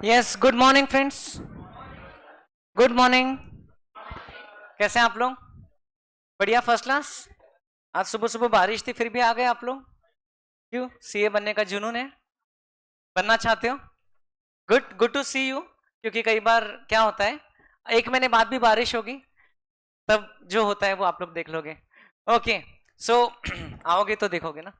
Yes, good morning friends. Good morning. कैसे हैं आप लोग? बढ़िया, फर्स्ट क्लास। आज सुबह सुबह बारिश थी फिर भी आ गए आप लोग। क्यों? सीए बनने का जुनून है? बनना चाहते हो? Good, good to see you. क्योंकि कई बार क्या होता है, एक महीने बाद भी बारिश होगी, तब जो होता है वो आप लोग देख लोगे। ओके, सो आओगे तो देखोगे ना।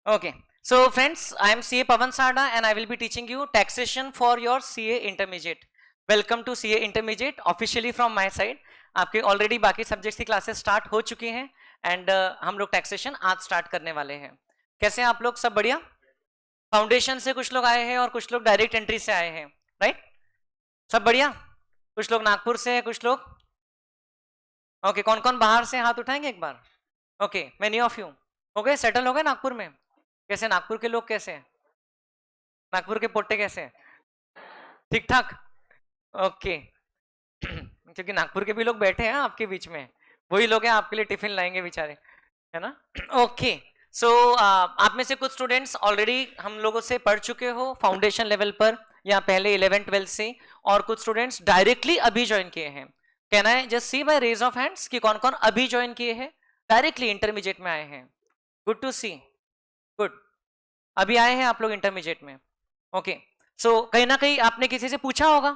Okay, so friends, I am CA Pavan Sarda and I will be teaching you taxation for your CA Intermediate. Welcome to CA Intermediate officially from my side. आपके ऑलरेडी बाकी सब्जेक्ट्स की क्लासेस स्टार्ट हो चुकी हैं and हम लोग taxation आज start करने वाले हैं। कैसे हैं आप लोग? सब बढ़िया? फाउंडेशन से कुछ लोग आए हैं और कुछ लोग डायरेक्ट एंट्री से आए हैं, राइट? सब बढ़िया? कुछ लोग नागपुर से हैं, कुछ लोग ओके। कौन कौन बाहर से? हाथ उठाएंगे एक बार। ओके, मेनी ऑफ यू हो गए, सेटल हो गए नागपुर में? कैसे नागपुर के लोग कैसे हैं? नागपुर के पोट्टे कैसे हैं? ठीक ठाक? ओके। क्योंकि नागपुर के भी लोग बैठे हैं आपके बीच में, वही लोग हैं आपके लिए टिफिन लाएंगे बेचारे, है ना? ओके, सो आप में से कुछ स्टूडेंट्स ऑलरेडी हम लोगों से पढ़ चुके हो फाउंडेशन लेवल पर या पहले 11th 12th से, और कुछ स्टूडेंट्स डायरेक्टली अभी ज्वाइन किए हैं। कहना है just see by raise of hands कि कौन कौन अभी ज्वाइन किए हैं, डायरेक्टली इंटरमीडिएट में आए हैं। Good to see, good. अभी आए हैं आप लोग इंटरमीडिएट में। ओके, सो कहीं ना कहीं आपने किसी से पूछा होगा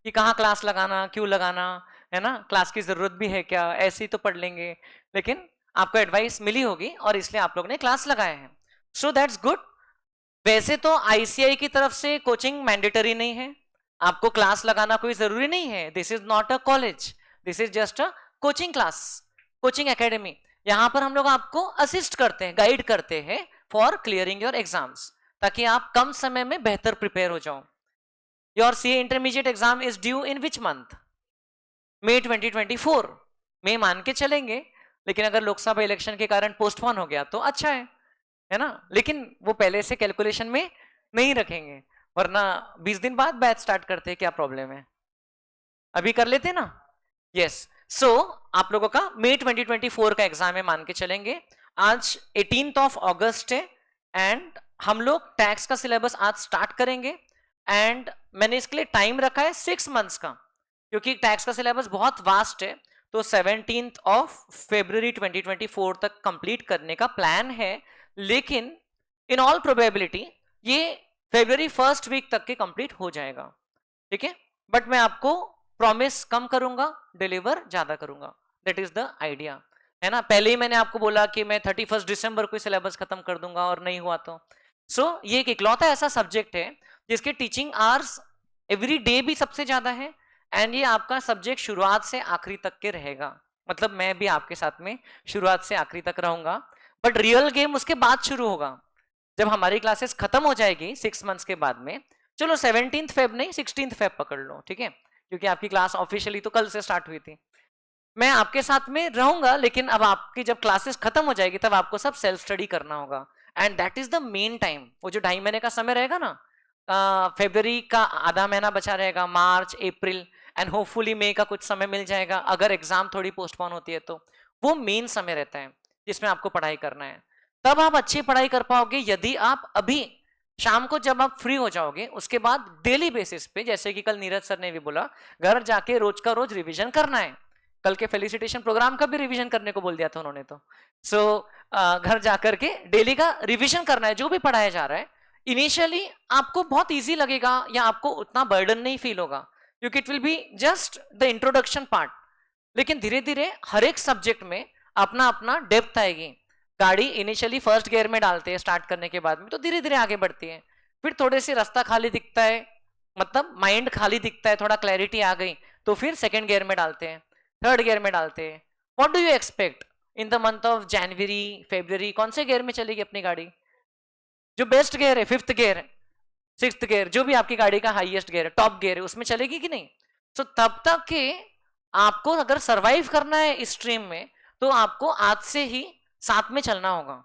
कि कहाँ क्लास लगाना, क्यों लगाना, है ना? क्लास की जरूरत भी है क्या? ऐसे ही तो पढ़ लेंगे। लेकिन आपको एडवाइस मिली होगी और इसलिए आप लोग ने क्लास लगाए हैं। So that's good. वैसे तो आईसीआई की तरफ से कोचिंग मैंडेटरी नहीं है, आपको क्लास लगाना कोई जरूरी नहीं है। This is not a college, this is just a coaching class, coaching academy. यहां पर हम लोग आपको असिस्ट करते हैं, गाइड करते हैं फॉर क्लियरिंग योर एग्जाम्स, ताकि आप कम समय में बेहतर प्रिपेयर हो जाओ। Your CA intermediate exam is due in which month? मई 2024 में मान के चलेंगे, लेकिन अगर लोकसभा इलेक्शन के कारण पोस्टपोन हो गया तो अच्छा है ना? लेकिन वो पहले से कैलकुलेशन में नहीं रखेंगे, वरना 20 दिन बाद बैच स्टार्ट करते हैं, क्या प्रॉब्लम है? अभी कर लेते ना? यस। सो आप लोगों का मई 2024 का एग्जाम है मान के चलेंगे। आज 18 अगस्त है एंड हम लोग टैक्स का सिलेबस आज स्टार्ट करेंगे। एंड मैंने इसके लिए टाइम रखा है 6 मंथ्स का, क्योंकि टैक्स का सिलेबस बहुत वास्ट है। तो 17 फरवरी 2024 तक कंप्लीट करने का प्लान है, लेकिन इन ऑल प्रोबेबिलिटी ये February 1st वीक तक के कंप्लीट हो जाएगा, ठीक है? बट मैं आपको प्रॉमिस कम करूंगा, डिलीवर ज्यादा करूंगा। दैट इज द आइडिया, है ना? पहले ही मैंने आपको बोला कि मैं 31 दिसंबर को सिलेबस खत्म कर दूंगा, और नहीं हुआ तो ये एक इकलौता ऐसा सब्जेक्ट है जिसके टीचिंग आवर्स एवरी डे भी सबसे ज्यादा है, एंड ये आपका सब्जेक्ट शुरुआत से आखिरी तक के रहेगा। मतलब मैं भी आपके साथ में शुरुआत से आखिरी तक रहूंगा, बट रियल गेम उसके बाद शुरू होगा, जब हमारी क्लासेस खत्म हो जाएगी 6 मंथ्स के बाद में। चलो 17 फेब नहीं, 16 फेब पकड़ लो, ठीक है? क्योंकि आपकी क्लास ऑफिशियली तो कल से स्टार्ट हुई थी। मैं आपके साथ में रहूंगा, लेकिन अब आपकी जब क्लासेस खत्म हो जाएगी तब आपको सब सेल्फ स्टडी करना होगा, and that is the main time. वो जो 2.5 महीने का समय रहेगा ना, फेब्रुवरी का आधा महीना बचा रहेगा, मार्च अप्रैल एंड होपफुली मई का कुछ समय मिल जाएगा अगर एग्जाम थोड़ी पोस्टपोन होती है तो। वो मेन समय रहता है जिसमें आपको पढ़ाई करना है। तब आप अच्छी पढ़ाई कर पाओगे यदि आप अभी शाम को जब आप फ्री हो जाओगे उसके बाद डेली बेसिस पे, जैसे कि कल नीरज सर ने भी बोला, घर जाके रोज का रोज रिवीजन करना है। कल के फेलिसिटेशन प्रोग्राम का भी रिवीजन करने को बोल दिया था उन्होंने तो। घर जाकर के डेली का रिवीजन करना है जो भी पढ़ाया जा रहा है। इनिशियली आपको बहुत इजी लगेगा या आपको उतना बर्डन नहीं फील होगा, क्योंकि it will be just the introduction part. लेकिन धीरे धीरे हर एक सब्जेक्ट में अपना अपना डेप्थ आएगी। गाड़ी इनिशियली फर्स्ट गियर में डालते हैं स्टार्ट करने के बाद में, तो धीरे धीरे आगे बढ़ती है। फिर थोड़े से रास्ता खाली दिखता है, मतलब माइंड खाली दिखता है, थोड़ा क्लैरिटी आ गई तो फिर सेकंड गियर में डालते हैं, थर्ड गियर में डालते हैं। What do you expect in the month of January February? कौन से गियर में चलेगी अपनी गाड़ी? जो बेस्ट गियर है, फिफ्थ गियर है, सिक्स्थ गियर, जो भी आपकी गाड़ी का हाईएस्ट गियर है, टॉप गियर है, उसमें चलेगी कि नहीं? तो तब तक के आपको अगर सरवाइव करना है इस स्ट्रीम में, तो आपको आज से ही साथ में चलना होगा,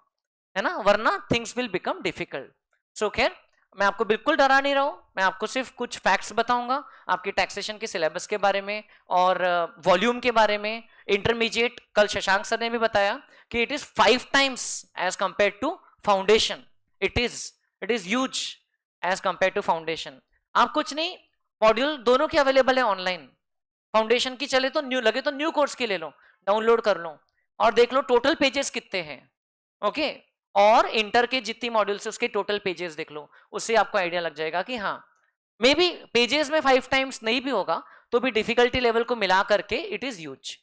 है ना? वरना थिंग्स विल बिकम डिफिकल्ट। सो खैर, मैं आपको बिल्कुल डरा नहीं रहा हूं, मैं आपको सिर्फ कुछ फैक्ट्स बताऊंगा आपकी टैक्सेशन के सिलेबस के बारे में और वॉल्यूम के बारे में। इंटरमीडिएट कल शशांक सर ने भी बताया कि it is 5 times as compare to foundation. It is huge as compare to foundation. आप कुछ नहीं, मॉड्यूल दोनों के अवेलेबल है ऑनलाइन। फाउंडेशन की चले तो न्यू लगे तो न्यू कोर्स की ले लो, डाउनलोड कर लो और देख लो टोटल पेजेस कितने हैं। ओके, और इंटर के जितनी मॉड्यूल्स है उसके टोटल पेजेस देख लो, उससे आपको आइडिया लग जाएगा कि हाँ मे बी पेजेस में 5 टाइम्स नहीं भी होगा तो भी डिफिकल्टी लेवल को मिला करके it is huge.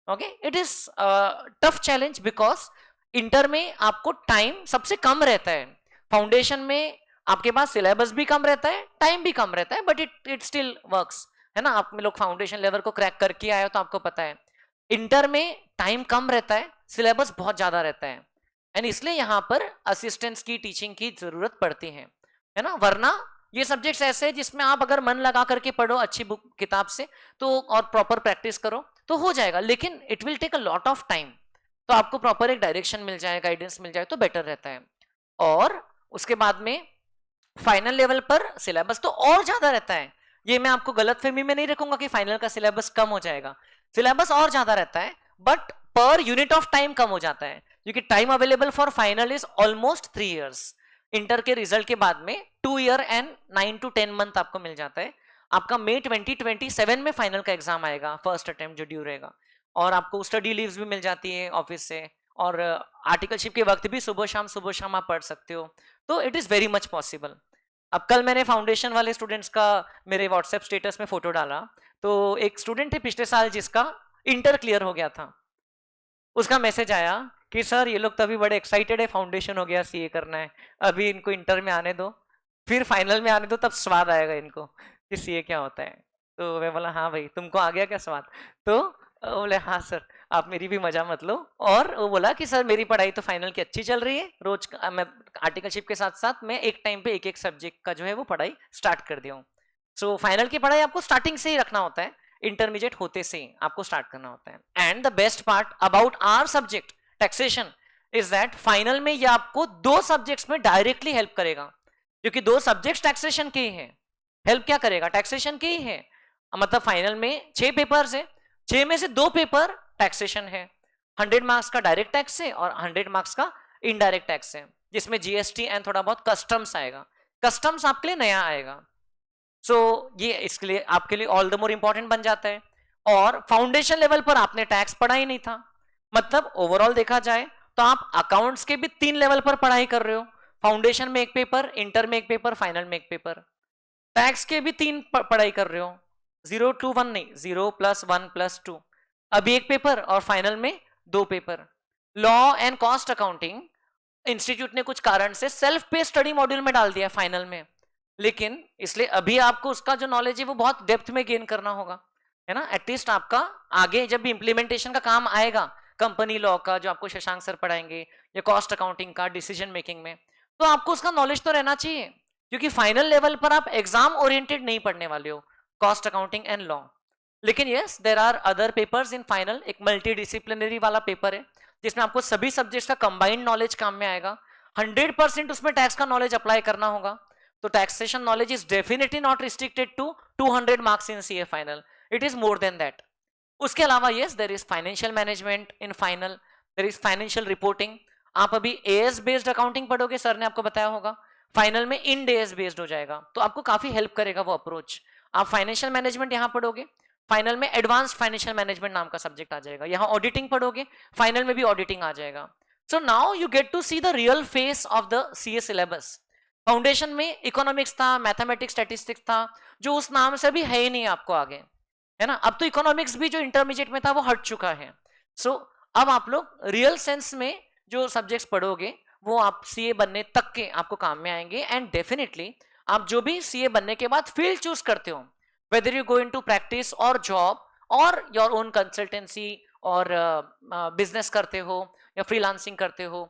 Okay, it is tough challenge because inter में आपको टाइम सबसे कम रहता है। फाउंडेशन में आपके पास सिलेबस भी कम रहता है, टाइम भी कम रहता है, बट इट स्टिल वर्क्स, है ना। आप में लोग फाउंडेशन लेवल को क्रैक करके आए हो तो आपको पता है। इंटर में टाइम कम रहता है, सिलेबस बहुत ज्यादा रहता है, एंड इसलिए यहां पर असिस्टेंट्स की टीचिंग की जरूरत पड़ती है ना। वरना ये सब्जेक्ट्स ऐसे हैं जिसमें आप अगर मन लगा करके पढ़ो अच्छी बुक किताब से तो और प्रॉपर प्रैक्टिस करो तो हो जाएगा, लेकिन it will take a lot of time. तो आपको प्रॉपर एक डायरेक्शन मिल जाए, गाइडेंस मिल जाए तो बेटर रहता है। और उसके बाद में फाइनल लेवल पर सिलेबस तो और ज्यादा रहता है। ये मैं आपको गलतफहमी में नहीं रखूंगा कि फाइनल का सिलेबस कम हो जाएगा, सिलेबस और ज्यादा रहता है, but per unit of time कम हो जाता है, क्योंकि time available for final is almost 3 years. Inter के रिजल्ट के बाद में 2 ईयर एंड 9 to 10 मंथ आपको मिल जाता है। आपका मई 2027 में फाइनल का एग्जाम आएगा, फर्स्ट अटेम्प्ट जो ड्यू रहेगा, और आपको स्टडी लीव्स भी मिल जाती है ऑफिस से, और आर्टिकलशिप के वक्त भी सुबह शाम आप पढ़ सकते हो। तो it is very much possible. अब कल मैंने फाउंडेशन वाले स्टूडेंट्स का मेरे व्हाट्सएप स्टेटस में फोटो डाला, तो एक स्टूडेंट थे पिछले साल जिसका इंटर क्लियर हो गया था, उसका मैसेज आया कि सर ये लोग तो अभी बड़े एक्साइटेड है, फाउंडेशन हो गया, सीए करना है, अभी इनको इंटर में आने दो, फिर फाइनल में आने दो, तब स्वाद आएगा इनको कि सीए क्या होता है। तो मैं बोला हाँ भाई तुमको आ गया क्या स्वाद? तो बोले हाँ सर, आप मेरी भी मजा मत लो। और वो बोला कि सर मेरी पढ़ाई तो फाइनल की अच्छी चल रही है, रोज मैं आर्टिकलशिप के साथ साथ मैं एक टाइम पे एक सब्जेक्ट का जो है वो पढ़ाई स्टार्ट कर दिया हूँ। सो फाइनल की पढ़ाई आपको स्टार्टिंग से ही रखना होता है, इंटरमीडिएट होते से ही आपको स्टार्ट करना होता है। And the best part about our subject taxation is that final में ये आपको 2 सब्जेक्ट्स में डायरेक्टली हेल्प करेगा, क्योंकि 2 सब्जेक्ट्स टैक्सेशन के ही है। हेल्प क्या करेगा? टैक्सेशन के ही है। मतलब फाइनल में 6 पेपर्स है, 6 में से 2 पेपर टैक्सेशन है, 100 मार्क्स का डायरेक्ट टैक्स है और 100 मार्क्स का इनडायरेक्ट टैक्स है, जिसमें जीएसटी एंड थोड़ा बहुत कस्टम्स आएगा। कस्टम्स आपके लिए नया आएगा, सो ये इसके लिए आपके लिए ऑल द मोर इंपॉर्टेंट बन जाता है। और फाउंडेशन लेवल पर आपने टैक्स पढ़ा ही नहीं था, मतलब ओवरऑल देखा जाए तो आप अकाउंट्स के भी 3 लेवल पर पढ़ाई कर रहे हो, फाउंडेशन में 1 पेपर, इंटर में 1 पेपर, फाइनल में 1 पेपर। टैक्स के भी 3 पढ़ाई कर रहे हो, 0 to 1 नहीं, 0 + 1 + 2, अभी 1 पेपर और फाइनल में 2 paper. Law and cost accounting institute ने कुछ कारण से सेल्फ पे स्टडी मॉड्यूल में डाल दिया फाइनल में, लेकिन इसलिए अभी आपको उसका जो नॉलेज है वो बहुत डेप्थ में गेन करना होगा, है ना। एटलीस्ट आपका आगे जब भी इंप्लीमेंटेशन का काम आएगा, कंपनी लॉ का जो आपको शशांक सर पढ़ाएंगे, या कॉस्ट अकाउंटिंग का डिसीजन मेकिंग में, तो आपको उसका नॉलेज तो रहना चाहिए, क्योंकि फाइनल लेवल पर आप एग्जाम ओरिएंटेड नहीं पढ़ने वाले हो, कॉस्ट अकाउंटिंग एंड लॉ। लेकिन yes there are other papers in final, एक मल्टी डिसिप्लिनरी वाला पेपर है जिसमें आपको सभी सब्जेक्ट्स का कंबाइंड नॉलेज काम में आएगा, 100% उसमें टैक्स का नॉलेज अप्लाई करना होगा। तो taxation knowledge is definitely not restricted to 200 marks in CA final, it is more than that. उसके अलावा yes there is financial management in final, there is financial reporting. आप अभी एएस बेस्ड अकाउंटिंग पढ़ोगे, sir ने आपको बताया होगा, final में इन एएस बेस्ड हो जाएगा, तो आपको काफी हेल्प करेगा वो अप्रोच। आप फाइनेंशियल मैनेजमेंट यहां पढ़ोगे, फाइनल में एडवांस फाइनेंशियल मैनेजमेंट नाम का सब्जेक्ट आ जाएगा, यहां ऑडिटिंग पढ़ोगे, फाइनल में भी ऑडिटिंग आ जाएगा। So now you get to see the real face of the CA syllabus. Foundation में इकोनॉमिक्स था, मैथमेटिक्स, स्टैटिस्टिक्स था, जो उस नाम से भी है ही नहीं आपको आगे, है ना। अब तो इकोनॉमिक्स भी जो इंटरमीडिएट में था वो हट चुका है। सो अब आप लोग रियल सेंस में जो सब्जेक्ट्स पढ़ोगे वो आप सीए बनने तक के आपको काम में आएंगे। एंड डेफिनेटली आप जो भी सीए बनने के बाद फील्ड चूज करते हो, whether you go into practice or job or your own consultancy और बिजनेस करते हो या फ्रीलांसिंग करते हो,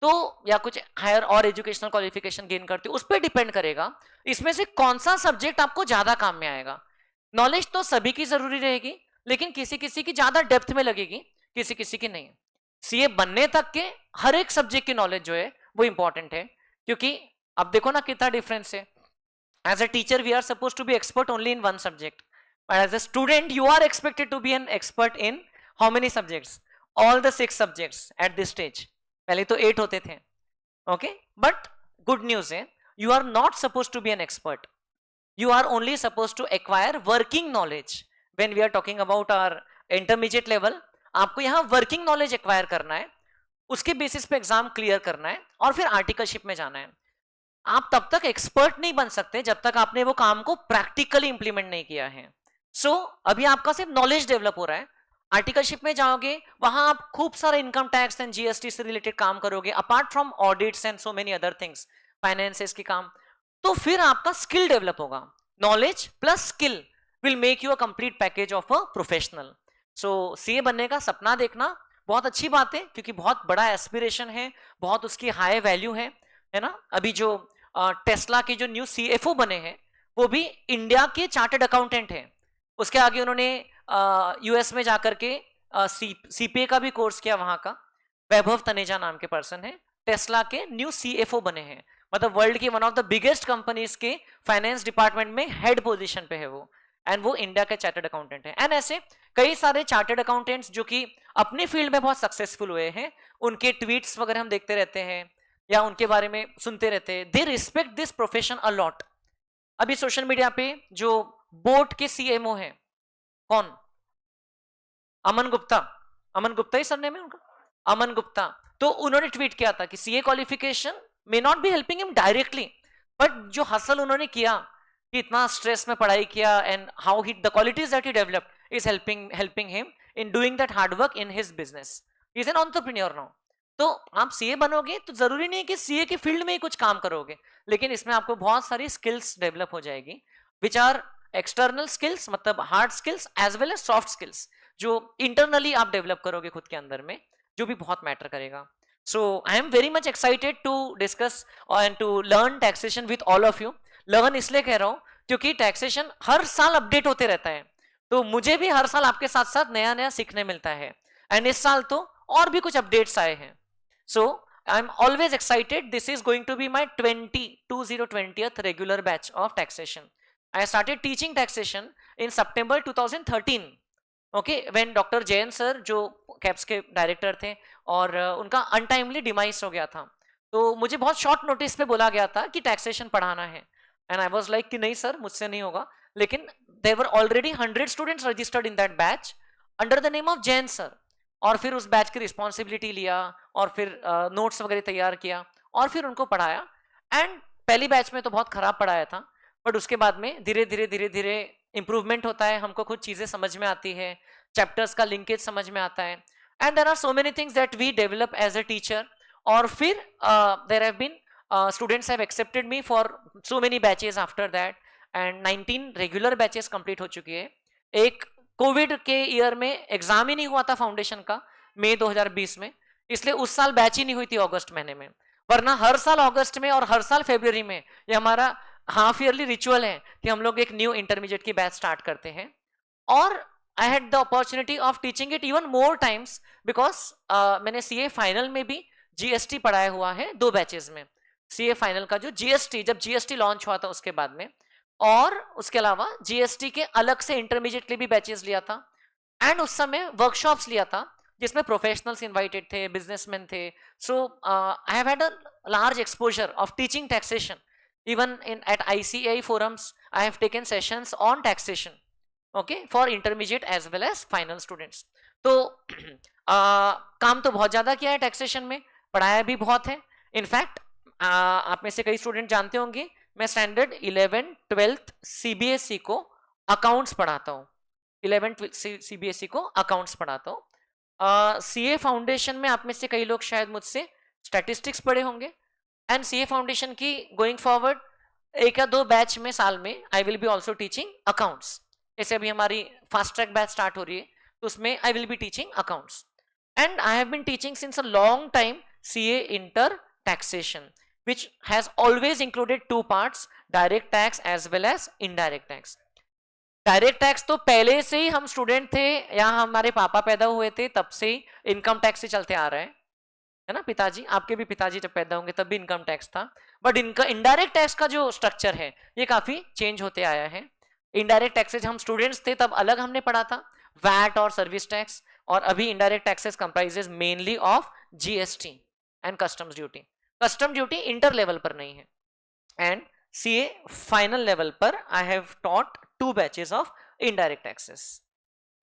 तो या कुछ हायर और एजुकेशनल क्वालिफिकेशन गेन करते हो, उस पर डिपेंड करेगा इसमें से कौन सा सब्जेक्ट आपको ज्यादा काम में आएगा। नॉलेज तो सभी की जरूरी रहेगी, लेकिन किसी किसी की ज्यादा डेप्थ में लगेगी, किसी किसी की नहीं। सीए बनने तक के हर एक सब्जेक्ट की नॉलेज जो है वो इंपॉर्टेंट है, क्योंकि अब देखो ना कितना डिफरेंस है। As a teacher, we are supposed to be expert only in one subject. But as a student, you are expected to be an expert in how many subjects? All the 6 subjects at this stage. पहले तो 8 होते थे, okay? But good news है, you are not supposed to be an expert. You are only supposed to acquire working knowledge. When we are talking about our intermediate level, आपको यहाँ working knowledge acquire करना है, उसके basis पे exam clear करना है और फिर आर्टिकलशिप में जाना है. आप तब तक एक्सपर्ट नहीं बन सकते जब तक आपने वो काम को प्रैक्टिकली इंप्लीमेंट नहीं किया है. सो अभी आपका सिर्फ नॉलेज डेवलप हो रहा है. आर्टिकलशिप में जाओगे, वहां आप खूब सारे इनकम टैक्स एंड जीएसटी से रिलेटेड काम करोगे, apart from audits and so many other things, finances के काम. तो फिर आपका स्किल डेवलप होगा. Knowledge plus skill will make you a complete package of a professional. So CA बनने का सपना देखना बहुत अच्छी बात है, क्योंकि बहुत बड़ा एस्पिरेशन है, बहुत उसकी हाई वैल्यू है ना. अभी जो टेस्ला के जो न्यू सीएफओ बने हैं वो भी इंडिया के चार्टर्ड अकाउंटेंट हैं. उसके आगे उन्होंने यूएस में जाकर के सीपीए का भी कोर्स किया. वहां का वैभव तनेजा नाम के पर्सन है, टेस्ला के न्यू सीएफओ बने हैं. मतलब वर्ल्ड की one of the biggest companies के फाइनेंस डिपार्टमेंट में हेड पोजीशन पे है वो, एंड वो इंडिया के चार्टर्ड अकाउंटेंट है. एंड ऐसे कई सारे चार्टर्ड अकाउंटेंट्स जो कि अपने फील्ड में बहुत सक्सेसफुल हुए हैं, उनके ट्वीट्स वगैरह हम देखते रहते हैं या उनके बारे में सुनते रहते हैं. They respect this profession a lot. अभी सोशल मीडिया पे जो बोट के सीएमओ हैं, कौन? अमन गुप्ता. अमन गुप्ता ही सरनेम है उनका, अमन गुप्ता. तो उन्होंने ट्वीट किया था कि CA qualification may not be helping him directly, but जो हसल उन्होंने किया कि इतना स्ट्रेस में पढ़ाई किया, and how he the qualities that he developed is helping him in doing that hard work in his business. He is an entrepreneur now. तो आप सीए बनोगे तो जरूरी नहीं है कि सीए के फील्ड में ही कुछ काम करोगे, लेकिन इसमें आपको बहुत सारी स्किल्स डेवलप हो जाएगी, विच आर एक्सटर्नल स्किल्स, मतलब hard skills as well as soft skills, जो इंटरनली आप डेवलप करोगे खुद के अंदर में, जो भी बहुत मैटर करेगा. So I am very much excited to discuss and to learn taxation with all of you. Learn इसलिए कह रहा हूं क्योंकि टैक्सेशन हर साल अपडेट होते रहता है, तो मुझे भी हर साल आपके साथ साथ नया नया सीखने मिलता है. एंड इस साल तो और भी कुछ अपडेट्स आए हैं. So I'm always excited. This is going to be my 20th regular batch of taxation. I started teaching taxation in September 2013. Okay, when Dr. Jain sir जो कैप्स के डायरेक्टर थे और उनका अनटाइमली डिमाइस हो गया था, तो मुझे बहुत शॉर्ट नोटिस पे बोला गया था कि टैक्सेशन पढ़ाना है. एंड आई वाज लाइक कि नहीं सर, मुझसे नहीं होगा. लेकिन there were already 100 students registered in that batch under the name of Jain sir. और फिर उस बैच की रिस्पॉन्सिबिलिटी लिया और फिर नोट्स वगैरह तैयार किया और फिर उनको पढ़ाया. एंड पहली बैच में तो बहुत खराब पढ़ाया था, बट उसके बाद में धीरे धीरे इंप्रूवमेंट होता है, हमको कुछ चीजें समझ में आती है, चैप्टर्स का लिंकेज समझ में आता है, and there are so many things that we develop as a teacher. और फिर there have been students have accepted me for so many batches after that, and 19 regular batches complete हो चुकी है. एक कोविड के ईयर में exam ही नहीं हुआ था फाउंडेशन का, मई 2020 में, इसलिए उस साल बैच ही नहीं हुई थी अगस्त महीने में. वरना हर साल अगस्त में और हर साल फरवरी में ये हमारा हाफ ईयरली रिचुअल है कि हम लोग एक न्यू इंटरमीडिएट की बैच स्टार्ट करते हैं. और I had the opportunity of teaching it even more times, because मैंने सीए फाइनल में भी जीएसटी पढ़ाया हुआ है 2 बैचेस में. सीए फाइनल का जो जीएसटी, जब जीएसटी लॉन्च हुआ था उसके बाद में, और उसके अलावा जीएसटी के अलग से इंटरमीडिएट के लिए भी बैचेस लिया था. एंड उस समय वर्कशॉप्स लिया था जिसमें प्रोफेशनल्स इनवाइटेड थे, बिजनेसमैन थे. So I have had a large exposure of teaching taxation. Even in at ICAI forums I have taken sessions on taxation, okay, for intermediate as well as final students. तो काम तो बहुत ज्यादा किया है taxation में, पढ़ाया भी बहुत है. इनफैक्ट आप में से कई स्टूडेंट जानते होंगे मैं स्टैंडर्ड 11th 12th CBSE को अकाउंट्स पढ़ाता हूँ. 11th CBSE को अकाउंट्स पढ़ाता हूँ. सीए फाउंडेशन में आप में से कई लोग शायद मुझसे स्टैटिस्टिक्स पढ़े होंगे. एंड सीए फाउंडेशन की गोइंग फॉरवर्ड 1 या 2 बैच में साल में I will B also teaching accounts. जैसे अभी हमारी फास्ट ट्रैक बैच स्टार्ट हो रही है तो उसमें I will be teaching accounts. And I have been teaching since a long time CA inter taxation, which has always included 2 parts, direct tax as well as indirect tax. Direct tax तो पहले से ही हम student थे या हमारे पापा पैदा हुए थे तब से ही इनकम टैक्स से चलते आ रहे हैं, है ना. पिताजी, आपके भी पिताजी जब पैदा होंगे तब भी इनकम टैक्स था. बट इनका इनडायरेक्ट टैक्स का जो स्ट्रक्चर है ये काफी चेंज होते आया है. इनडायरेक्ट टैक्सेज हम स्टूडेंट्स थे तब अलग हमने पढ़ा था, वैट और सर्विस टैक्स. और अभी indirect taxes comprises mainly of GST and customs duty. Custom duty inter level पर नहीं है. एंड सीए फाइनल लेवल पर I have taught 2 batches of indirect taxes.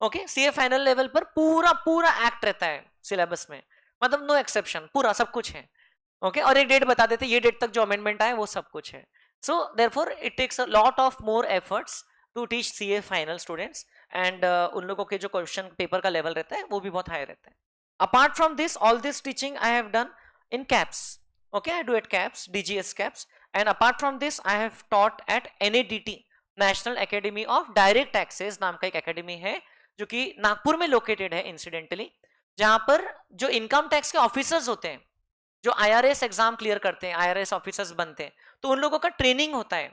Okay, CA final level पर पूरा पूरा एक्ट रहता है सिलेबस में, मतलब नो एक्सेप्शन, पूरा सब कुछ है. ओके, और एक डेट बता देते, ये डेट तक जो अमेंडमेंट आए वो सब कुछ है. So therefore it takes a lot of more efforts to teach CA final students, and उन लोगों के जो क्वेश्चन पेपर का लेवल रहता है वो भी बहुत हाई रहता है. Apart from this, all this teaching I have done in CAPS. Okay, I do at CAPS, DGS CAPS, and apart from this, I have taught at NADT, National Academy of Direct Taxes नाम का एक academy है जो कि नागपुर में located है incidentally, जहां पर जो इनकम टैक्स के ऑफिसर्स होते हैं, जो IRS एग्जाम क्लियर करते हैं, IRS ऑफिसर्स बनते हैं, तो उन लोगों का ट्रेनिंग होता है.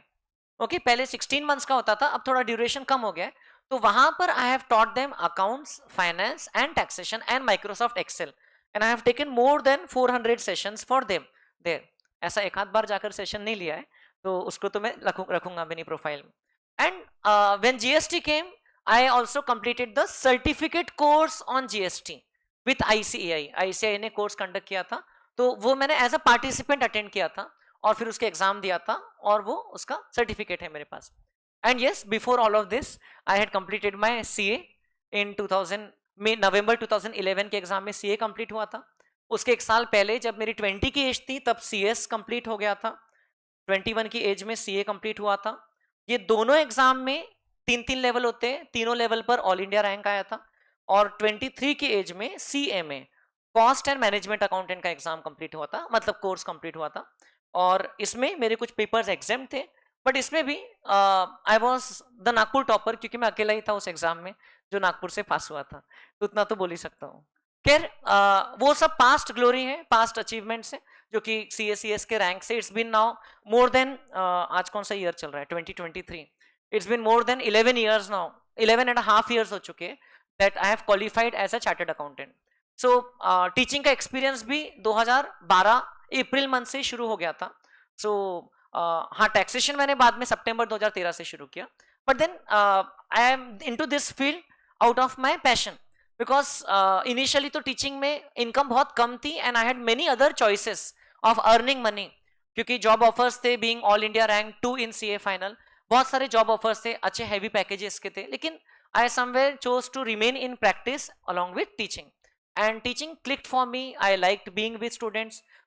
ओके, पहले 16 मंथ्स का होता था, अब थोड़ा ड्यूरेशन कम हो गया है. तो वहां पर I have taught them accounts, finance and taxation and Microsoft Excel, and I have taken more than 400 sessions for them there. ऐसा एक आध बार जाकर सेशन नहीं लिया है, तो उसको तो मैं रखूंगा अपनी प्रोफाइल में. And when GST came, I also completed the certificate course on GST with ICAI. ICAI ने कोर्स कंडक्ट किया था, तो वो मैंने एज अ पार्टिसिपेंट अटेंड किया था और फिर उसके एग्जाम दिया था, और वो उसका सर्टिफिकेट है मेरे पास. And yes, before all of this I had completed my CA in 2000 में. नवंबर 2011 के एग्जाम में सीए कंप्लीट हुआ था. उसके एक साल पहले जब मेरी 20 की एज थी तब सीएस कंप्लीट हो गया था. 21 की एज में सीए कंप्लीट हुआ था. ये दोनों एग्जाम में 3-3 लेवल होते हैं, तीनों लेवल पर ऑल इंडिया रैंक आया था. और 23 की एज में CMA, cost and management accountant का एग्जाम कंप्लीट हुआ था, मतलब कोर्स कंप्लीट हुआ था. और इसमें मेरे कुछ पेपर्स एग्जाम थे, बट इसमें भी I was the Nagpur topper, क्योंकि मैं अकेला ही था उस एग्जाम में जो नागपुर से पास हुआ था, तो उतना तो बोल ही सकता हूँ. खैर, वो सब पास्ट ग्लोरी है, पास्ट अचीवमेंट्स है, जो कि CACS के रैंक से. It's been now more than, आज कौन सा ईयर चल रहा है, 2023. It's been more than 11 years now, 11.5 years हो चुके that I have qualified as a chartered accountant. So teaching का एक्सपीरियंस भी 2012 अप्रैल मंथ से शुरू हो गया था. सो हाँ, टैक्सेशन मैंने बाद में सितंबर 2013 से शुरू किया, but then I am into this field out of my passion, because initially तो टीचिंग में इनकम बहुत कम थी, and I had many other choices of earning money, क्योंकि जॉब ऑफर्स थे, being all India rank 2 in CA फाइनल, बहुत सारे जॉब ऑफर्स थे, अच्छे हैवी पैकेजेस के थे, लेकिन I somewhere chose to remain in practice along with teaching. And teaching clicked for me. I liked being with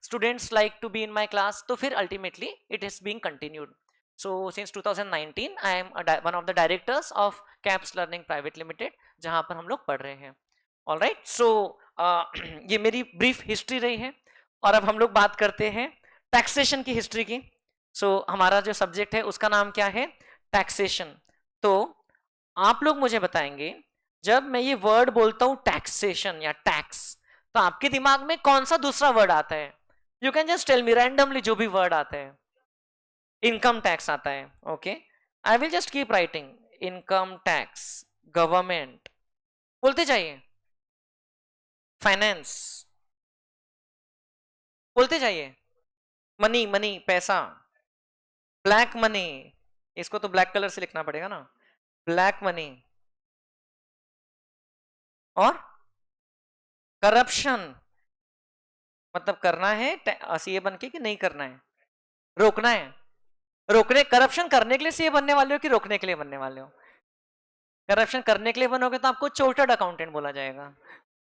students like to be in my class, तो फिर ultimately it is being continued. So since 2019 I am one of the directors of CAPS Learning Private Limited, जहां पर हम लोग पढ़ रहे हैं. All right, so ये मेरी ब्रीफ हिस्ट्री रही है, और अब हम लोग बात करते हैं टैक्सेशन की हिस्ट्री की. So हमारा जो सब्जेक्ट है उसका नाम क्या है, टैक्सेशन. तो आप लोग मुझे बताएंगे, जब मैं ये वर्ड बोलता हूं टैक्सेशन या टैक्स, तो आपके दिमाग में कौन सा दूसरा वर्ड आता है? You can just tell me randomly जो भी वर्ड आता है. इनकम टैक्स आता है. Okay, I will just keep writing income tax, government, बोलते जाइए, फाइनेंस, बोलते जाइए, मनी मनी पैसा, ब्लैक मनी, इसको तो ब्लैक कलर से लिखना पड़ेगा ना, ब्लैक मनी, और करप्शन, मतलब करना है सीए बन के कि नहीं करना है, रोकना है. रोकने, करप्शन करने के लिए सीए बनने वाले हो कि रोकने के लिए बनने वाले हो? करप्शन करने के लिए बनोगे तो आपको चार्टर्ड अकाउंटेंट बोला जाएगा,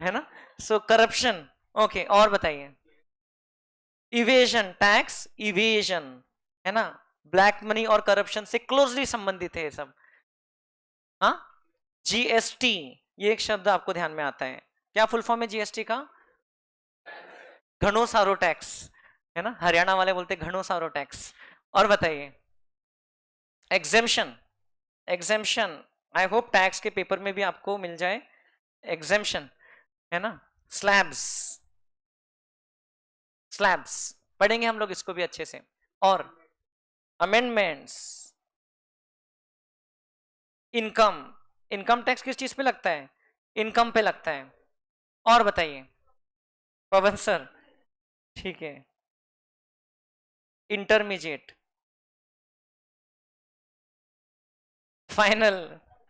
है ना. सो करप्शन. ओके, और बताइए. इवेजन, टैक्स इवेजन, है ना. ब्लैक मनी और करप्शन से क्लोजली संबंधित है ये सब. हाँ, GST, ये एक शब्द आपको ध्यान में आता है. क्या फुल फॉर्म है GST का? घणो सारो टैक्स, है ना. हरियाणा वाले बोलते घणो सारो टैक्स. और बताइए, exemption. Exemption, I hope tax के पेपर में भी आपको मिल जाए एग्जेम्पशन, है ना. स्लैब्स, स्लैब्स पढ़ेंगे हम लोग इसको भी अच्छे से. और अमेंडमेंट्स. इनकम, इनकम टैक्स किस चीज पे लगता है? इनकम पे लगता है. और बताइए पवन सर. ठीक है. Intermediate, final.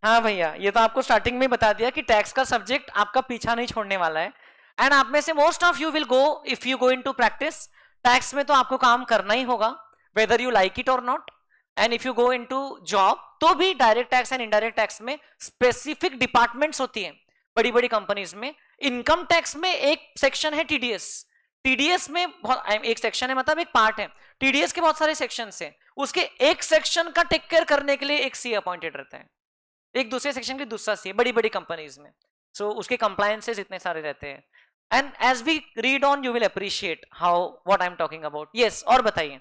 हाँ भैया, ये तो आपको स्टार्टिंग में बता दिया कि टैक्स का सब्जेक्ट आपका पीछा नहीं छोड़ने वाला है. एंड आप में से most of you will go, if you go into practice, tax में तो आपको काम करना ही होगा, वेदर यू लाइक इट और not. And if you go into job तो भी direct tax and indirect tax में स्पेसिफिक डिपार्टमेंट्स होती हैं बड़ी बड़ी कंपनीज में। इनकम टैक्स में एक सेक्शन है टीडीएस। टीडीएस में बहुत एक सेक्शन है, मतलब एक पार्ट है। टीडीएस के बहुत सारे सेक्शन है, उसके एक सेक्शन का टेक केयर करने के लिए एक सी अपॉइंटेड रहता है, एक दूसरे सेक्शन के दूसरा सी, बड़ी बड़ी कंपनीज में। सो उसके कंप्लायंसेस इतने सारे रहते हैं। And as we read on you will appreciate how what I am talking about. Yes, और बताइए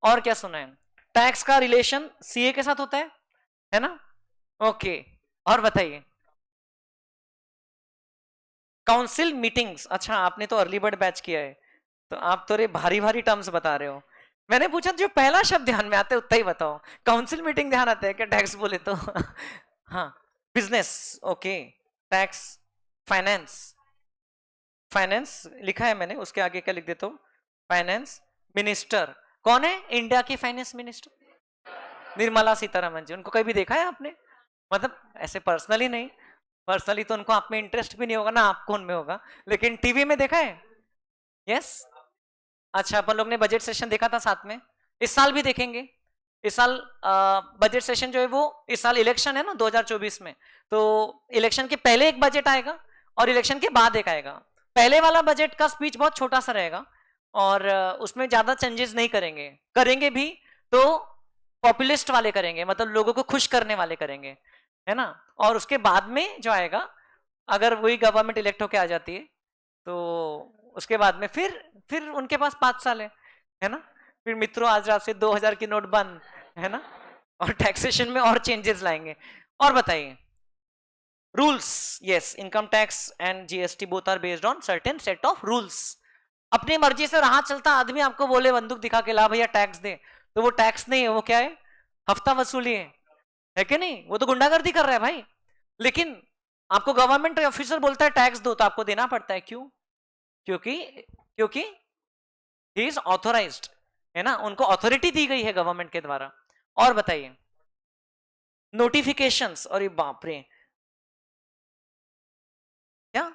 और क्या सुना है? टैक्स का रिलेशन सीए के साथ होता है ना? ओके, और बताइए। काउंसिल मीटिंग्स, अच्छा आपने तो अर्ली बर्ड बैच किया है, तो आप तो रे भारी भारी टर्म्स बता रहे हो। मैंने पूछा जो पहला शब्द ध्यान में आता है उतना ही बताओ। काउंसिल मीटिंग ध्यान आता है क्या टैक्स बोले तो? हाँ, business, okay. Tax, finance, finance लिखा है मैंने, उसके आगे क्या लिख देता हूँ? Finance minister. कौन है इंडिया की फाइनेंस मिनिस्टर? निर्मला सीतारमन जी। उनको कभी देखा है आपने? मतलब ऐसे पर्सनली नहीं, पर्सनली तो उनको आप में इंटरेस्ट भी नहीं होगा ना आपको उनमें होगा, लेकिन टीवी में देखा है? यस। अच्छा, अपन लोग ने बजट सेशन देखा था साथ में, इस साल भी देखेंगे। इस साल बजट सेशन जो है वो, इस साल इलेक्शन है ना 2024 में, तो इलेक्शन के पहले एक बजट आएगा और इलेक्शन के बाद एक आएगा। पहले वाला बजट का स्पीच बहुत छोटा सा रहेगा और उसमें ज्यादा चेंजेस नहीं करेंगे, करेंगे भी तो पॉपुलिस्ट वाले करेंगे, मतलब लोगों को खुश करने वाले करेंगे, है ना? और उसके बाद में जो आएगा, अगर वही गवर्नमेंट इलेक्ट होके आ जाती है तो उसके बाद में फिर उनके पास 5 साल है ना? फिर मित्रों आज रात से 2000 की नोट बंद, है ना? और टैक्सेशन में और चेंजेस लाएंगे। और बताइए rules. Yes, income tax and GST both are based on certain set of rules. अपनी मर्जी से रहा चलता आदमी आपको बोले बंदूक दिखा के ला भैया टैक्स दे, तो वो टैक्स नहीं है, वो क्या है? हफ्ता वसूली है कि नहीं? वो तो गुंडागर्दी कर रहा है भाई। लेकिन आपको गवर्नमेंट ऑफिसर बोलता है टैक्स दो, तो आपको देना पड़ता है। क्यों? क्योंकि क्योंकि ही इज ऑथोराइज्ड, है ना? उनको अथॉरिटी दी गई है गवर्नमेंट के द्वारा। और बताइए नोटिफिकेशंस। अरे बाप रे, क्या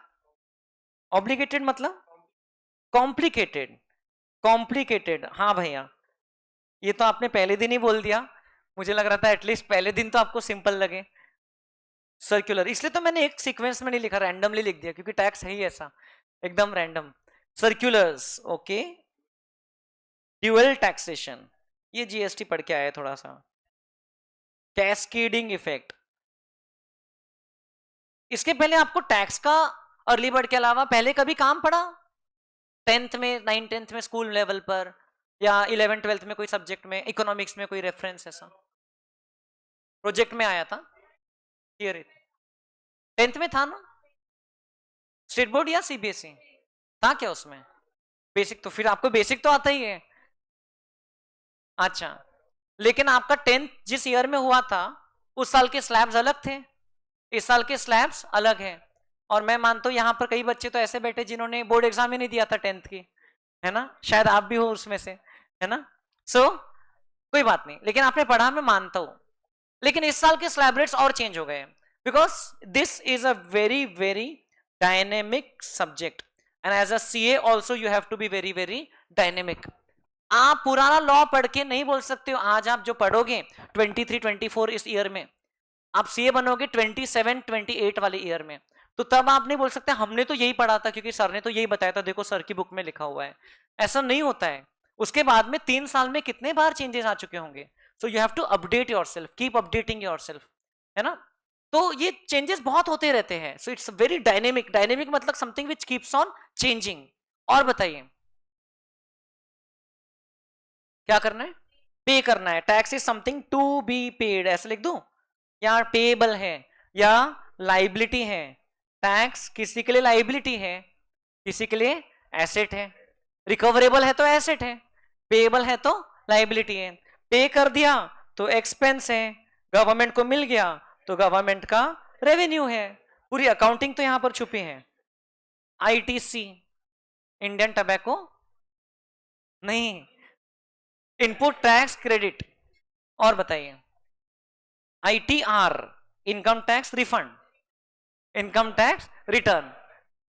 ऑब्लिगेटेड मतलब? कॉम्प्लिकेटेड, कॉम्प्लिकेटेड, हाँ भैया, ये तो आपने पहले दिन ही बोल दिया। मुझे लग रहा था एटलीस्ट पहले दिन तो आपको सिंपल लगे। सर्कुलर, इसलिए तो मैंने एक सीक्वेंस में नहीं लिखा, रैंडमली लिख दिया, क्योंकि टैक्स है ही ऐसा, एकदम random. Circulars, okay. Dual taxation, ये जीएसटी पढ़ के आया थोड़ा सा। कैस्केडिंग इफेक्ट, इसके पहले आपको टैक्स का अर्ली बर्ड के अलावा पहले कभी काम पड़ा? 10th में, 9th 10th में स्कूल लेवल पर, या 11th 12th में कोई सब्जेक्ट में, इकोनॉमिक्स में कोई रेफरेंस ऐसा प्रोजेक्ट में आया था? थियरी 10th में था ना? स्टेट बोर्ड या सीबीएसई था क्या उसमें? बेसिक, तो फिर आपको बेसिक तो आता ही है। अच्छा, लेकिन आपका 10th जिस ईयर में हुआ था उस साल के स्लैब्स अलग थे, इस साल के स्लैब्स अलग हैं। और मैं मानता हूं यहां पर कई बच्चे तो ऐसे बैठे जिन्होंने बोर्ड एग्जाम ही नहीं दिया था 10th की, है ना? शायद आप भी हो उसमें से, है ना? सो कोई बात नहीं, लेकिन आपने पढ़ा, मैं मानता हूं। लेकिन इस साल के स्लैब रेट्स और चेंज हो गए, because this is a very very dynamic subject, and as a CA also you have to be very very dynamic. आप पुराना लॉ पढ़ के नहीं बोल सकते हो। आज आप जो पढ़ोगे 23 24 इस ईयर में, आप सीए बनोगे 27 28 वाले ईयर में, तो तब आप नहीं बोल सकते हमने तो यही पढ़ा था क्योंकि सर ने तो यही बताया था, देखो सर की बुक में लिखा हुआ है। ऐसा नहीं होता है। उसके बाद में 3 साल में कितने बार चेंजेस आ चुके होंगे। So you have to update yourself, keep updating yourself, है ना? तो ये चेंजेस बहुत होते रहते हैं। So it's very dynamic. Dynamic मतलब something which keeps on changing. और बताइए क्या करना है? पे करना है। Tax is something to be paid, ऐसे लिख दूं, या पेएबल है या लाइबिलिटी है। टैक्स किसी के लिए लाइबिलिटी है, किसी के लिए एसेट है। रिकवरेबल है तो एसेट है, पेएबल है तो लाइबिलिटी है। पे कर दिया तो एक्सपेंस है, गवर्नमेंट को मिल गया तो गवर्नमेंट का रेवेन्यू है। पूरी अकाउंटिंग तो यहां पर छुपी है। आईटीसी, इंडियन टबैको नहीं, इनपुट टैक्स क्रेडिट। और बताइए ITR, income tax refund, income tax return,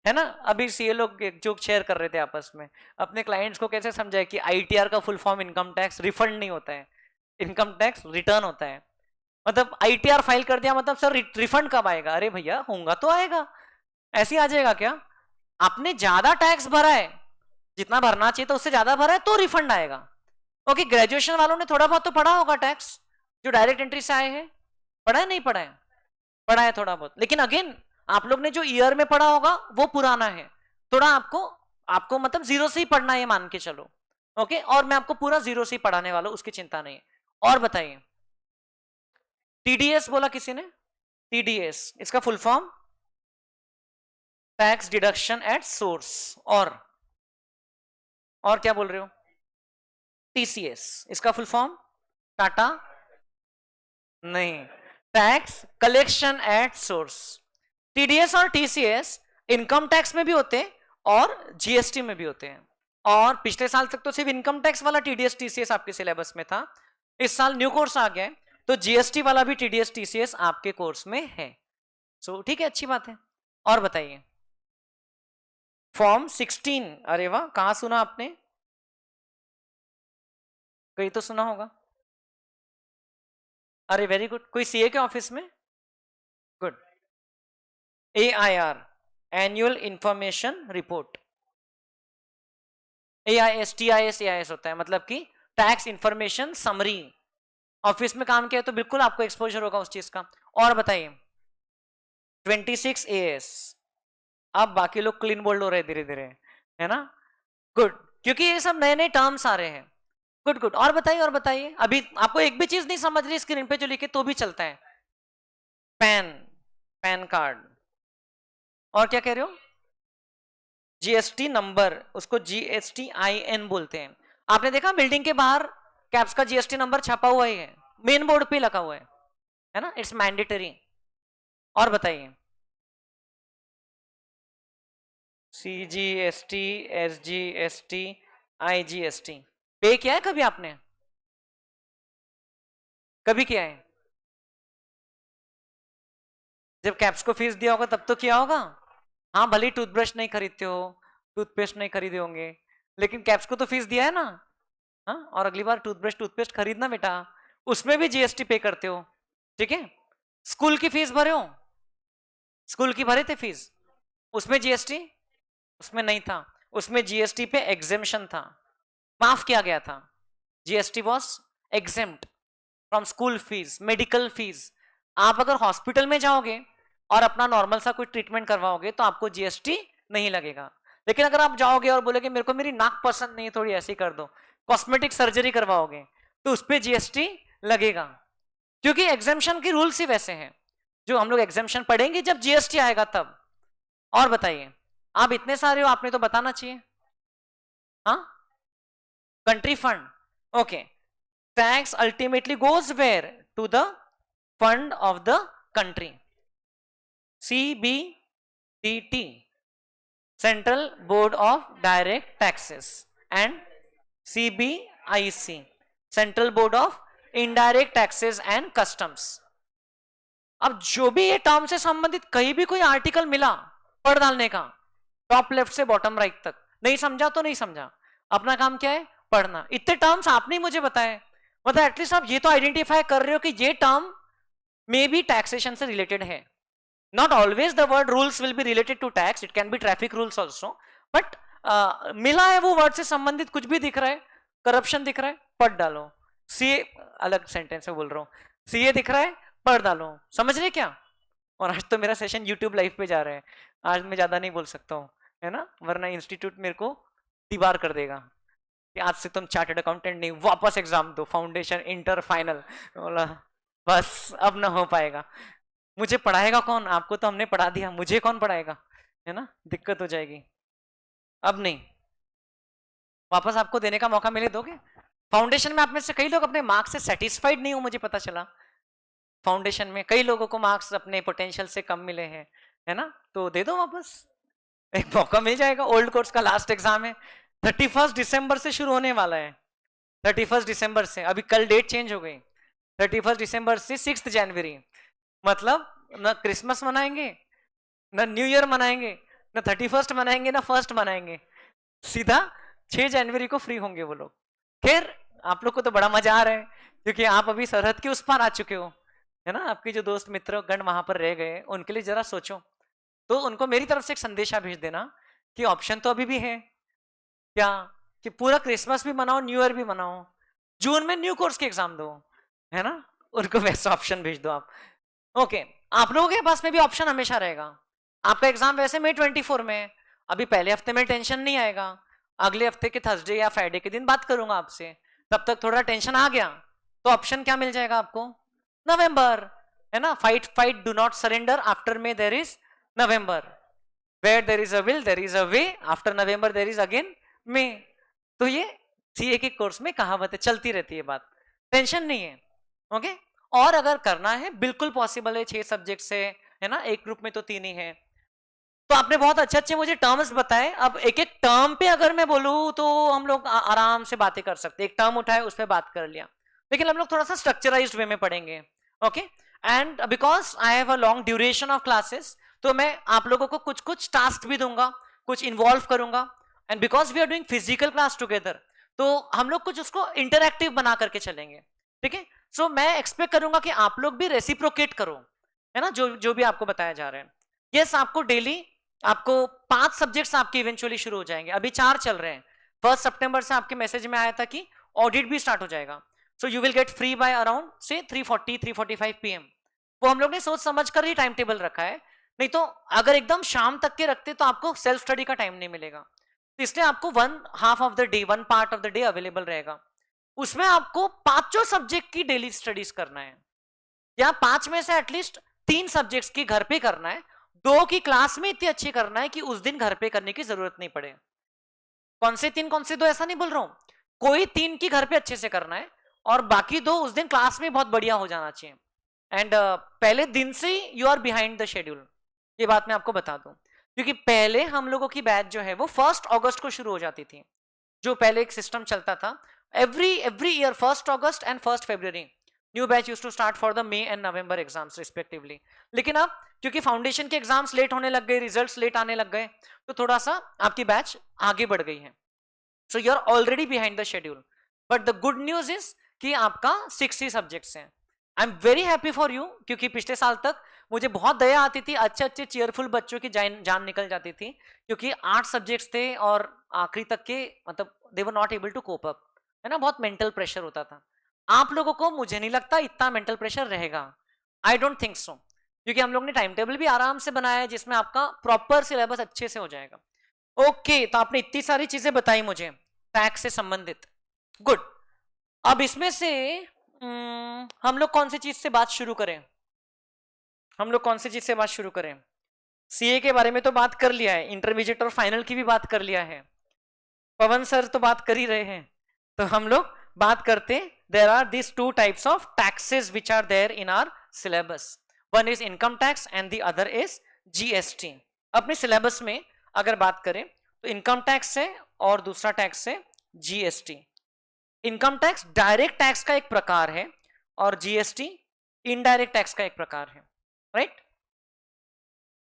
है ना? अभी सीए लोग एक जोक शेयर कर रहे थे आपस में, अपने क्लाइंट्स को कैसे समझाए कि आईटीआर का full form income tax refund नहीं होता है। इनकम टैक्स रिटर्न होता है। मतलब आईटीआर फाइल कर दिया, मतलब सर रिफंड कब आएगा? अरे भैया होगा तो आएगा, ऐसे ही आ जाएगा क्या? आपने ज्यादा टैक्स भरा है, जितना भरना चाहिए तो उससे ज्यादा भरा है तो रिफंड आएगा। ओके, ग्रेजुएशन वालों ने थोड़ा बहुत तो पढ़ा होगा टैक्स, जो डायरेक्ट एंट्री से आए हैं। पढ़ा है नहीं पढ़ा है? पढ़ा है थोड़ा बहुत, लेकिन अगेन आप लोग ने जो ईयर में पढ़ा होगा वो पुराना है। थोड़ा आपको आपको मतलब जीरो से ही पढ़ना है मान के चलो। ओके, और मैं आपको पूरा जीरो से ही पढ़ाने वाला हूं, उसकी चिंता नहीं है। और बताइए, टीडीएस बोला किसी ने? टीडीएस इसका full form tax deduction at source. और क्या बोल रहे हो? टीसीएस इसका फुल फॉर्म? टाटा नहीं, tax collection at source. TDS और टीसीएस इनकम टैक्स में भी होते हैं और जीएसटी में भी होते हैं। और पिछले साल तक तो सिर्फ इनकम टैक्स वाला टीडीएस टीसीएस आपके सिलेबस में था। इस साल न्यू कोर्स आ गया है, तो जीएसटी वाला भी टीडीएस टीसीएस आपके कोर्स में है। सो ठीक है, अच्छी बात है। और बताइए, फॉर्म 16, अरे वाह, कहां सुना आपने? कहीं तो सुना होगा। अरे वेरी गुड, कोई सीए के ऑफिस में? Good. AIR, annual information report. AIS, TIS AIS होता है, मतलब कि टैक्स इंफॉर्मेशन समरी। ऑफिस में काम किया तो बिल्कुल आपको एक्सपोजर होगा उस चीज का। और बताइए, 26 एएस। अब बाकी लोग क्लीन बोल्ड हो रहे हैं धीरे धीरे, है ना? गुड, क्योंकि ये सब नए नए टर्म्स आ रहे हैं। गुड गुड, और बताइए और बताइए। अभी आपको एक भी चीज नहीं समझ रही स्क्रीन पे जो लिखे तो भी चलता है। Pan, pan card. और क्या कह रहे हो? जीएसटी नंबर, उसको जीएसटीआईएन बोलते हैं। आपने देखा बिल्डिंग के बाहर कैप्स का जीएसटी नंबर छपा हुआ ही है, मेन बोर्ड पे लगा हुआ है ना? It's mandatory. और बताइए, सीजीएसटी, एसजीएसटी, आईजीएसटी पे किया है कभी आपने? कभी किया है? जब कैप्स को फीस दिया होगा तब तो किया होगा। हाँ, भले ही टूथब्रश नहीं खरीदते हो, टूथपेस्ट नहीं खरीदे होंगे, लेकिन कैप्स को तो फीस दिया है ना। हाँ, और अगली बार टूथब्रश टूथपेस्ट खरीदना बेटा, उसमें भी जीएसटी पे करते हो। ठीक है? स्कूल की फीस भरे हो? स्कूल की भरे थे फीस? उसमें जीएसटी? उसमें नहीं था। उसमें जीएसटी पे एग्जेम्पशन था, माफ किया गया था। GST was exempt from school fees, medical fees. आप अगर हॉस्पिटल में जाओगे और अपना नॉर्मल सा कोई ट्रीटमेंट करवाओगे तो आपको जीएसटी नहीं लगेगा। लेकिन अगर आप जाओगे और बोलोगे मेरे को मेरी नाक पसंद नहीं, थोड़ी ऐसी कर दो, कॉस्मेटिक सर्जरी करवाओगे, तो उस पर जीएसटी लगेगा, क्योंकि एग्जेम्पशन के रूल्स ही वैसे हैं। जो हम लोग एग्जेम्पशन पढ़ेंगे जब जीएसटी आएगा तब। और बताइए, आप इतने सारे हो, आपने तो बताना चाहिए। हाँ, country fund, okay. Tax ultimately goes where? To the fund of the country. CBDT, central board of direct taxes, and CBIC, central board of indirect taxes and customs. अब जो भी ये टर्म से संबंधित कहीं भी कोई आर्टिकल मिला पढ़ डालने का, टॉप लेफ्ट से बॉटम राइट तक। नहीं समझा तो नहीं समझा, अपना काम क्या है? पढ़ना। इतने टर्म्स आपने मुझे बताए, मतलब एटलीस्ट आप ये तो आइडेंटिफाई कर रहे हो कि ये टर्म मे बी टैक्सेशन से रिलेटेड है। Not always the word rules will be related to tax, it can be traffic rules also, but मिला है वो वर्ड से संबंधित कुछ भी दिख रहा है, करप्शन दिख रहा है, पढ़ डालो। सीए, अलग सेंटेंस में बोल रहा हूँ, सीए दिख रहा है, पढ़ डालो। समझ रहे क्या? और आज तो मेरा सेशन यूट्यूब लाइव पे जा रहा है, आज मैं ज्यादा नहीं बोल सकता हूँ, है ना? वरना इंस्टीट्यूट मेरे को दीवार कर देगा कि आज से तुम चार्टर्ड अकाउंटेंट नहीं, वापस एग्जाम दो, फाउंडेशन, इंटर, फाइनल। बोला बस अब ना हो पाएगा। मुझे पढ़ाएगा कौन? आपको तो हमने पढ़ा दिया, मुझे कौन पढ़ाएगा? है ना, दिक्कत हो जाएगी। अब नहीं, वापस आपको देने का मौका मिले दोगे? फाउंडेशन में आप में से कई लोग अपने मार्क्स से सेटिस्फाइड नहीं हो, मुझे पता चला। फाउंडेशन में कई लोगों को मार्क्स अपने पोटेंशियल से कम मिले हैं, है ना? तो दे दो वापस, एक मौका मिल जाएगा। ओल्ड कोर्स का लास्ट एग्जाम है, 31 दिसंबर से शुरू होने वाला है। 31 दिसंबर से, अभी कल डेट चेंज हो गई, 31 दिसंबर से 6 जनवरी। मतलब ना क्रिसमस मनाएंगे, ना न्यू ईयर मनाएंगे, ना 31 मनाएंगे, ना 1 मनाएंगे, सीधा 6 जनवरी को फ्री होंगे वो लोग। खैर, आप लोग को तो बड़ा मजा आ रहा है, क्योंकि आप अभी सरहद के उस पार आ चुके हो, है ना। आपके जो दोस्त मित्र गण वहां पर रह गए, उनके लिए जरा सोचो। तो उनको मेरी तरफ से एक संदेशा भेज देना कि ऑप्शन तो अभी भी है क्या, कि पूरा क्रिसमस भी मनाओ, न्यू ईयर भी मनाओ, जून में न्यू कोर्स के एग्जाम दो, है ना। उनको वैसा ऑप्शन भेज दो आप। ओके, आप लोगों के पास में भी ऑप्शन हमेशा रहेगा। आपका एग्जाम वैसे मई 24 में है, अभी पहले हफ्ते में टेंशन नहीं आएगा, अगले हफ्ते के थर्सडे या फ्राइडे के दिन बात करूंगा आपसे, तब तक थोड़ा टेंशन आ गया तो ऑप्शन क्या मिल जाएगा आपको, नवंबर, है ना। Fight fight do not surrender, after में there is November, where there is a will there is a way, after November there is again May. तो ये सीए के कोर्स में कहावत है, चलती रहती है बात, टेंशन नहीं है। ओके, और अगर करना है बिल्कुल पॉसिबल है, 6 सब्जेक्ट से, है ना, एक ग्रुप में तो 3 ही है। तो आपने बहुत अच्छे अच्छे मुझे टर्म्स बताए, अब एक एक टर्म पे अगर मैं बोलूं तो हम लोग आराम से बातें कर सकते हैं। एक टर्म उठाए उस पर बात कर लिया, लेकिन हम लोग थोड़ा सा स्ट्रक्चराइज्ड वे में पढ़ेंगे। Okay, and because I have a long duration of classes, तो मैं आप लोगों को कुछ कुछ टास्क भी दूंगा, कुछ इन्वॉल्व करूंगा। And because we are doing physical class together, तो हम लोग कुछ उसको इंटरैक्टिव बना करके चलेंगे, ठीक है। सो मैं एक्सपेक्ट करूंगा कि आप लोग भी रेसिप्रोकेट करो, है ना, जो जो भी आपको बताया जा रहा है। यस, आपको डेली आपको 5 सब्जेक्ट्स आपके इवेंचुअली शुरू हो जाएंगे, अभी 4 चल रहे हैं। 1 सितंबर से आपके मैसेज में आया था कि ऑडिट भी स्टार्ट हो जाएगा, so you will get free by around से 3:40-3:45 PM। वो हम लोग ने सोच समझ कर ही टाइम टेबल रखा है, नहीं तो अगर एकदम शाम तक के रखते तो आपको सेल्फ स्टडी का टाइम नहीं मिलेगा। तो इसलिए आपको 1/2 of the day, 1 part of the day available रहेगा, उसमें आपको 5 सब्जेक्ट की डेली स्टडीज करना है, या 5 में से एटलीस्ट 3 सब्जेक्ट्स की घर पे करना है, 2 की क्लास में इतनी अच्छी करना है कि उस दिन घर पे करने की जरूरत नहीं पड़े। कौन से 3 कौन से 2 ऐसा नहीं बोल रहा हूं, कोई 3 की घर पे अच्छे से करना है, और बाकी 2 उस दिन क्लास में बहुत बढ़िया हो जाना चाहिए। एंड पहले दिन से ही you are behind the schedule, ये बात मैं आपको बता दूं, क्योंकि पहले हम लोगों की बैच जो है वो 1 अगस्त को शुरू हो जाती थी, जो पहले एक सिस्टम चलता था। Every year 1 August and 1 February new batch use to start for the May and November exams respectively. लेकिन अब क्योंकि फाउंडेशन के एग्जाम्स लेट होने लग गए, रिजल्ट्स लेट आने लग गए, तो थोड़ा सा आपकी बैच आगे बढ़ गई है। So you are already behind the schedule, but the good news is कि आपका 60 सब्जेक्ट्स हैं। I am very happy for you, क्योंकि पिछले साल तक मुझे बहुत दया आती थी, अच्छे अच्छे चेयरफुल बच्चों की जान निकल जाती थी, क्योंकि 8 सब्जेक्ट्स थे और आखिरी तक के मतलब they were not able to cope up, है ना, बहुत मेंटल प्रेशर होता था। आप लोगों को मुझे नहीं लगता इतना मेंटल प्रेशर रहेगा, आई डोंट थिंक सो, क्योंकि हम लोग ने टाइम टेबल भी आराम से बनाया है जिसमें आपका प्रॉपर सिलेबस अच्छे से हो जाएगा। ओके, तो आपने इतनी सारी चीजें बताई मुझे टैक्स से संबंधित, गुड। अब इसमें से हम लोग कौन सी चीज से बात शुरू करें, हम लोग कौन सी चीज से बात शुरू करें। सीए के बारे में तो बात कर लिया है, इंटरमीडिएट और फाइनल की भी बात कर लिया है, पवन सर तो बात कर ही रहे हैं, तो हम लोग बात करते, there are this 2 types of taxes which are there in our syllabus, one is income tax and the other is GST. अपने सिलेबस में अगर बात करें तो इनकम टैक्स है और दूसरा टैक्स है GST. Income tax direct tax का एक प्रकार है और जीएसटी इनडायरेक्ट टैक्स का एक प्रकार है, राइट।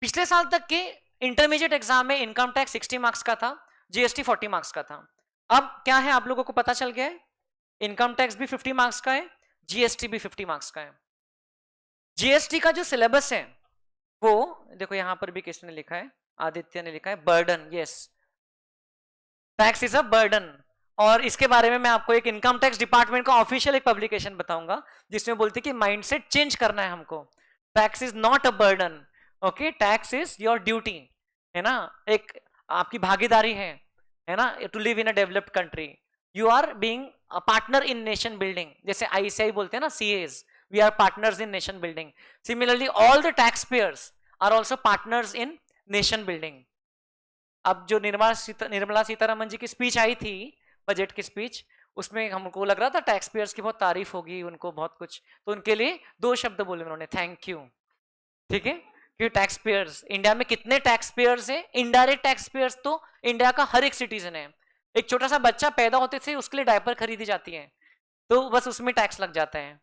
पिछले साल तक के इंटरमीडिएट एग्जाम में इनकम टैक्स 60 मार्क्स का था, जीएसटी 40 मार्क्स का था। अब क्या है, आप लोगों को पता चल गया है, इनकम टैक्स भी 50 मार्क्स का है, जीएसटी भी 50 मार्क्स का है। जीएसटी का जो सिलेबस है वो देखो, यहां पर भी किसने लिखा है, आदित्य ने लिखा है, burden, yes, tax is a burden. और इसके बारे में मैं आपको एक इनकम टैक्स डिपार्टमेंट का ऑफिशियल एक पब्लिकेशन बताऊंगा जिसमें बोलती है कि माइंडसेट चेंज करना है हमको, tax is not a burden, okay, tax is your duty, है ना, एक आपकी भागीदारी है ना, to live in a developed country, you are being a partner in nation building, जैसे आईसीआई बोलते हैं ना, CAs, we are partners in nation building. Similarly all the tax payers are also partners in nation building. अब जो निर्मला सीतारमन जी की speech I थी, budget की speech, उसमें हमको लग रहा था टैक्स पेयर्स की बहुत तारीफ होगी, उनको बहुत कुछ, तो उनके लिए 2 शब्द बोले उन्होंने, थैंक यू, ठीक है। कि टैक्स पेयर्स, इंडिया में कितने टैक्स पेयर्स हैं, इनडायरेक्ट टैक्स पेयर्स तो इंडिया का हर एक सिटीजन है। एक छोटा सा बच्चा पैदा होते से उसके लिए डायपर खरीदी जाती है, तो बस उसमें टैक्स लग जाता है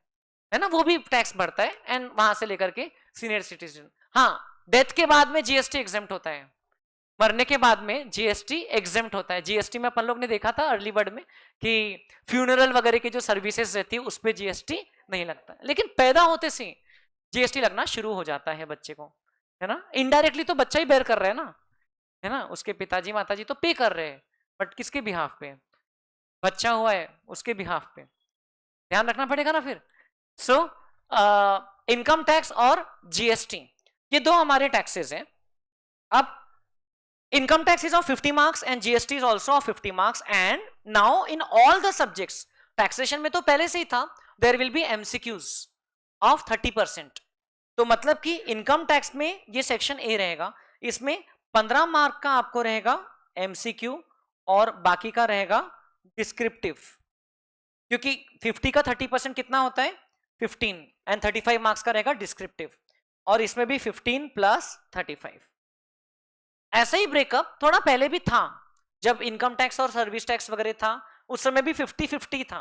ना, वो भी टैक्स भरता है, एंड वहां से लेकर के सीनियर सिटीजन। हाँ, डेथ के बाद में जीएसटी एग्जेम्प्ट होता है, मरने के बाद में जीएसटी एग्जेम्प्ट होता है। जीएसटी में अपन लोग ने देखा था अर्ली बर्ड में कि फ्यूनरल वगैरह की जो सर्विसेज रहती है उस पर जीएसटी नहीं लगता, लेकिन पैदा होते से जीएसटी लगना शुरू हो जाता है बच्चे को, है ना। इनडायरेक्टली तो बच्चा ही बेयर कर रहा है ना, है ना, उसके पिताजी माताजी तो पे कर रहे हैं, बट किसके बिहाफ पे? बच्चा हुआ है उसके बिहाफ पे, ध्यान रखना पड़ेगा ना फिर। सो इनकम टैक्स और जीएसटी ये दो हमारे टैक्सेस हैं। अब income tax is of 50 marks and GST is also of 50 marks, and now in all the subjects taxation में तो पहले से ही था, there will be MCQs of 30%। तो मतलब कि इनकम टैक्स में ये सेक्शन ए रहेगा, इसमें 15 मार्क का आपको रहेगा MCQ और बाकी का रहेगा डिस्क्रिप्टिव, क्योंकि 50 का 30% कितना होता है 15 एंड 35 मार्क्स का रहेगा डिस्क्रिप्टिव, और इसमें भी 15 प्लस 35। ऐसा ही ब्रेकअप थोड़ा पहले भी था, जब इनकम टैक्स और सर्विस टैक्स वगैरह था उस समय भी 50-50 था।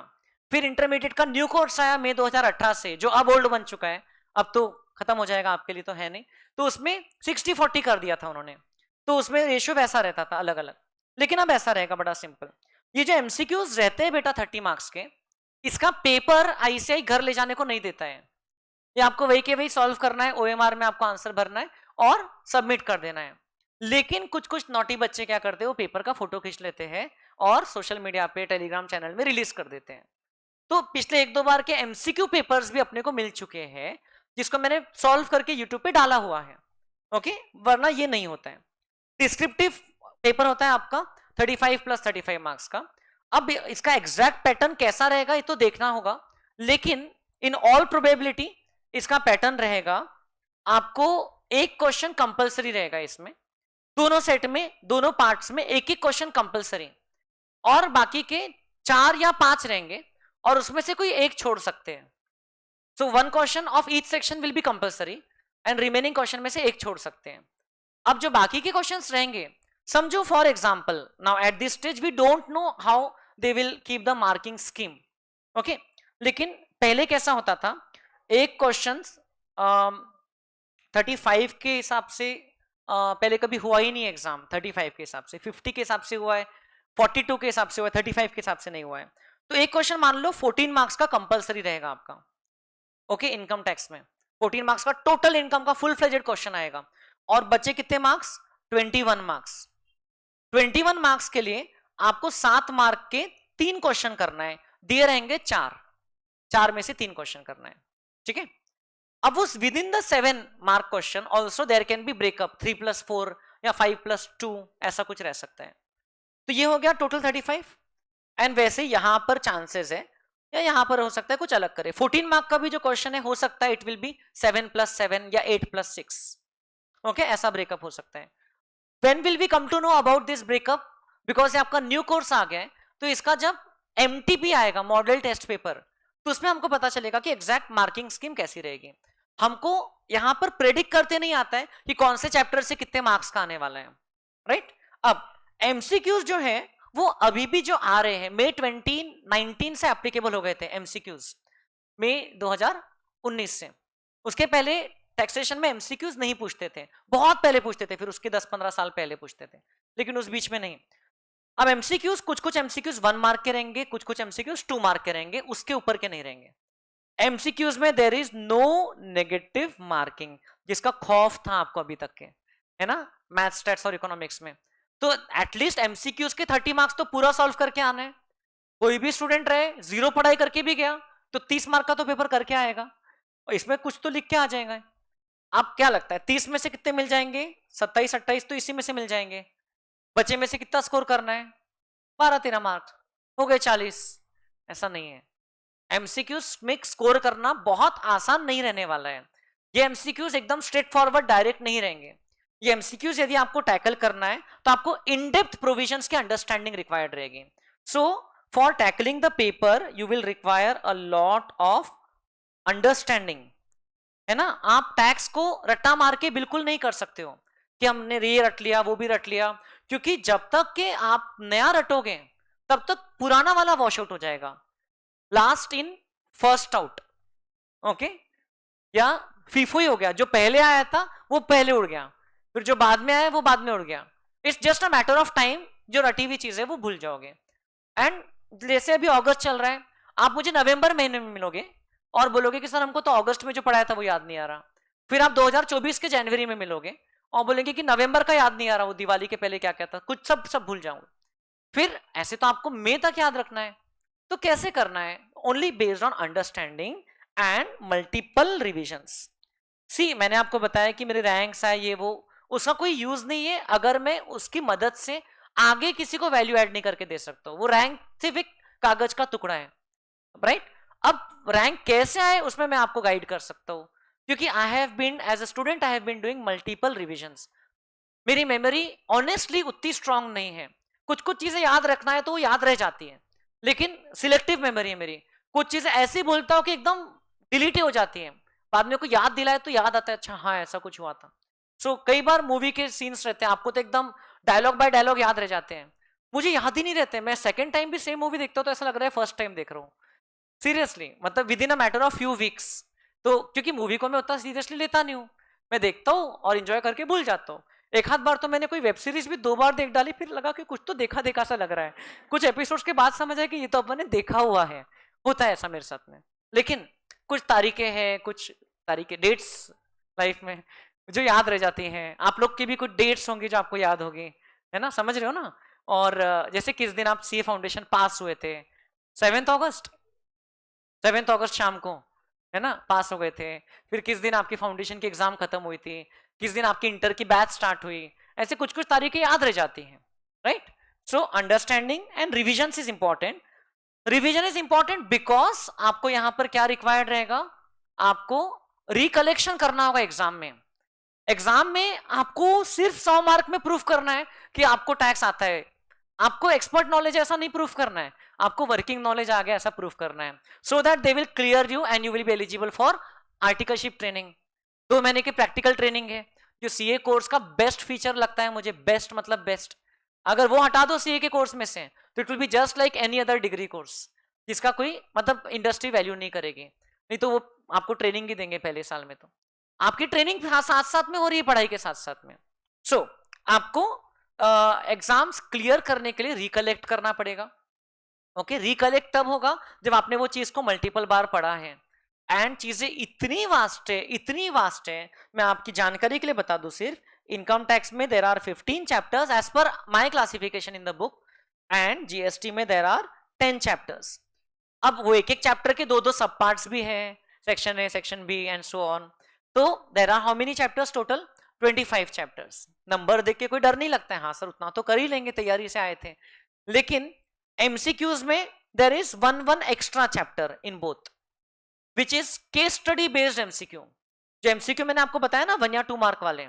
फिर इंटरमीडिएट का न्यू कोर्स आया मई 2018 से, जो अब ओल्ड बन चुका है, अब तो खत्म हो जाएगा, आपके लिए तो है नहीं, तो उसमें 60-40 कर दिया था उन्होंने, तो उसमें रेशियो वैसा रहता था अलग अलग, लेकिन अब ऐसा रहेगा बड़ा सिंपल। ये जो एमसीक्यूज रहते हैं बेटा 30 मार्क्स के, इसका पेपर आईसीआई घर ले जाने को नहीं देता है, ये आपको वही के वही सॉल्व करना है, ओएमआर में आपको आंसर भरना है और सबमिट कर देना है। लेकिन कुछ कुछ नॉटी बच्चे क्या करते हैं, वो पेपर का फोटो खींच लेते हैं और सोशल मीडिया पे टेलीग्राम चैनल में रिलीज कर देते हैं। तो पिछले 1-2 बार के एमसीक्यू पेपर्स भी अपने को मिल चुके हैं, जिसको मैंने सॉल्व करके यूट्यूब पे डाला हुआ है, ओके, वरना ये नहीं होता है। डिस्क्रिप्टिव पेपर होता है आपका 35 प्लस 35 मार्क्स का। अब इसका एग्जैक्ट पैटर्न कैसा रहेगा ये तो देखना होगा, लेकिन इन ऑल प्रोबेबिलिटी इसका पैटर्न रहेगा, आपको एक क्वेश्चन कंपलसरी रहेगा इसमें, दोनों सेट में दोनों पार्ट्स में एक एक क्वेश्चन कंपलसरी, और बाकी के 4 या 5 रहेंगे और उसमें से कोई एक छोड़ सकते हैं। सो 1 question of each section will be compulsory and remaining question में से एक छोड़ सकते हैं। अब जो बाकी के क्वेश्चंस रहेंगे, समझो for example now at this stage we don't know how they will keep the marking scheme, okay, लेकिन पहले कैसा होता था, एक क्वेश्चन 35 के हिसाब से पहले कभी हुआ ही नहीं एग्जाम, 35 के हिसाब से, 50 के हिसाब से हुआ है, 42 के हिसाब से हुआ है, 35 के हिसाब से नहीं हुआ है। तो एक क्वेश्चन मान लो 14 मार्क्स का कंपलसरी रहेगा आपका, ओके, इनकम टैक्स में 14 मार्क्स का टोटल इनकम का फुल फ्लेजेड क्वेश्चन आएगा, और बचे कितने मार्क्स 21 मार्क्स। 21 मार्क्स के लिए आपको 7 मार्क के 3 क्वेश्चन करना है, दिए रहेंगे 4 में से 3 क्वेश्चन करना है, ठीक है। अब उस within the 7 mark question also there can be breakup 3+4 या 5+2 ऐसा कुछ रह सकता है। तो ये हो गया टोटल 35, एंड वैसे यहां पर चांसेस है या यहां पर हो सकता है कुछ अलग करे, 14 मार्क का भी जो क्वेश्चन है हो सकता है इट विल बी 7+7 या 8+6, ओके, ऐसा ब्रेकअप हो सकता है। When will we come to know about this breakup, because आपका न्यू कोर्स आ गया है, तो इसका जब एमटीपी आएगा मॉडल टेस्ट पेपर, तो उसमें हमको पता चलेगा कि एग्जैक्ट मार्किंग स्कीम कैसी रहेगी। हमको यहां पर प्रेडिक्ट करते नहीं आता है कि कौन से चैप्टर से कितने मार्क्स का आने वाला है, राइट। अब एमसीक्यूज जो है वो अभी भी जो आ रहे हैं, मई 2019 से एप्लीकेबल हो गए थे एमसीक्यूज, मई 2019 से। उसके पहले टैक्सेशन में एमसीक्यूज नहीं पूछते थे, बहुत पहले पूछते थे, फिर उसके 10-15 साल पहले पूछते थे, लेकिन उस बीच में नहीं। अब एमसीक्यूज कुछ एमसीक्यूज 1 मार्क के रहेंगे, कुछ एमसीक्यूज 2 मार्क के रहेंगे, उसके ऊपर के नहीं रहेंगे। एमसीक्यूज में there is no negative marking, जिसका खौफ था आपको अभी तक के, है ना, मैथ्स, स्टैट्स और इकोनॉमिक्स में। तो एटलीस्ट एमसीक्यूज के 30 मार्क्स तो पूरा सॉल्व करके आना है। कोई भी स्टूडेंट रहे 0 पढ़ाई करके भी गया तो 30 मार्क का तो पेपर करके आएगा, और इसमें कुछ तो लिख के आ जाएगा। आप क्या लगता है 30 में से कितने मिल जाएंगे? 27-28 तो इसी में से मिल जाएंगे। बचे में से कितना स्कोर करना है? 12-13 मार्क्स हो गए 40। ऐसा नहीं है, एमसीक्यूज में स्कोर करना बहुत आसान नहीं रहने वाला है। ये एमसीक्यूज एकदम स्ट्रेट फॉरवर्ड डायरेक्ट नहीं रहेंगे। ये एमसीक्यूज यदि आपको टैकल करना है तो आपको इन डेप्थ प्रोविजंस की अंडरस्टैंडिंग रिक्वायर्ड रहेगी। So for tackling the paper you will require a lot of understanding, है ना। आप टैक्स को रट्टा मार के बिल्कुल नहीं कर सकते हो कि हमने ये रट लिया वो भी रट लिया, क्योंकि जब तक के आप नया रटोगे तब तक पुराना वाला वॉश आउट हो जाएगा, last in first out, okay, या फीफो ही हो गया, जो पहले आया था वो पहले उड़ गया, फिर जो बाद में आया वो बाद में उड़ गया। It's just a matter of time, जो रटी हुई चीज है वो भूल जाओगे। एंड जैसे अभी अगस्त चल रहा है, आप मुझे नवंबर महीने में मिलोगे और बोलोगे कि सर हमको तो अगस्त में जो पढ़ाया था वो याद नहीं आ रहा। फिर आप 2024 के जनवरी में मिलोगे और बोलेंगे कि नवंबर का याद नहीं आ रहा, वो दिवाली के पहले क्या क्या था, कुछ सब सब भूल जाऊंगा। फिर ऐसे तो आपको मई तक याद रखना है, तो कैसे करना है? Only based on understanding and multiple revisions. See, मैंने आपको बताया कि मेरे रैंक्स है ये वो, उसका कोई यूज नहीं है अगर मैं उसकी मदद से आगे किसी को वैल्यू ऐड नहीं करके दे सकता हूं। वो रैंक सिर्फ एक कागज का टुकड़ा है, राइट? अब रैंक कैसे आए उसमें मैं आपको गाइड कर सकता हूं, क्योंकि I have been as a student, I have been doing multiple revisions. मेरी मेमोरी ऑनेस्टली उतनी स्ट्रांग नहीं है। कुछ कुछ चीजें याद रखना है तो वो याद रह जाती है, लेकिन सिलेक्टिव मेमोरी है मेरी। कुछ चीजें ऐसी बोलता हूं कि एकदम डिलीट हो जाती है, बाद में को याद दिलाए तो याद आता है, अच्छा हाँ ऐसा कुछ हुआ था। सो कई बार मूवी के सीन्स रहते हैं, आपको तो एकदम डायलॉग बाय डायलॉग याद रह जाते हैं, मुझे याद ही नहीं रहते। मैं सेकंड टाइम भी सेम मूवी देखता हूँ तो ऐसा लग रहा है फर्स्ट टाइम देख रहा हूँ, सीरियसली, मतलब with in a matter of few weeks. तो क्योंकि मूवी को मैं उतना सीरियसली लेता नहीं हूँ, मैं देखता हूँ और इंजॉय करके भूल जाता हूँ। एक आध बार तो मैंने कोई वेब सीरीज भी 2 बार देख डाली, फिर लगा कि कुछ तो देखा देखा सा लग रहा है, कुछ एपिसोड्स के बाद समझ आया कि ये तो अपन ने देखा हुआ है। होता है ऐसा मेरे साथ में। लेकिन कुछ तारीखें हैं, कुछ तारीखें, डेट्स लाइफ में जो याद रह जाती हैं। आप लोग की भी कुछ डेट्स होंगी जो आपको याद होगी, है ना, समझ रहे हो ना? और जैसे किस दिन आप सीए फाउंडेशन पास हुए थे, 7 अगस्त, 7 अगस्त शाम को, है ना, पास हो गए थे। फिर किस दिन आपकी फाउंडेशन की एग्जाम खत्म हुई थी, किस दिन आपकी इंटर की बैच स्टार्ट हुई, ऐसे कुछ कुछ तारीखें याद रह जाती हैं, right? So understanding and revision is important. Revision is important because आपको यहां पर क्या रिक्वायर्ड रहेगा, आपको रिकलेक्शन करना होगा एग्जाम में। एग्जाम में आपको सिर्फ 100 मार्क में प्रूफ करना है कि आपको टैक्स आता है। आपको एक्सपर्ट नॉलेज ऐसा नहीं प्रूफ करना है, आपको वर्किंग नॉलेज आ गया ऐसा प्रूफ करना है, so that they will clear you and you will be eligible for articleship training. 2 महीने की प्रैक्टिकल ट्रेनिंग है, जो सीए कोर्स का बेस्ट फीचर लगता है मुझे, बेस्ट मतलब बेस्ट। अगर वो हटा दो सीए के कोर्स में से तो it will be just like any other degree course, जिसका कोई मतलब इंडस्ट्री वैल्यू नहीं करेगी। नहीं तो वो आपको ट्रेनिंग ही देंगे पहले साल में, तो आपकी ट्रेनिंग साथ साथ में हो रही है पढ़ाई के साथ साथ में। सो आपको एग्जाम्स क्लियर करने के लिए रिकलेक्ट करना पड़ेगा। ओके, रिकलेक्ट तब होगा जब आपने वो चीज को मल्टीपल बार पढ़ा है। एंड चीजें इतनी वास्ट है, इतनी वास्ट है, मैं आपकी जानकारी के लिए बता दूं, सिर्फ इनकम टैक्स में there are 15 chapters as per my classification in the book, and GST में देर आर 10 चैप्टर्स। अब वो एक एक चैप्टर के 2-2 सब पार्ट्स भी हैं, section A, section B and so on. तो there are how many chapters total? 25 chapters. Number देख के कोई डर नहीं लगता है, हाँ सर उतना तो कर ही लेंगे, तैयारी से आए थे। लेकिन एमसीक्यूज में there is one extra chapter in both, which is case study based MCQ. जो एमसीक्यू मैंने आपको बताया ना 1 या 2 मार्क वाले,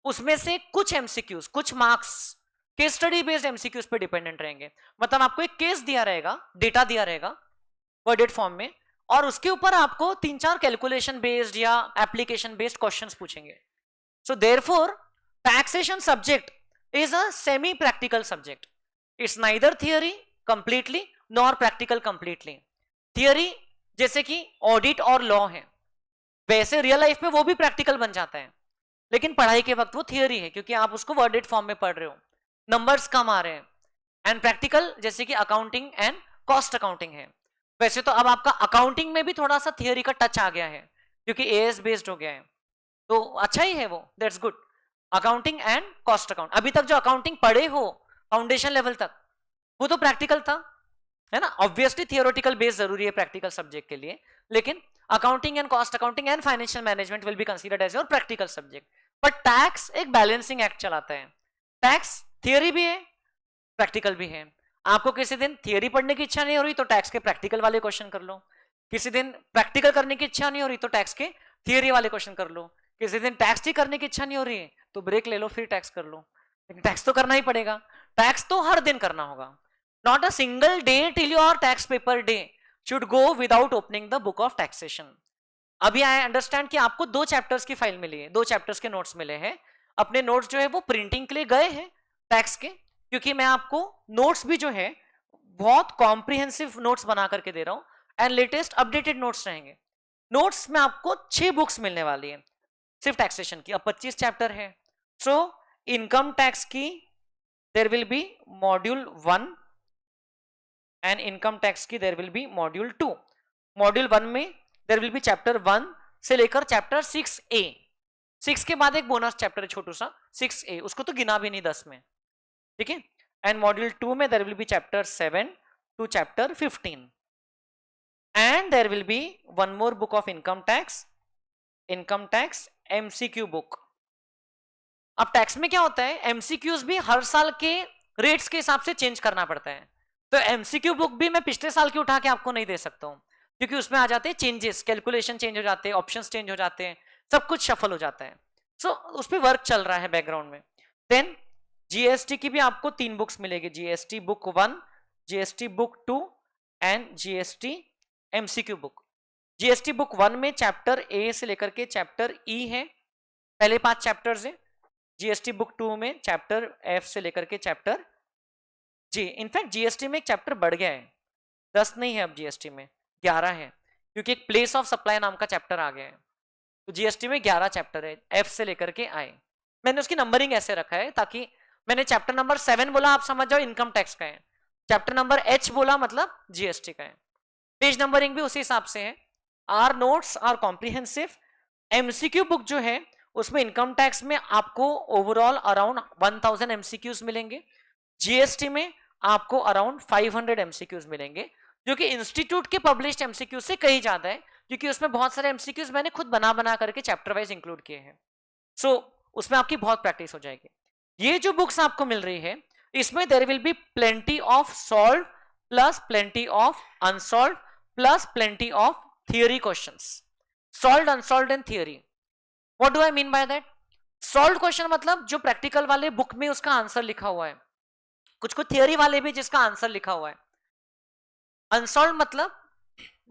उसमें से कुछ एमसीक्यूज, कुछ marks case study based MCQs पे डिपेंडेंट रहेंगे। मतलब आपको एक केस दिया रहेगा, डेटा दिया रहेगा वर्डेड फॉर्म में, और उसके ऊपर आपको 3-4 कैलकुलेशन बेस्ड या एप्लीकेशन बेस्ड क्वेश्चंस पूछेंगे। So therefore taxation subject is a semi practical subject. It's neither theory completely nor practical completely. Theory जैसे कि ऑडिट और लॉ है, वैसे रियल लाइफ में वो भी प्रैक्टिकल बन जाता है, लेकिन पढ़ाई के वक्त वो थियरी है क्योंकि आप उसको वर्डेड फॉर्म में पढ़ रहे हो, नंबर्स कम आ रहे हैं। एंड प्रैक्टिकल जैसे कि अकाउंटिंग एंड कॉस्ट अकाउंटिंग है। वैसे तो अब आपका अकाउंटिंग में भी थोड़ा सा थियरी का टच आ गया है क्योंकि एएस बेस्ड हो गया है, तो अच्छा ही है वो, that's good. Accounting and cost account, अभी तक जो अकाउंटिंग पढ़े हो फाउंडेशन लेवल तक, वो तो प्रैक्टिकल था, है ना। ऑब्वियसली थियोरेटिकल बेस जरूरी है प्रैक्टिकल सब्जेक्ट के लिए, लेकिन accounting and cost accounting and financial management will be considered as your practical subject. But tax एक बैलेंसिंग एक्ट चलाता है, टैक्स थियरी भी है प्रैक्टिकल भी है। आपको किसी दिन थियरी पढ़ने की इच्छा नहीं हो रही तो टैक्स के प्रैक्टिकल वाले क्वेश्चन कर लो, किसी दिन प्रैक्टिकल करने की इच्छा नहीं हो रही तो टैक्स के थियरी वाले क्वेश्चन कर लो, किसी दिन टैक्स ही करने की इच्छा नहीं हो रही है तो ब्रेक ले लो फिर टैक्स कर लो, लेकिन टैक्स तो करना ही पड़ेगा। टैक्स तो हर दिन करना होगा, not a single day till your tax paper day should go without opening the book of taxation. अभी आई अंडरस्टैंड कि आपको 2 चैप्टर्स की फाइल मिली है, 2 चैप्टर्स के नोट्स मिले हैं। अपने नोट्स जो है वो प्रिंटिंग के लिए गए हैं टैक्स के, क्योंकि मैं आपको नोट्स भी जो है बहुत कॉम्प्रिहेंसिव नोट्स बना करके दे रहा हूं एंड लेटेस्ट अपडेटेड नोट्स रहेंगे। नोट्स में आपको 6 बुक्स मिलने वाली है सिर्फ टैक्सेशन की, अब 25 चैप्टर है। सो इनकम टैक्स की there will be module 1 and income tax की there will be module 2। Module 1 में देयर विल बी चैप्टर 1 से लेकर चैप्टर 6A। 6 के बाद एक बोनस चैप्टर है छोटू सा 6A, उसको तो गिना भी नहीं 10 में, ठीक है। एंड मॉड्यूल 2 में there will be chapter 7 to chapter 15 and there will be one more book of income tax MCQ book. अब टैक्स में क्या होता है, एमसीक्यूज भी हर साल के रेट्स के हिसाब से चेंज करना पड़ता है। तो एमसीक्यू बुक भी मैं पिछले साल की उठा के आपको नहीं दे सकता हूं, क्योंकि उसमें आ जाते हैं चेंजेस, कैलकुलेशन चेंज हो जाते हैं, ऑप्शंस चेंज हो जाते हैं, सब कुछ शफल हो जाता है। सो उस पर वर्क चल रहा है बैकग्राउंड में। देन जीएसटी की भी आपको 3 बुक्स मिलेगी, GST book 1, GST book 2 and GST MCQ book. GST book 1 में चैप्टर ए से लेकर के चैप्टर ई है, पहले 5 चैप्टर्स है। जीएसटी बुक 2 में चैप्टर एफ से लेकर के चैप्टर जी। इनफैक्ट जीएसटी में एक चैप्टर बढ़ गया है, 10 नहीं है अब जीएसटी में 11 है, क्योंकि एक प्लेस ऑफ सप्लाई नाम का चैप्टर आ गया है। तो जीएसटी में 11 चैप्टर है, एफ से लेकर के आए। मैंने उसकी नंबरिंग ऐसे रखा है ताकि मैंने चैप्टर नंबर 7 बोला आप समझ जाओ इनकम टैक्स का है, चैप्टर नंबर एच बोला मतलब जीएसटी का है। पेज नंबरिंग भी उसी हिसाब से है। Our notes are comprehensive. MCQ book जो है उसमें इनकम टैक्स में आपको ओवरऑल अराउंड 1000 एमसीक्यूज मिलेंगे, जीएसटी में आपको अराउंड 500 एमसीक्यूज मिलेंगे, जो कि इंस्टीट्यूट के पब्लिश्ड एमसीक्यूज से कहीं ज्यादा है, क्योंकि उसमें बहुत सारे एमसीक्यूज मैंने खुद बना करके चैप्टर वाइज इंक्लूड किए हैं। सो उसमें आपकी बहुत प्रैक्टिस हो जाएगी। ये जो बुक्स आपको मिल रही है इसमें there will be plenty of solve plus plenty of unsolve plus plenty of theory questions. Solved, unsolved and theory. What do I mean by that? Solved question मतलब जो प्रैक्टिकल वाले बुक में उसका आंसर लिखा हुआ है, कुछ थियरी वाले भी जिसका आंसर लिखा हुआ है। अनसॉल्व मतलब,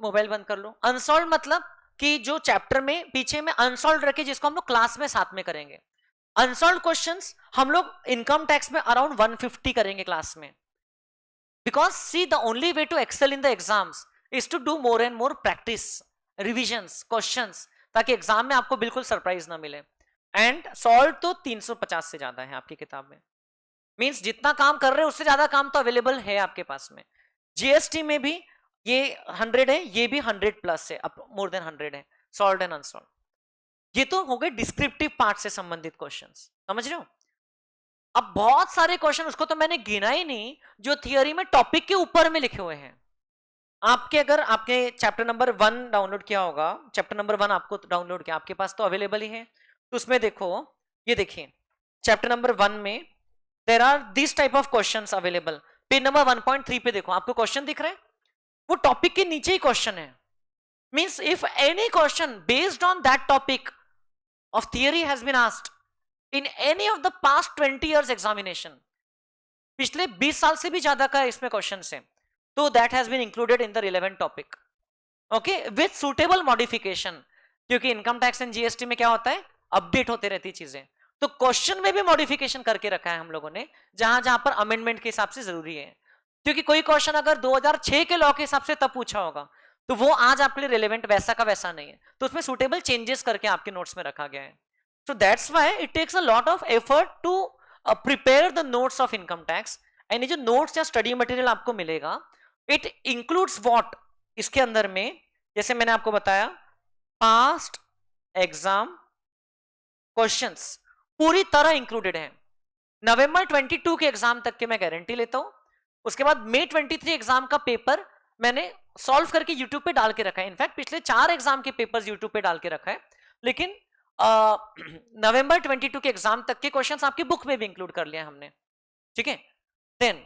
मोबाइल बंद कर लो, अनसॉल्व मतलब कि जो चैप्टर में पीछे में अनसॉल्व रखे, जिसको हम लोग क्लास में साथ में करेंगे। अनसॉल्व क्वेश्चंस हम लोग इनकम टैक्स में अराउंड 150 करेंगे क्लास में, because see the only way to excel in the exams is to do more and more practice, revisions, questions, ताकि एग्जाम में आपको बिल्कुल सरप्राइज ना मिले। एंड सॉल्व तो 350 से ज्यादा है आपकी किताब में, मींस जितना काम कर रहे हैं उससे ज्यादा काम तो अवेलेबल है आपके पास में। जीएसटी में भी ये 100 है, ये भी 100 प्लस है, अब मोर देन 100 है सॉल्व्ड एंड अनसॉल्व्ड। ये तो हो गए डिस्क्रिप्टिव पार्ट से संबंधित क्वेश्चंस, समझ रहे हो। अब बहुत सारे क्वेश्चन, उसको तो मैंने गिना ही नहीं, जो थियरी में टॉपिक के ऊपर में लिखे हुए हैं। आपके अगर आपने चैप्टर नंबर 1 डाउनलोड किया होगा, चैप्टर नंबर 1 आपको डाउनलोड किया, आपके पास तो अवेलेबल ही है, तो उसमें देखो, ये देखिए चैप्टर नंबर 1 में there are this type of questions available. Page number 1.3 पे देखो, आपको क्वेश्चन दिख रहा है, वो टॉपिक के नीचे ही क्वेश्चन है। Means if any question based on that topic of theory has been asked in any of the past 20 years examination, पिछले 20 साल से भी ज्यादा का इसमें क्वेश्चन है, तो that has been included in the relevant topic, okay, with suitable modification. क्योंकि इनकम टैक्स एंड जीएसटी में क्या होता है, अपडेट होते रहती चीजें, तो क्वेश्चन में भी मॉडिफिकेशन करके रखा है हम लोगों ने, जहां जहां पर अमेंडमेंट के हिसाब से जरूरी है। क्योंकि कोई क्वेश्चन अगर 2006 के लॉ के हिसाब से तब पूछा होगा, तो वो आज आपके लिए रिलेवेंट वैसा का वैसा नहीं है, तो उसमें सुटेबल चेंजेस करके आपके नोट्स में रखा गया है। So that's why it takes a lot of effort to prepare the notes of income tax. And ये जो नोट्स या स्टडी मटेरियल आपको मिलेगा, इट इंक्लूड्स व्हाट, इसके अंदर में जैसे मैंने आपको बताया पास्ट एग्जाम क्वेश्चंस पूरी तरह इंक्लूडेड है। नवंबर 22 के एग्जाम तक के मैं गारंटी लेता हूं। उसके बाद मई 23 एग्जाम का पेपर मैंने सॉल्व करके यूट्यूब पे डाल के रखा है। इनफैक्ट पिछले 4 एग्जाम के पेपर्स यूट्यूब पे डाल के रखा है, लेकिन नवंबर 22 के एग्जाम तक के क्वेश्चंस आपकी बुक में भी इंक्लूड कर लिया हमने, ठीक है। Then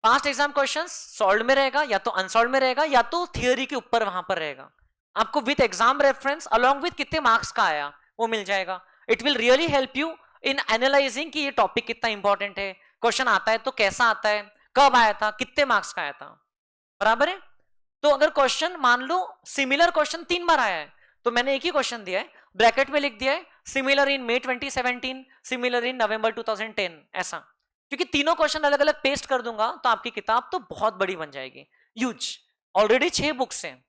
past exam questions solve में रहेगा, या तो अनसॉल्व में रहेगा, या तो थियरी के ऊपर वहां पर रहेगा। आपको with exam reference along with कितने मार्क्स का आया वो मिल जाएगा। It will really help you in analysing कि ये टॉपिक कितना इंपॉर्टेंट है, क्वेश्चन आता है तो कैसा आता है, कब आया था, कितने मार्क्स का आया था, बराबर है। तो अगर क्वेश्चन मान लो सिमिलर क्वेश्चन 3 बार आया है, तो मैंने एक ही क्वेश्चन दिया है, ब्रैकेट में लिख दिया है similar in May 2017, similar in नवंबर 2010, ऐसा। क्योंकि तीनों क्वेश्चन अलग अलग पेस्ट कर दूंगा तो आपकी किताब तो बहुत बड़ी बन जाएगी, ह्यूज। ऑलरेडी 6 बुक्स हैं,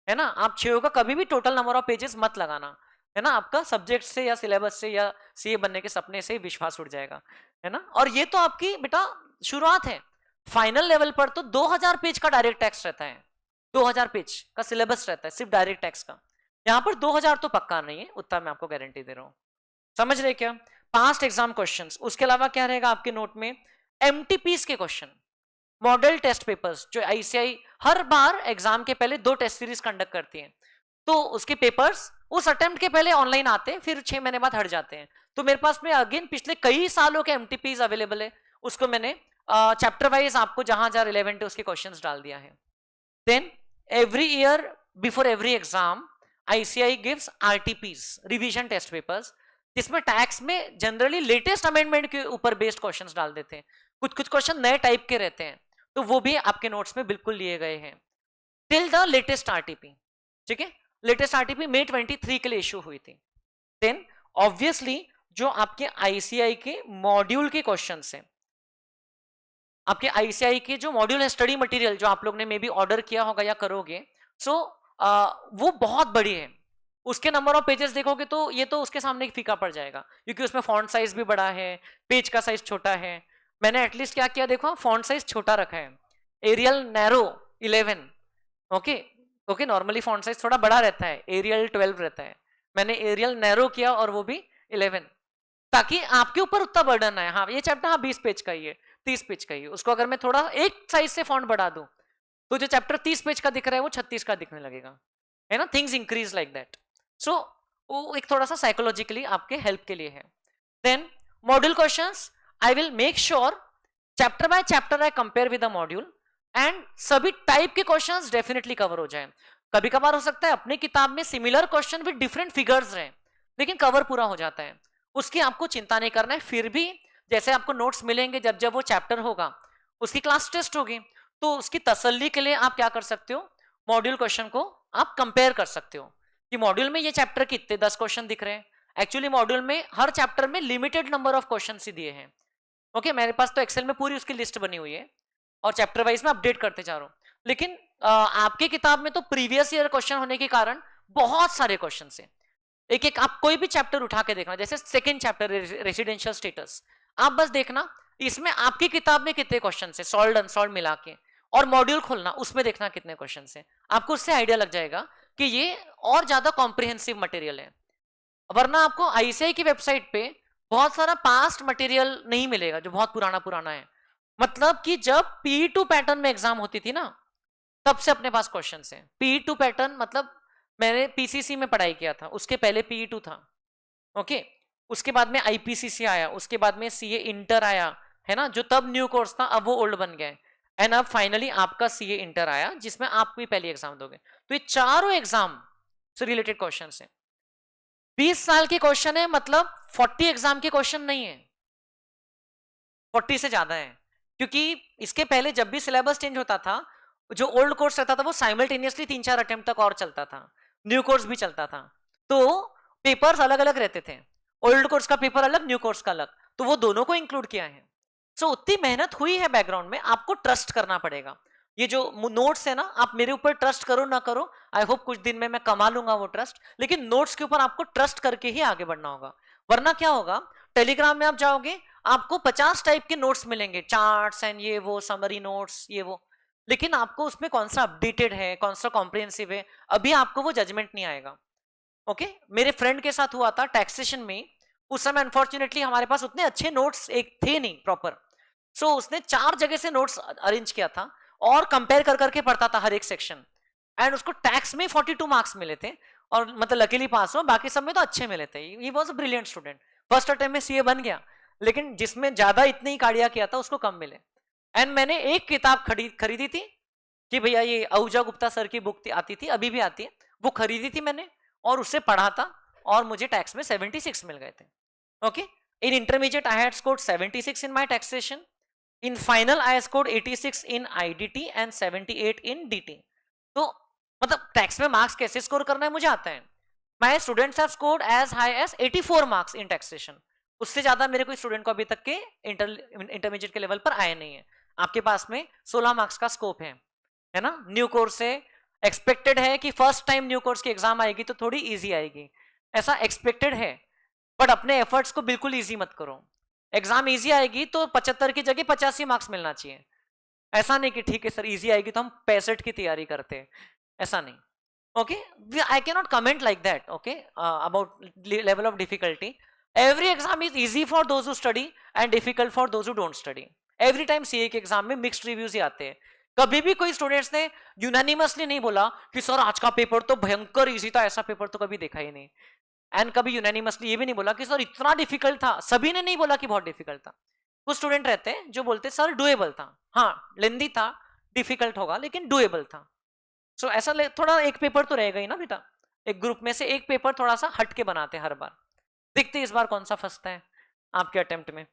है ना। आप 6 का कभी भी टोटल नंबर ऑफ पेजेस मत लगाना, है ना, आपका सब्जेक्ट से या सिलेबस से या सीए बनने के सपने से विश्वास उठ जाएगा, है ना। और ये तो आपकी बेटा शुरुआत है, फाइनल लेवल पर तो 2000 पेज का डायरेक्ट टैक्स रहता है, 2000 पेज का सिलेबस रहता है सिर्फ डायरेक्ट टैक्स का। यहां पर 2000 तो पक्का नहीं है, उतना मैं आपको गारंटी दे रहा हूं। समझ रहे क्या? पास्ट एग्जाम क्वेश्चंस, उसके अलावा क्या रहेगा आपके नोट में, एमटीपीस के क्वेश्चन, मॉडल टेस्ट पेपर्स, जो आईसीआई हर बार एग्जाम के पहले 2 टेस्ट सीरीज कंडक्ट करती है, तो उसके पेपर्स उस अटेम्प्ट के पहले ऑनलाइन आते हैं, फिर 6 महीने बाद हट जाते हैं। तो मेरे पास में अगेन पिछले कई सालों के एमटीपीस अवेलेबल है, उसको मैंने चैप्टर वाइज आपको जहां जहां रिलेवेंट है उसके क्वेश्चंस डाल दिया है। Then every year before every exam ICAI gives RTPs, revision test papers, जिसमें टैक्स में जनरली लेटेस्ट अमेंडमेंट के ऊपर बेस्ड क्वेश्चंस डाल देते हैं, कुछ कुछ क्वेश्चन नए टाइप के रहते हैं, तो वो भी आपके नोट्स में बिल्कुल लिए गए हैं टिल द लेटेस्ट आरटीपी। ठीक है, लेटेस्ट आरटीपी मई 23 के लिए इश्यू हुई थी। देन ऑब्वियसली जो आपके आईसीआई के मॉड्यूल के क्वेश्चन है, आपके आईसीआई के जो मॉड्यूल है स्टडी मटेरियल, जो आप लोग ने मे बी ऑर्डर किया होगा या करोगे, सो वो बहुत बड़ी है, उसके नंबर ऑफ पेजेस देखोगे तो ये तो उसके सामने फीका पड़ जाएगा, क्योंकि उसमें फॉन्ट साइज भी बड़ा है, पेज का साइज छोटा है। मैंने एटलीस्ट क्या किया देखो, फॉन्ट साइज छोटा रखा है, Arial narrow 11, okay okay, normally font size थोड़ा बड़ा रहता है, एरियल 12 रहता है, मैंने एरियल नैरो किया और वो भी 11, ताकि आपके ऊपर उतना बर्डन है। हाँ ये चैप्टर हाँ 20 पेज का ही है, 30 पेज का ही है, उसको अगर मैं थोड़ा एक साइज से फॉन्ट बढ़ा दूं तो जो चैप्टर 30 पेज का दिख रहा है वो 36 का दिखने लगेगा, है ना, थिंग्स इंक्रीज लाइक दैट। सो वो एक थोड़ा सा साइकोलॉजिकली आपके हेल्प के लिए है। Then module questions, I will make sure chapter by chapter I compare with the module, and सभी टाइप के क्वेश्चंस डेफिनेटली कवर हो जाए। कभी कभार हो सकता है अपने किताब में similar question with different figures रहे, लेकिन कवर पूरा हो जाता है, उसकी आपको चिंता नहीं करना है। फिर भी जैसे आपको नोट्स मिलेंगे जब जब वो चैप्टर होगा, उसकी क्लास टेस्ट होगी, तो उसकी तसल्ली के लिए आप क्या कर सकते हो, मॉड्यूल क्वेश्चन को आप कंपेयर कर सकते हो कि मॉड्यूल में ये चैप्टर कितने 10 क्वेश्चन दिख रहे हैं, एक्चुअली मॉड्यूल में हर चैप्टर में लिमिटेड नंबर ऑफ क्वेश्चन ही दिए हैं। ओके, मेरे पास तो एक्सेल में पूरी उसकी लिस्ट बनी हुई है और चैप्टर वाइज में अपडेट करते जा रहा हूं, लेकिन आपकी किताब में तो प्रीवियस ईयर क्वेश्चन होने के कारण बहुत सारे क्वेश्चन है। एक एक आप कोई भी चैप्टर उठा के देखना, जैसे सेकंड चैप्टर रेसिडेंशियल स्टेटस, आप बस देखना इसमें आपकी किताब में कितने क्वेश्चन है सॉल्व अनसॉल्व मिला के, और मॉड्यूल खोलना उसमें देखना कितने क्वेश्चन है, आपको उससे आइडिया लग जाएगा कि ये और ज्यादा कॉम्प्रिहेंसिव मटेरियल है। वरना आपको आईसीआई की वेबसाइट पे बहुत सारा पास्ट मटेरियल नहीं मिलेगा जो बहुत पुराना पुराना है, मतलब कि जब पी2 पैटर्न में एग्जाम होती थी ना, तब से अपने पास क्वेश्चन है। पी2 पैटर्न मतलब मैंने पीसीसी में पढ़ाई किया था, उसके पहले पी2 था, ओके, उसके बाद में आईपीसीसी आया, उसके बाद में सीए इंटर आया, है ना, जो तब न्यू कोर्स था अब वो ओल्ड बन गया, एंड अब फाइनली आपका सीए इंटर आया जिसमें आप भी पहली एग्जाम दोगे। तो ये चारों एग्जाम से रिलेटेड क्वेश्चन है, 20 साल के क्वेश्चन है, मतलब 40 एग्जाम के क्वेश्चन नहीं है, 40 से ज्यादा है, क्योंकि इसके पहले जब भी सिलेबस चेंज होता था, जो ओल्ड कोर्स रहता था वो साइमल्टेनियसली 3-4 अटेम्प्ट तक और चलता था, न्यू कोर्स भी चलता था, तो पेपर्स अलग अलग रहते थे, ओल्ड कोर्स का पेपर अलग, न्यू कोर्स का अलग, तो वो दोनों को इंक्लूड किया है। सो उतनी मेहनत हुई है बैकग्राउंड में, आपको ट्रस्ट करना पड़ेगा। ये जो नोट्स है ना, आप मेरे ऊपर ट्रस्ट करो ना करो, आई होप कुछ दिन में मैं कमा लूंगा वो ट्रस्ट, लेकिन नोट्स के ऊपर आपको ट्रस्ट करके ही आगे बढ़ना होगा। वरना क्या होगा, टेलीग्राम में आप जाओगे, आपको 50 टाइप के नोट्स मिलेंगे, चार्ट्स एंड ये वो समरी नोट्स ये वो, लेकिन आपको उसमें कौन सा अपडेटेड है, कौन सा कॉम्प्रिहेंसिव है, अभी आपको वो जजमेंट नहीं आएगा। ओके, मेरे फ्रेंड के साथ हुआ था टैक्सेशन में, उस समय अनफॉर्चुनेटली हमारे पास उतने अच्छे नोट्स एक थे नहीं प्रॉपर, सो उसने 4 जगह से नोट्स अरेंज किया था और कंपेयर कर करके पढ़ता था हर एक सेक्शन, एंड उसको टैक्स में 42 मार्क्स मिले थे, और मतलब लकीली पास हो, बाकी सब में तो अच्छे मिले थे। He was a brilliant student, first attempt में सीए बन गया, लेकिन जिसमें ज्यादा इतने ही काड़िया किया था उसको कम मिले। एंड मैंने एक किताब खरीदी थी कि भैया ये आहूजा गुप्ता सर की बुक आती थी, अभी भी आती है, वो खरीदी थी मैंने और उससे पढ़ा था, और मुझे टैक्स में 76 मिल गए थे। Okay, in intermediate I had scored 76 in my taxation, in final I scored 86 in IDT and 78 in DT. तो मतलब टैक्स में मार्क्स कैसे स्कोर करना है मुझे आता है। My students have scored as high as 84 marks in taxation, उससे ज्यादा मेरे कोई स्टूडेंट को अभी तक के इंटरमीडिएट के लेवल पर आए नहीं है। आपके पास में 16 मार्क्स का स्कोप है ना, न्यू कोर्स से एक्सपेक्टेड है कि फर्स्ट टाइम न्यू कोर्स की एग्जाम आएगी तो थोड़ी इजी आएगी, ऐसा एक्सपेक्टेड है, बट अपने एफर्ट्स को बिल्कुल इजी मत करो। एग्जाम इजी आएगी तो 75 की जगह 85 मार्क्स मिलना चाहिए। ऐसा नहीं कि ठीक है सर इजी आएगी तो हम 65 की तैयारी करते हैं, ऐसा नहीं। Okay, I can not comment like that. Okay, about level of difficulty. Every exam is easy for those who study and difficult for those who don't study. Every time CA के एग्जाम में mixed reviews ही आते हैं। कभी भी कोई students ने unanimously नहीं बोला कि सर आज का पेपर तो भयंकर इजी था, ऐसा पेपर तो कभी देखा ही नहीं। एंड कभी यूनानिमसली ये भी नहीं बोला कि सर इतना डिफिकल्ट था, सभी ने नहीं बोला कि बहुत डिफिकल्ट था। कुछ स्टूडेंट रहते हैं जो बोलते सर डुएबल था, हाँ लेंदी था, डिफिकल्ट होगा लेकिन डुएबल था। सो ऐसा थोड़ा एक पेपर तो रहेगा ही ना बेटा, एक ग्रुप में से एक पेपर थोड़ा सा हट के बनाते हर बार, देखते इस बार कौन सा फंसता है आपके अटेम्प्ट में।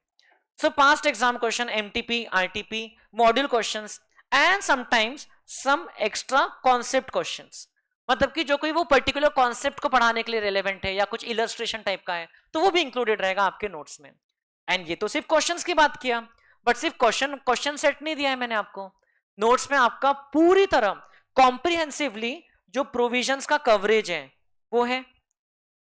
So past exam question, MTP, RTP, module questions and sometimes some extra concept questions. मतलब कि जो कोई वो पर्टिकुलर कॉन्सेप्ट को पढ़ाने के लिए रेलेवेंट है या कुछ इलस्ट्रेशन टाइप का है तो वो भी इंक्लूडेड रहेगा आपके नोट्स में। एंड ये तो सिर्फ क्वेश्चंस की बात किया, बट सिर्फ क्वेश्चन सेट नहीं दिया है मैंने आपको। नोट्स में आपका पूरी तरह कॉम्प्रिहेंसिवली जो प्रोविजंस का कवरेज है वो है।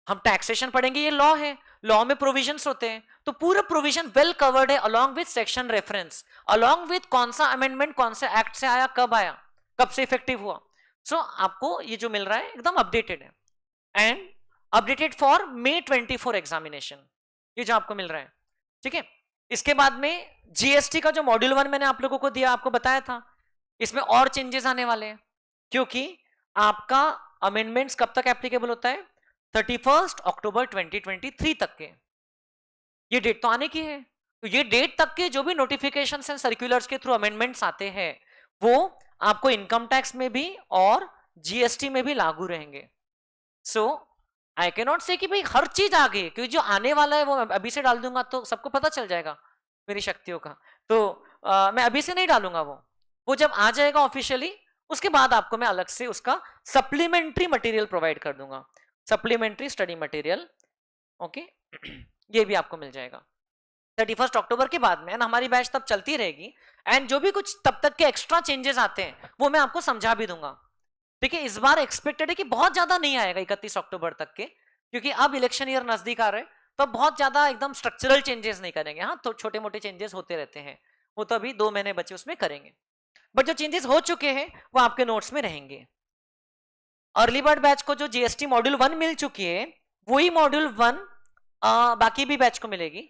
हम टैक्सेशन पढ़ेंगे, ये लॉ है, लॉ में प्रोविजंस होते हैं, तो पूरा प्रोविजन वेल कवर्ड है along with section reference, along with कौन सा अमेंडमेंट कौन से एक्ट से आया, कब आया, कब से इफेक्टिव हुआ। सो आपको ये जो मिल रहा है एकदम अपडेटेड है and updated for May 24 examination, ये जो आपको मिल रहा है। ठीक है, इसके बाद में जीएसटी का जो मॉड्यूल 1 मैंने आप लोगों को दिया, आपको बताया था इसमें और चेंजेस आने वाले हैं, क्योंकि आपका अमेंडमेंट्स कब तक एप्लीकेबल होता है, 31 अक्टूबर 2023 तक के। ये डेट तो आने की है, तो ये डेट तक के जो भी नोटिफिकेशन एंड सर्कुलर्स के थ्रू अमेंडमेंट्स आते हैं वो आपको इनकम टैक्स में भी और जीएसटी में भी लागू रहेंगे। सो आई कैन नॉट से कि भाई हर चीज आ गई, क्योंकि जो आने वाला है वो अभी से डाल दूंगा तो सबको पता चल जाएगा मेरी शक्तियों का, तो मैं अभी से नहीं डालूंगा। वो जब आ जाएगा ऑफिशियली उसके बाद आपको मैं अलग से उसका सप्लीमेंट्री मटेरियल प्रोवाइड कर दूंगा, सप्लीमेंट्री स्टडी मटेरियल। ओके, ये भी आपको मिल जाएगा 31 अक्टूबर के बाद में, एंड हमारी बैच तब चलती रहेगी। एंड जो भी कुछ तब तक के एक्स्ट्रा चेंजेस आते हैं वो मैं आपको समझा भी दूंगा। ठीक है, इस बार एक्सपेक्टेड है कि बहुत ज्यादा नहीं आएगा 31 अक्टूबर तक के, क्योंकि अब इलेक्शन ईयर नजदीक आ रहे हैं, तो बहुत ज्यादा एकदम स्ट्रक्चरल चेंजेस नहीं करेंगे। हाँ, तो छोटे मोटे चेंजेस होते रहते हैं, वो तो अभी 2 महीने बचे उसमें करेंगे, बट जो चेंजेस हो चुके हैं वो आपके नोट्स में रहेंगे। अर्ली बर्ड बैच को जो जीएसटी मॉड्यूल 1 मिल चुकी है वही मॉड्यूल 1 बाकी भी बैच को मिलेगी,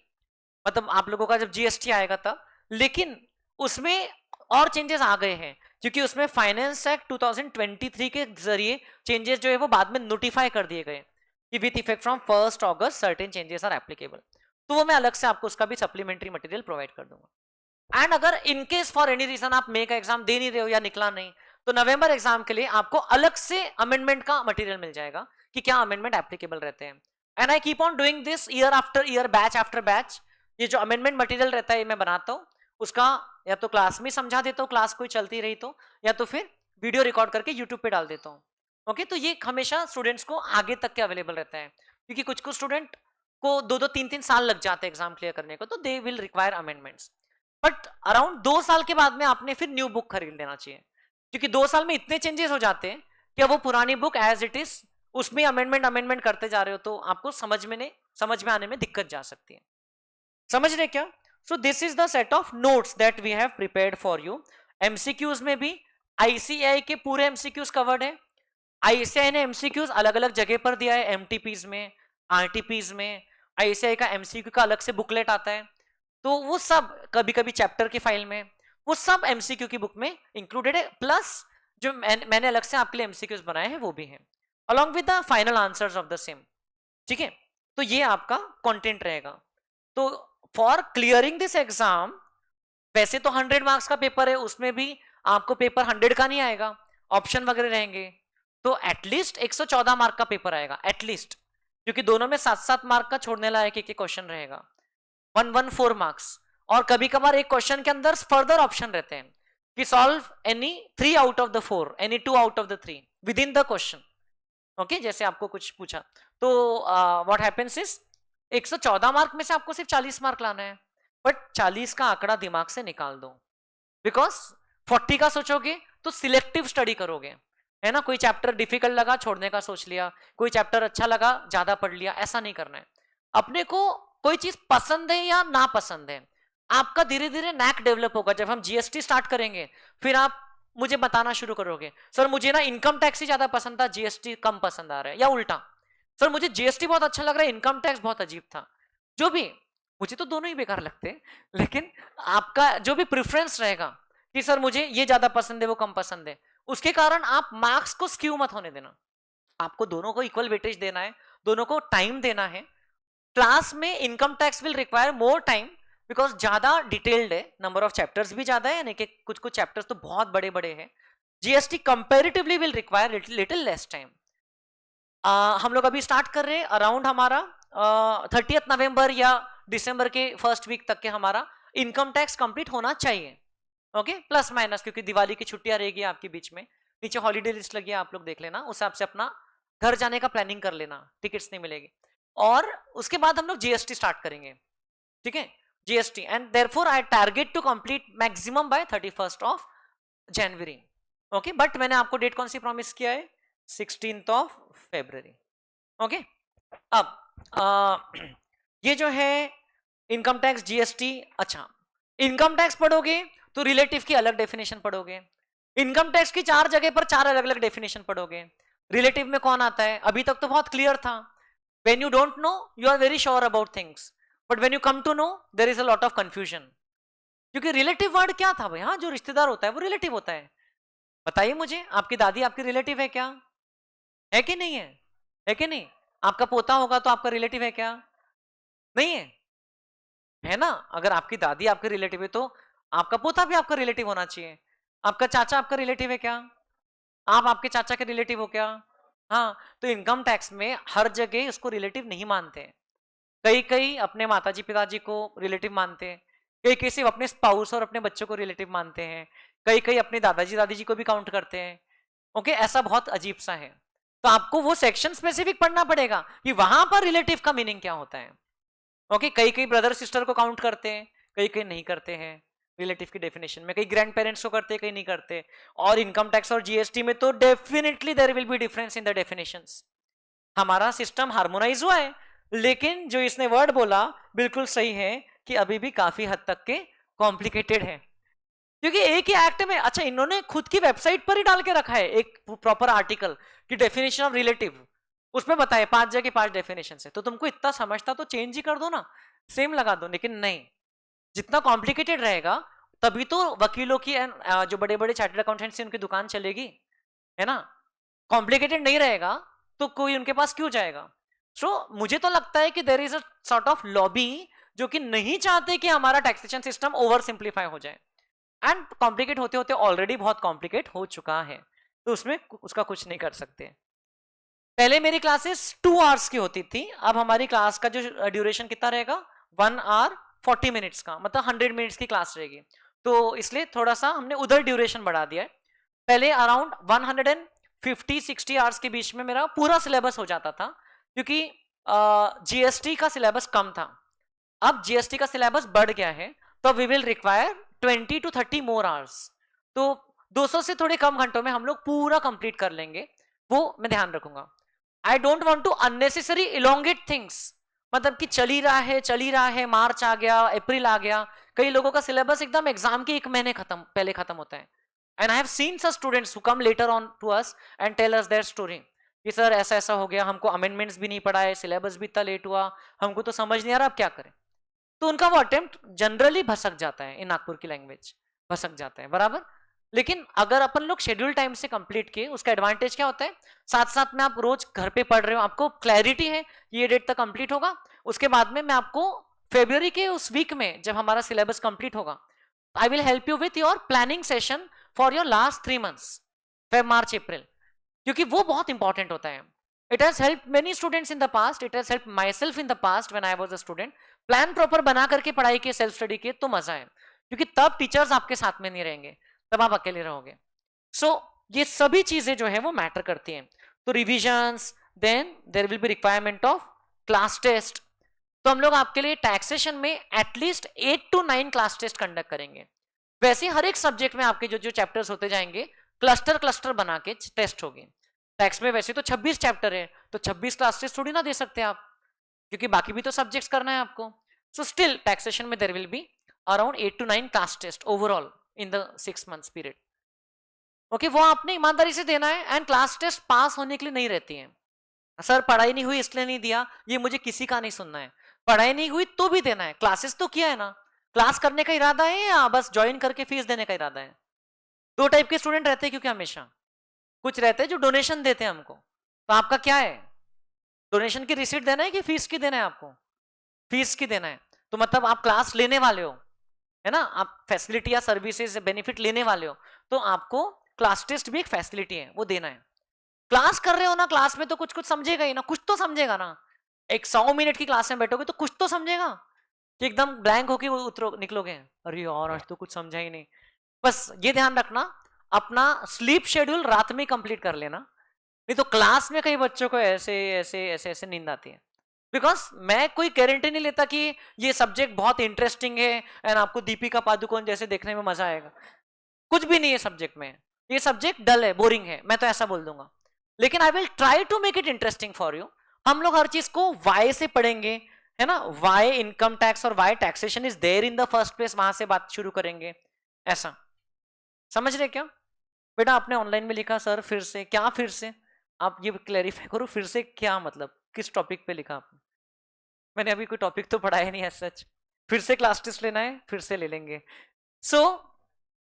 मतलब आप लोगों का जब जीएसटी आएगा तब। लेकिन उसमें और चेंजेस आ गए हैं, क्योंकि उसमें फाइनेंस एक्ट 2023 के जरिए चेंजेस जो है वो बाद में नोटिफाई कर दिए गए कि with effect from 1 August certain changes are applicable, तो वो मैं अलग से आपको उसका भी सप्लीमेंट्री मटेरियल प्रोवाइड कर दूंगा। एंड अगर इनकेस फॉर एनी रीजन आप मे का एग्जाम दे नहीं रहे हो या निकला नहीं, तो नवंबर एग्जाम के लिए आपको अलग से अमेंडमेंट का मटेरियल मिल जाएगा कि क्या अमेंडमेंट एप्लीकेबल रहते हैं। And I keep on doing this year after year, batch after batch. ये जो अमेंडमेंट मटेरियल रहता है मैं बनाता हूँ, उसका या तो क्लास में समझा देता हूँ, क्लास कोई चलती रही तो, या तो फिर वीडियो रिकॉर्ड करके यूट्यूब पे डाल देता हूँ। ओके, तो ये हमेशा स्टूडेंट्स को आगे तक के अवेलेबल रहता है, क्योंकि कुछ कुछ स्टूडेंट को 2-2 3-3 साल लग जाते हैं एग्जाम क्लियर करने को, तो they will require amendments. But around 2 साल के बाद में आपने फिर न्यू बुक खरीद लेना चाहिए, क्योंकि 2 साल में इतने चेंजेस हो जाते हैं कि वो पुरानी बुक एज इट इज उसमें अमेंडमेंट करते जा रहे हो, तो आपको समझ में आने में दिक्कत जा सकती है। समझ रहे क्या? So this is the set of notes that we have prepared for you. MCQs में भी आईसीएआई के पूरे एमसीक्यूज कवर्ड है। आईसीएआई ने एमसीक्यूज अलग अलग जगह पर दिया है, एमटीपीज में, आरटीपीज में। आईसीएआई का एमसीक्यू का अलग से बुकलेट आता है, तो वो सब कभी कभी चैप्टर की फाइल में, वो सब एमसीक्यू की बुक में इंक्लूडेड है, प्लस जो मैंने अलग से आपके लिए एमसीक्यूज बनाए हैं वो भी हैं, along with the final answers of the same. ठीक है, तो ये आपका कंटेंट रहेगा। तो फॉर क्लियरिंग दिस एग्जाम, वैसे तो 100 मार्क्स का पेपर है, उसमें भी आपको पेपर 100 का नहीं आएगा, ऑप्शन वगैरह रहेंगे, तो एटलीस्ट 114 मार्क का पेपर आएगा एटलीस्ट, क्योंकि दोनों में 7-7 मार्क का छोड़ने लायक एक क्वेश्चन रहेगा, 114 मार्क्स। और कभी कभार एक क्वेश्चन के अंदर फर्दर ऑप्शन रहते हैं कि solve any 3 out of the 4, any 2 out of the 3 with in the question. Okay, जैसे आपको कुछ पूछा तो व्हाट हैपेंस इज 114 मार्क में से आपको सिर्फ 40 मार्क लाना है, बट 40 का आंकड़ा दिमाग से निकाल दो, बिकॉज 40 का सोचोगे तो सिलेक्टिव स्टडी करोगे, है ना। कोई चैप्टर डिफिकल्ट लगा, छोड़ने का सोच लिया, कोई चैप्टर अच्छा लगा, ज्यादा पढ़ लिया, ऐसा नहीं करना है। अपने को कोई चीज पसंद है या ना पसंद है, आपका धीरे धीरे नैक डेवलप होगा। जब हम जीएसटी स्टार्ट करेंगे, फिर आप मुझे बताना शुरू करोगे, सर मुझे ना इनकम टैक्स ही ज्यादा पसंद था, जीएसटी कम पसंद आ रहा है, या उल्टा, सर मुझे जीएसटी बहुत अच्छा लग रहा है, इनकम टैक्स बहुत अजीब था। जो भी, मुझे तो दोनों ही बेकार लगते हैं, लेकिन आपका जो भी प्रेफरेंस रहेगा कि सर मुझे ये ज्यादा पसंद है, वो कम पसंद है, उसके कारण आप मार्क्स को स्क्यू मत होने देना। आपको दोनों को इक्वल वेटेज देना है, दोनों को टाइम देना है। क्लास में income tax will require more time, because ज्यादा डिटेल्ड है, नंबर ऑफ चैप्टर्स भी ज्यादा है, यानी कि कुछ कुछ चैप्टर्स तो बहुत बड़े बड़े हैं। GST comparatively will require little less time. हम लोग अभी स्टार्ट कर रहे हैं, अराउंड हमारा 30 नवंबर या दिसंबर के फर्स्ट वीक तक के हमारा इनकम टैक्स कंप्लीट होना चाहिए। ओके, प्लस माइनस, क्योंकि दिवाली की छुट्टियां रहेगी आपके बीच में, नीचे हॉलीडे लिस्ट लगी है, आप लोग देख लेना, उस हिसाब से अपना घर जाने का प्लानिंग कर लेना, टिकट्स नहीं मिलेगी। और उसके बाद हम लोग जीएसटी स्टार्ट करेंगे, ठीक है, GST, and therefore I target to complete maximum by 31st of January. Okay, but मैंने आपको डेट कौन सी प्रॉमिस किया है, 16th ऑफ फेब्रुवरी। ओके, अब ये जो है इनकम टैक्स, जीएसटी। अच्छा, इनकम टैक्स पढ़ोगे तो रिलेटिव की अलग डेफिनेशन पढ़ोगे, इनकम टैक्स की 4 जगह पर 4 अलग अलग डेफिनेशन पढ़ोगे। रिलेटिव में कौन आता है, अभी तक तो बहुत क्लियर था, when you don't know you are very sure about things, but when you come to know there is a lot of confusion। क्योंकि रिलेटिव वर्ड क्या था भाई, हाँ, जो रिश्तेदार होता है वो रिलेटिव होता है। बताइए मुझे, आपकी दादी आपकी रिलेटिव है क्या, है कि नहीं है, है कि नहीं? आपका पोता होगा तो आपका रिलेटिव है क्या, नहीं है, है ना। अगर आपकी दादी आपके रिलेटिव है तो आपका पोता भी आपका रिलेटिव होना चाहिए। आपका चाचा आपका रिलेटिव है क्या, आप आपके चाचा के रिलेटिव हो क्या? हाँ, तो इनकम टैक्स में हर जगह उसको रिलेटिव नहीं मानते हैं। कई कई अपने माताजी पिताजी को रिलेटिव मानते हैं, कई कई सिर्फ अपने स्पाउस और अपने बच्चों को रिलेटिव मानते हैं, कई कई अपने दादाजी दादी जी को भी काउंट करते हैं। ओके, ऐसा बहुत अजीब सा है। तो आपको वो सेक्शन स्पेसिफिक पढ़ना पड़ेगा कि वहां पर रिलेटिव का मीनिंग क्या होता है। ओके, कई कई ब्रदर सिस्टर को काउंट करते हैं, कई कई नहीं करते हैं रिलेटिव की डेफिनेशन में, कई ग्रैंड पेरेंट्स को करते हैं, कई नहीं करते। और इनकम टैक्स और जीएसटी में तो definitely there will be difference in the definitions. हमारा सिस्टम हार्मोनाइज हुआ है, लेकिन जो इसने वर्ड बोला बिल्कुल सही है कि अभी भी काफी हद तक के कॉम्प्लिकेटेड है, क्योंकि एक ही एक्ट में, अच्छा, इन्होंने खुद की वेबसाइट पर ही डाल के रखा है एक प्रॉपर आर्टिकल कि डेफिनेशन ऑफ रिलेटिव, उसमें बताए 5 जगह 5 डेफिनेशन है। तो तुमको इतना समझता तो चेंज ही कर दो ना, सेम लगा दो। लेकिन नहीं, जितना कॉम्प्लिकेटेड रहेगा तभी तो वकीलों की जो बड़े बड़े चार्टर्ड अकाउंटेंट्स उनकी दुकान चलेगी, है ना। कॉम्प्लिकेटेड नहीं रहेगा तो कोई उनके पास क्यों जाएगा। सो मुझे तो लगता है कि there is a sort of lobby जो कि नहीं चाहते कि हमारा टैक्सेशन सिस्टम ओवर सिंप्लीफाई हो जाए, एंड कॉम्प्लिकेट होते होते ऑलरेडी बहुत कॉम्प्लिकेट हो चुका है, तो उसमें उसका कुछ नहीं कर सकते। पहले मेरी क्लासेस 2 आवर्स की होती थी, अब हमारी क्लास का जो ड्यूरेशन कितना रहेगा, 1 आवर 40 मिनट्स का, मतलब 100 मिनट्स की क्लास रहेगी। तो इसलिए थोड़ा सा हमने उधर ड्यूरेशन बढ़ा दिया है। पहले अराउंड 150-60 आवर्स के बीच में मेरा पूरा सिलेबस हो जाता था, क्योंकि जीएसटी का सिलेबस कम था। अब जीएसटी का सिलेबस बढ़ गया है, तो we will require 20 to 30 more hours. तो 200 से थोड़े कम घंटों में हम लोग पूरा कंप्लीट कर लेंगे, वो मैं ध्यान रखूंगा। I don't want to unnecessary elongate things, मतलब कि चल ही रहा है, मार्च आ गया, अप्रैल आ गया, कई लोगों का सिलेबस एकदम एग्जाम के 1 महीने पहले खत्म होता है। And I have seen such students who come later on to us and tell us their story कि सर ऐसा ऐसा हो गया, हमको अमेंडमेंट्स भी नहीं पड़ा है, सिलेबस भी इतना लेट हुआ, हमको तो समझ नहीं आ रहा अब क्या करें। तो उनका वो अटेम्प्ट जनरली भसक जाता है, इन नागपुर की लैंग्वेज भसक जाता है, बराबर। लेकिन अगर अपन लोग शेड्यूल टाइम से कंप्लीट किए, उसका एडवांटेज क्या होता है, साथ साथ में आप रोज घर पे पढ़ रहे हो, आपको क्लैरिटी है ये डेट तक कंप्लीट होगा। उसके बाद में मैं आपको फरवरी के उस वीक में जब हमारा सिलेबस कंप्लीट होगा, I will help you with your planning session for your last 3 months, Feb March April, क्योंकि वो बहुत इंपॉर्टेंट होता है। It has help many students in the past, it has help myself in the past when I was a student. Plan proper बना करके पढ़ाई के, self study के, तो मजा है, क्योंकि तब टीचर्स आपके साथ में नहीं रहेंगे, तब आप अकेले रहोगे। सो ये सभी चीजें जो है वो मैटर करती हैं। तो revisions, then there will be requirement of class test. तो हम लोग आपके लिए टैक्सेशन में at least 8 to 9 class test conduct करेंगे। वैसे हर एक सब्जेक्ट में आपके जो जो चैप्टर्स होते जाएंगे क्लस्टर क्लस्टर बना के टेस्ट होगी। टैक्स में वैसे तो 26 चैप्टर है, तो 26 क्लास टेस्ट थोड़ी ना दे सकते आप, क्योंकि बाकी भी तो सब्जेक्ट्स करना है आपको। सो स्टिल टैक्सेशन में there will be around 8 to 9 class test overall in the 6 months period. Okay, वो आपने ईमानदारी से देना है, एंड क्लास टेस्ट पास होने के लिए नहीं रहती है। सर पढ़ाई नहीं हुई इसलिए नहीं दिया, ये मुझे किसी का नहीं सुनना है। पढ़ाई नहीं हुई तो भी देना है, क्लासेस तो किया है ना। क्लास करने का इरादा है या बस ज्वाइन करके फीस देने का इरादा है? दो टाइप के स्टूडेंट रहते हैं, क्योंकि हमेशा कुछ रहते हैं जो डोनेशन देते हैं हमको। तो आपका क्या है, डोनेशन की रिसीट देना है कि फीस की देना है? आपको फीस की देना है, तो मतलब आप क्लास लेने वाले हो, है ना, आप फैसिलिटी या सर्विसेज बेनिफिट लेने वाले हो, तो आपको क्लास टेस्ट भी एक फैसिलिटी है, वो देना है। क्लास कर रहे हो ना, क्लास में तो कुछ कुछ समझेगा ही ना, कुछ तो समझेगा ना। एक 100 मिनट की क्लास में बैठोगे तो कुछ तो समझेगा, कि एकदम ब्लैंक होके वो उतरो निकलोगे, अरे यार आज तो कुछ समझा ही नहीं। बस ये ध्यान रखना, अपना स्लीप शेड्यूल रात में कंप्लीट कर लेना, नहीं तो क्लास में कई बच्चों को ऐसे ऐसे ऐसे ऐसे नींद आती है। बिकॉज मैं कोई गारंटी नहीं लेता कि ये सब्जेक्ट बहुत इंटरेस्टिंग है एंड आपको दीपिका पादुकोण जैसे देखने में मजा आएगा, कुछ भी नहीं है सब्जेक्ट में, ये सब्जेक्ट डल है, बोरिंग है, मैं तो ऐसा बोल दूंगा। लेकिन I will try to make it interesting for you. हम लोग हर चीज को वाई से पढ़ेंगे, है ना, वाई इनकम टैक्स और why taxation is there in the first place, वहां से बात शुरू करेंगे, ऐसा समझ रहे क्या? बेटा आपने ऑनलाइन में लिखा सर फिर से, क्या फिर से? आप ये क्लैरिफाई करो, फिर से क्या मतलब, किस टॉपिक पे लिखा आपने? मैंने अभी कोई टॉपिक तो पढ़ाया नहीं है सच। फिर से क्लास टेस्ट लेना है, फिर से ले लेंगे। सो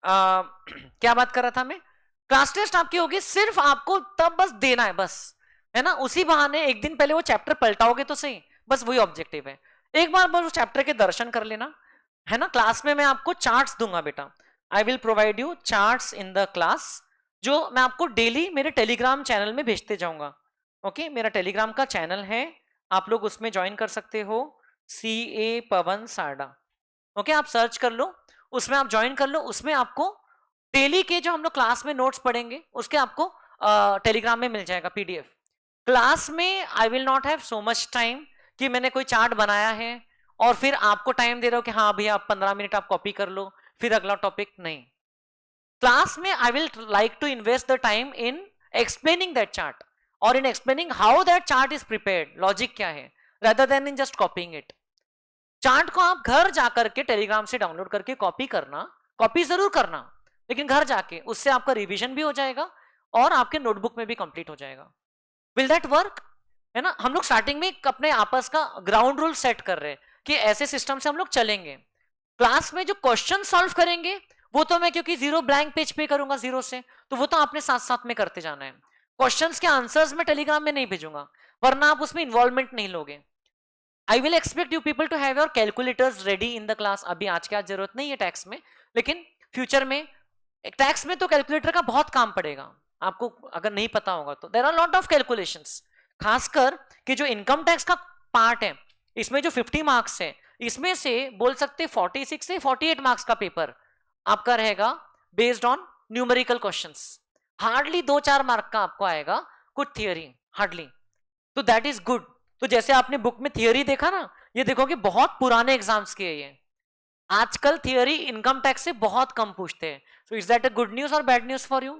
क्या बात कर रहा था मैं? क्लास टेस्ट आपकी होगी, सिर्फ आपको तब बस देना है, बस, है ना। उसी बहाने एक दिन पहले वो चैप्टर पलटाओगे तो सही, बस वही ऑब्जेक्टिव है। एक बार बस उस चैप्टर के दर्शन कर लेना, है ना। क्लास में मैं आपको चार्ट्स दूंगा बेटा, I will provide you charts in the class, जो मैं आपको डेली मेरे टेलीग्राम चैनल में भेजते जाऊंगा। ओके, मेरा टेलीग्राम का चैनल है, आप लोग उसमें ज्वाइन कर सकते हो, CA पवन सारडा। ओके, आप सर्च कर लो, उसमें आप ज्वाइन कर लो। उसमें आपको डेली के जो हम लोग क्लास में नोट्स पढ़ेंगे उसके आपको टेलीग्राम में मिल जाएगा PDF। क्लास में I will not have so much time कि मैंने कोई चार्ट बनाया है और फिर आपको टाइम दे रहा हूं कि हाँ भैया आप 15 मिनट आप कॉपी कर लो फिर अगला टॉपिक, नहीं। क्लास में I will like to invest the time in explaining that chart और in explaining how that chart is prepared, logic क्या है, rather than in just copying it। Chart को आप घर जाकर के टेलीग्राम से डाउनलोड करके कॉपी करना, कॉपी जरूर करना, लेकिन घर जाके, उससे आपका रिवीजन भी हो जाएगा और आपके नोटबुक में भी कंप्लीट हो जाएगा। Will that work? है ना, हम लोग स्टार्टिंग में अपने आपस का ग्राउंड रूल सेट कर रहे हैं कि ऐसे सिस्टम से हम लोग चलेंगे। क्लास में जो क्वेश्चन सॉल्व करेंगे वो तो मैं, क्योंकि जीरो ब्लैंक पेज पे करूंगा जीरो से, तो वो तो आपने साथ साथ में करते जाना है। क्वेश्चंस के आंसर्स में टेलीग्राम में नहीं भेजूंगा, वरना आप उसमें इन्वॉल्वमेंट नहीं लोगे। I will expect you people to have your calculators ready in the class. अभी आज के आज जरूरत नहीं है टैक्स में, लेकिन फ्यूचर में टैक्स में तो कैलकुलेटर का बहुत काम पड़ेगा आपको, अगर नहीं पता होगा तो। There are lot of calculations, खासकर कि जो इनकम टैक्स का पार्ट है, इसमें जो 50 मार्क्स है, इसमें से बोल सकते 46 से 48 मार्क्स का पेपर आपका रहेगा based on numerical questions. Hardly 2-4 mark का आपको आएगा कुछ थियरी, हार्डली, तो दैट इज गुड। तो जैसे आपने बुक में थियरी देखा ना, ये देखोगे बहुत पुराने एग्जाम्स के ये, आजकल थियरी इनकम टैक्स से बहुत कम पूछते हैं। So is that a good news और bad news for you?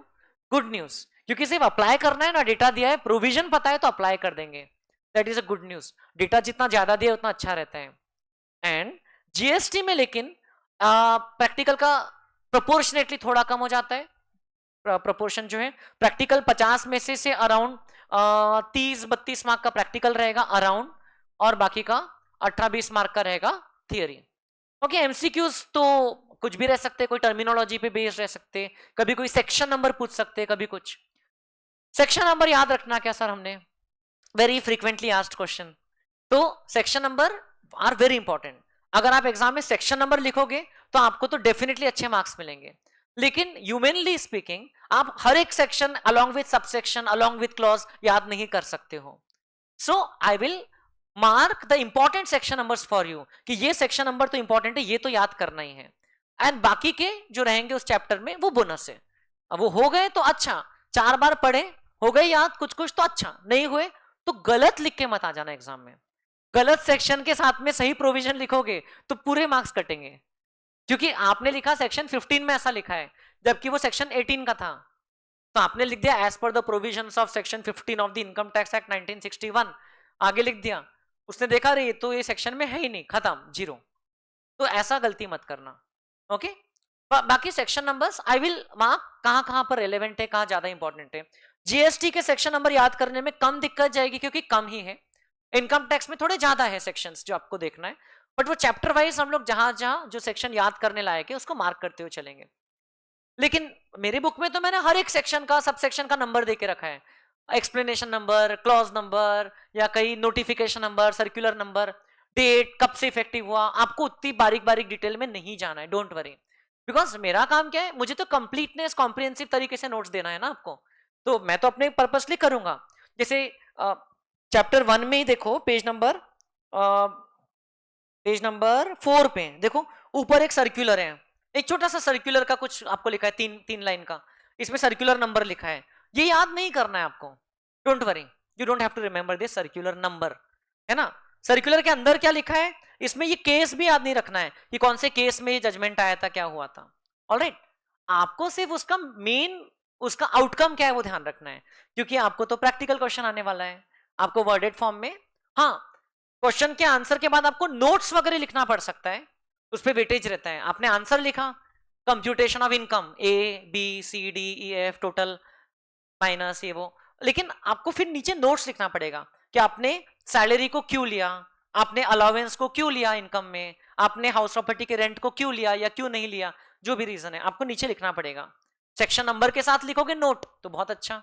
Good news, क्योंकि सिर्फ अप्लाई करना है ना, डेटा दिया है, प्रोविजन पता है तो अप्लाई कर देंगे, that is a good news. Data जितना ज्यादा दिया उतना अच्छा रहता है। एंड GST में लेकिन प्रैक्टिकल का प्रोपोर्शनेटली थोड़ा कम हो जाता है, प्रोपोर्शन जो है, प्रैक्टिकल 50 में से अराउंड 30-32 मार्क का प्रैक्टिकल रहेगा अराउंड, और बाकी का 18-20 मार्क का रहेगा थियरी। ओके, MCQs तो कुछ भी रह सकते, कोई टर्मिनोलॉजी पे बेस्ड रह सकते, कभी कोई सेक्शन नंबर पूछ सकते, कभी कुछ। सेक्शन नंबर याद रखना क्या सर हमने, वेरी फ्रीक्वेंटली आस्क्ड क्वेश्चन, तो section number are very important. अगर आप एग्जाम में सेक्शन नंबर लिखोगे तो आपको तो डेफिनेटली अच्छे मार्क्स मिलेंगे, लेकिन ह्यूमनली स्पीकिंग आप हर एक section along with subsection along with clause याद नहीं कर सकते हो। So I will mark the important section numbers for you, कि ये सेक्शन नंबर तो इंपॉर्टेंट है, ये तो याद करना ही है, एंड बाकी के जो रहेंगे उस चैप्टर में वो बोनस है। अब वो हो गए तो अच्छा, 4 बार पढ़े, हो गए याद कुछ कुछ तो अच्छा, नहीं हुए तो गलत लिख के मत आ जाना एग्जाम में। गलत सेक्शन के साथ में सही प्रोविजन लिखोगे तो पूरे मार्क्स कटेंगे, क्योंकि आपने लिखा सेक्शन 15 में ऐसा लिखा है, जबकि वो सेक्शन 18 का था। तो आपने लिख दिया as per the provisions of section 15 of the income tax act 1961, आगे लिख दिया। उसने देखा रे तो ये सेक्शन में है ही नहीं, खत्म, जीरो। तो ऐसा गलती मत करना, ओके। बाकी section numbers I will mark कहां कहां पर रेलेवेंट है, कहां ज्यादा इंपॉर्टेंट है। जीएसटी के सेक्शन नंबर याद करने में कम दिक्कत जाएगी क्योंकि कम ही है। इनकम टैक्स में थोड़े ज्यादा है सेक्शंस जो आपको देखना है, बट वो चैप्टर वाइज हम लोग जहां जहां जो सेक्शन याद करने लायक है उसको मार्क करते हुए चलेंगे। लेकिन मेरी बुक में तो मैंने हर एक सेक्शन का, सब सेक्शन का नंबर देके रखा है, एक्सप्लेनेशन नंबर, क्लॉज नंबर, या कई notification number, circular number, date, कब से इफेक्टिव हुआ। आपको उतनी बारीक बारीक डिटेल में नहीं जाना है, डोंट वरी, बिकॉज मेरा काम क्या है, मुझे तो कंप्लीटनेस, कॉम्प्रिहेंसिव तरीके से नोट्स देना है ना आपको, तो मैं तो अपने पर्पसली करूंगा। जैसे चैप्टर 1 में ही देखो, पेज नंबर 4 पे देखो, ऊपर एक सर्कुलर है, एक छोटा सा सर्कुलर का कुछ आपको लिखा है, तीन लाइन का, इसमें सर्कुलर नंबर लिखा है, ये याद नहीं करना है आपको, don't worry, you don't have to remember this circular number, है ना। सर्कुलर के अंदर क्या लिखा है, इसमें ये केस भी याद नहीं रखना है कि कौन से केस में ये जजमेंट आया था, क्या हुआ था, ऑलराइट। आपको सिर्फ उसका मेन, उसका आउटकम क्या है वो ध्यान रखना है, क्योंकि आपको तो प्रैक्टिकल क्वेश्चन आने वाला है, आपको वर्डेड फॉर्म में, हाँ, क्वेश्चन के आंसर के बाद आपको नोट्स वगैरह लिखना पड़ सकता है, उस पर वेटेज रहता है। आपने आंसर लिखा, computation of income ABCDEF total minus ये वो, लेकिन आपको फिर नीचे नोट्स लिखना पड़ेगा कि आपने सैलरी को क्यों लिया, आपने अलाउंस को क्यों लिया इनकम में, आपने हाउस प्रॉपर्टी के रेंट को क्यों लिया या क्यों नहीं लिया, जो भी रीजन है आपको नीचे लिखना पड़ेगा। सेक्शन नंबर के साथ लिखोगे नोट तो बहुत अच्छा,